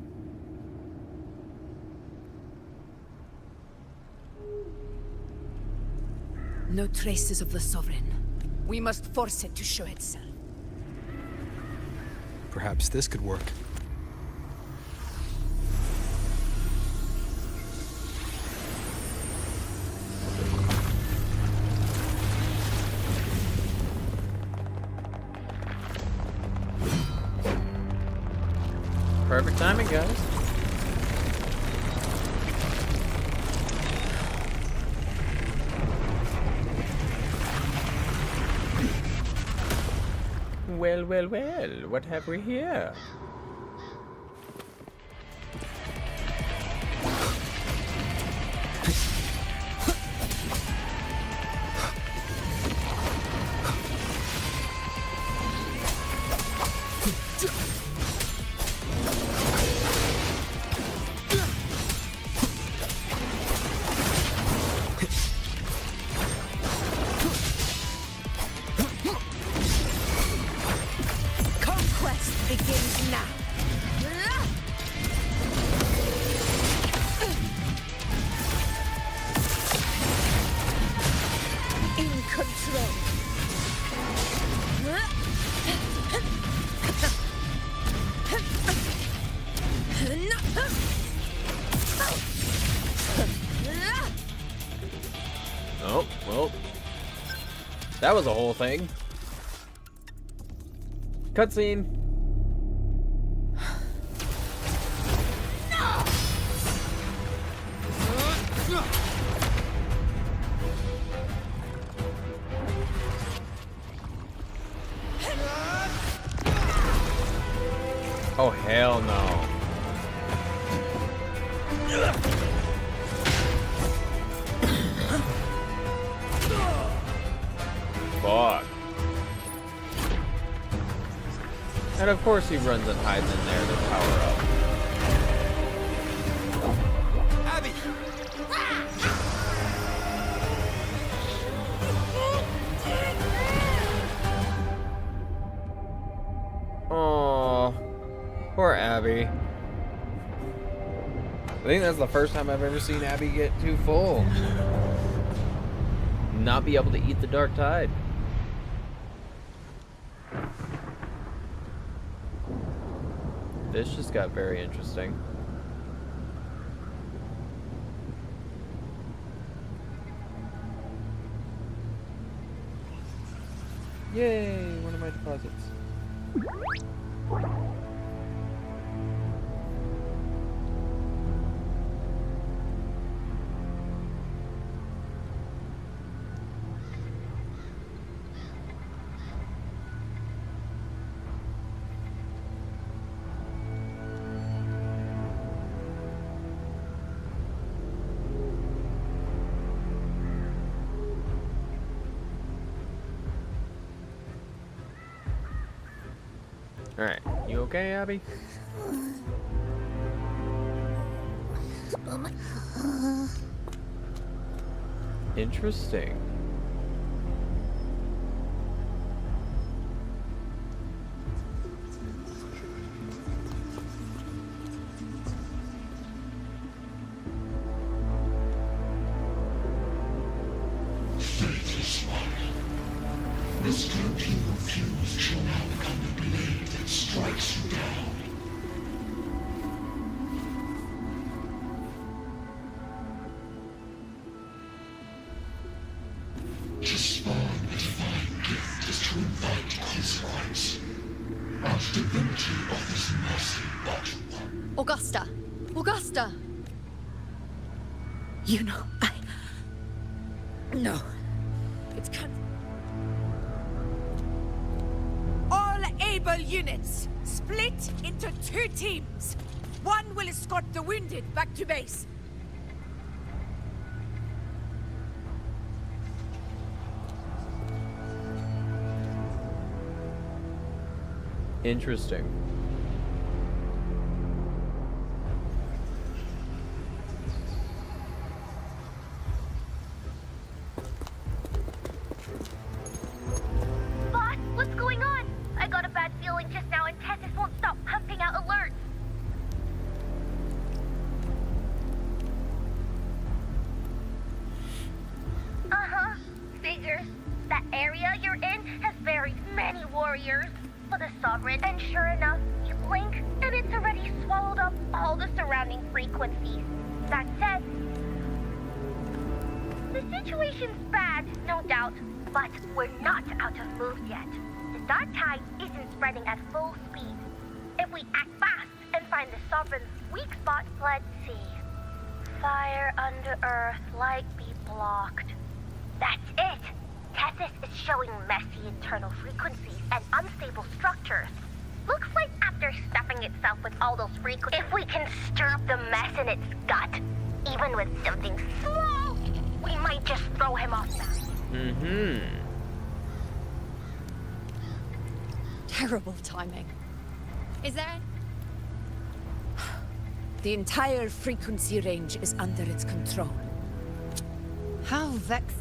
No traces of the Sovereign. We must force it to show itself. Perhaps this could work. Perfect timing, guys. Well, well, well, what have we here? Begins now. In control. Oh, well. That was a whole thing. Cutscene. Oh, hell no. Fuck. And of course he runs and hides in there to power up. Abby! Aww. Poor Abby. I think that's the first time I've ever seen Abby get too full. Not be able to eat the Dark Tide. This just got very interesting. Yay, one of my deposits. Alright, you okay, Abby? Interesting. Faithless one. This groping refused shall now become the blade that strikes you down. To spawn a divine gift is to invite consequence. Our divinity offers mercy but one. Augusta! Augusta! You know, No. It's kind of... All able units, split into 2 teams. One will escort the wounded back to base. Interesting. Boss, what's going on? I got a bad feeling just now and Tessus won't stop pumping out alerts. Uh-huh. Figures. That area you're in has very many warriors for the Sovereign. And sure enough, you blink, and it's already swallowed up all the surrounding frequencies. That said, the situation's bad, no doubt, but we're not out of moves yet. The dark tide isn't spreading at full speed. If we act fast and find the Sovereign's weak spot, let's see. Fire under earth, light be blocked. That's it! Tessus is showing messy internal frequencies and unstable structures. Looks like after stuffing itself with all those frequencies, if we can stir up the mess in its gut, even with something small, we might just throw him off balance. Mm-hmm. Terrible timing. Is there... The entire frequency range is under its control. How vex...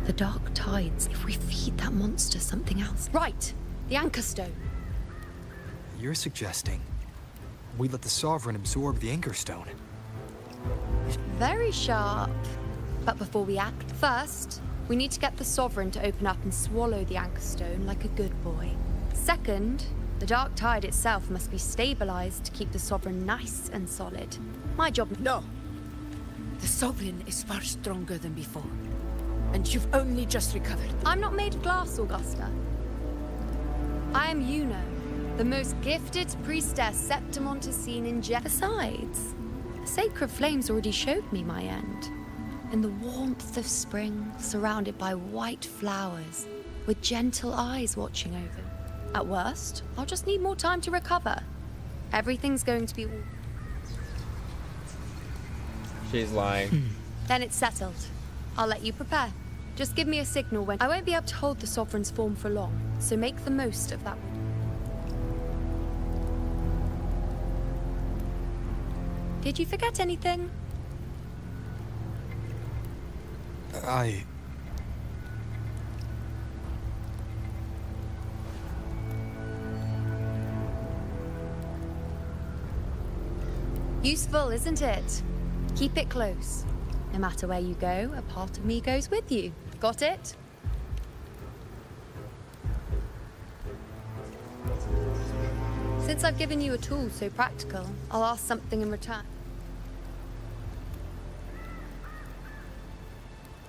The dark tides. If we feed that monster something else. Right! The Anchor Stone. You're suggesting we let the Sovereign absorb the Anchor Stone? Very sharp. But before we act, first, we need to get the Sovereign to open up and swallow the Anchor Stone like a good boy. Second, the dark tide itself must be stabilized to keep the Sovereign nice and solid. My job... No! The Sovereign is far stronger than before. And you've only just recovered. I'm not made of glass, Augusta. I am Juno, the most gifted priestess Septimont has seen in Besides, the sacred flames already showed me my end. In the warmth of spring, surrounded by white flowers, with gentle eyes watching over. At worst, I'll just need more time to recover. Everything's going to be... She's lying. Then it's settled. I'll let you prepare. Just give me a signal when... I won't be able to hold the Sovereign's form for long, so make the most of that. Did you forget anything? Useful, isn't it? Keep it close. No matter where you go, a part of me goes with you. Got it? Since I've given you a tool so practical, I'll ask something in return.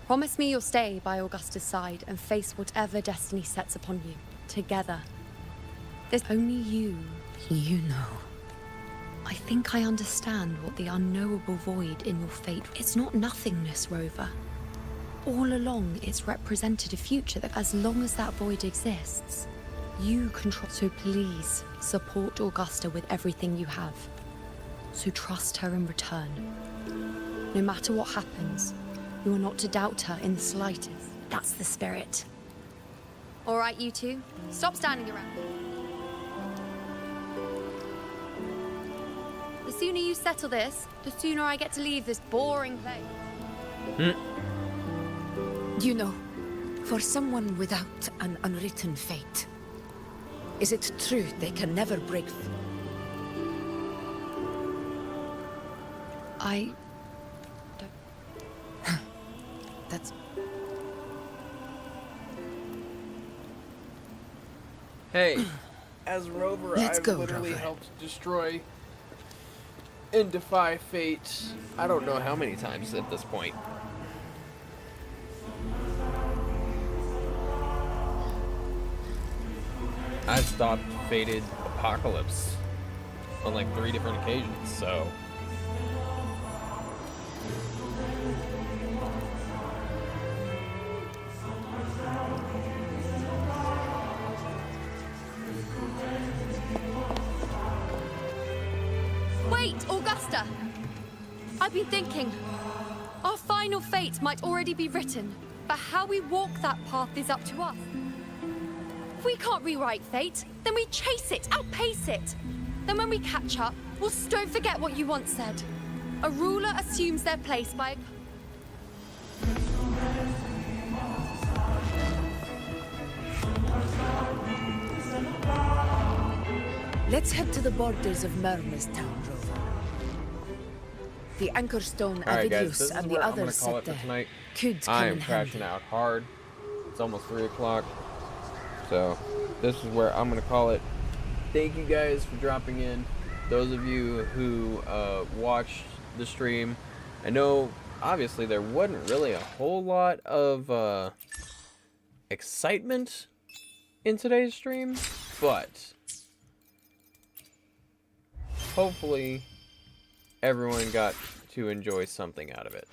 Promise me you'll stay by Augusta's side and face whatever destiny sets upon you, together. There's only you know. I think I understand what the unknowable void in your fate... It's not nothingness, Rover. All along, it's represented a future that as long as that void exists, you control... So please, support Augusta with everything you have. So trust her in return. No matter what happens, you are not to doubt her in the slightest. That's the spirit. All right, you two, stop standing around. The sooner you settle this, the sooner I get to leave this boring place. You know, for someone without an unwritten fate, is it true they can never break through? I don't... That's... Hey, as Rover, I've literally helped destroy and defy fate. I don't know how many times at this point. I've stopped fated apocalypse on like 3 different occasions, so... Wait, Augusta! I've been thinking. Our final fate might already be written, but how we walk that path is up to us. If we can't rewrite fate, then we chase it, outpace it. Then when we catch up, don't forget what you once said. A ruler assumes their place by... Let's head to the borders of Myrna's town, Rover. The anchor stone Alright guys, this Avidius is and the where I'm gonna others call set it for there tonight. could come I in am handy. crashing out hard. It's almost 3 o'clock. So, this is where I'm gonna call it. Thank you guys for dropping in. Those of you who watched the stream, I know obviously there wasn't really a whole lot of excitement in today's stream, but hopefully everyone got to enjoy something out of it.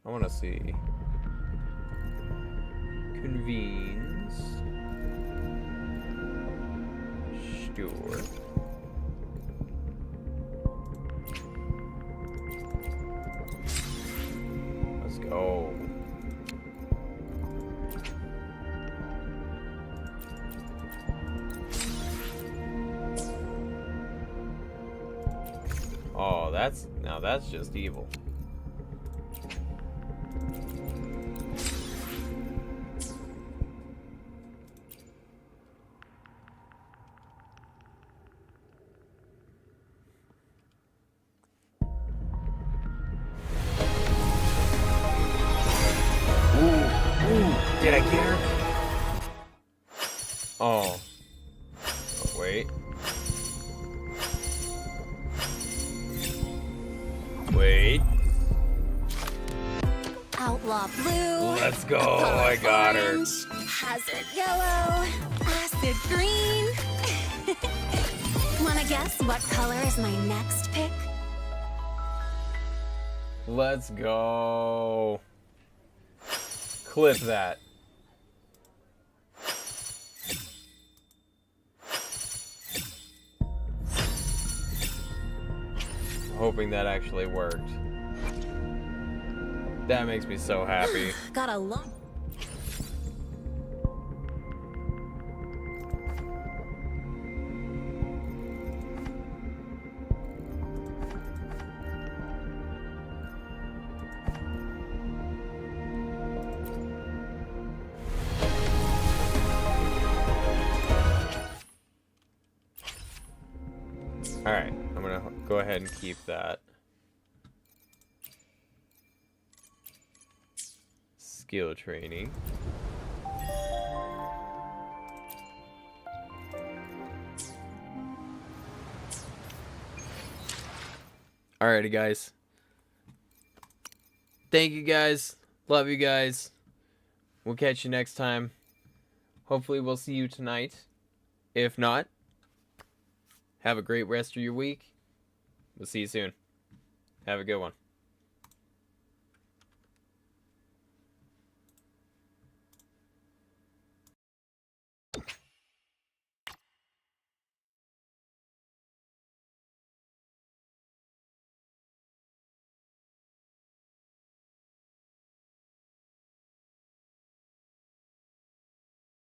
I want to see. Convenes. Sure. Let's go. Oh, that's just evil. Did I get her? Oh. Oh, wait. Wait. Outlaw blue. Let's go. I got her. Orange, hazard yellow, acid green. Wanna guess what color is my next pick? Let's go. Clip that. Hoping that actually worked. That makes me so happy. Got a lot. Alright, I'm gonna go ahead and keep that. Skill training. Alrighty, guys. Thank you guys. Love you guys. We'll catch you next time. Hopefully we'll see you tonight. If not, have a great rest of your week. We'll see you soon. Have a good one.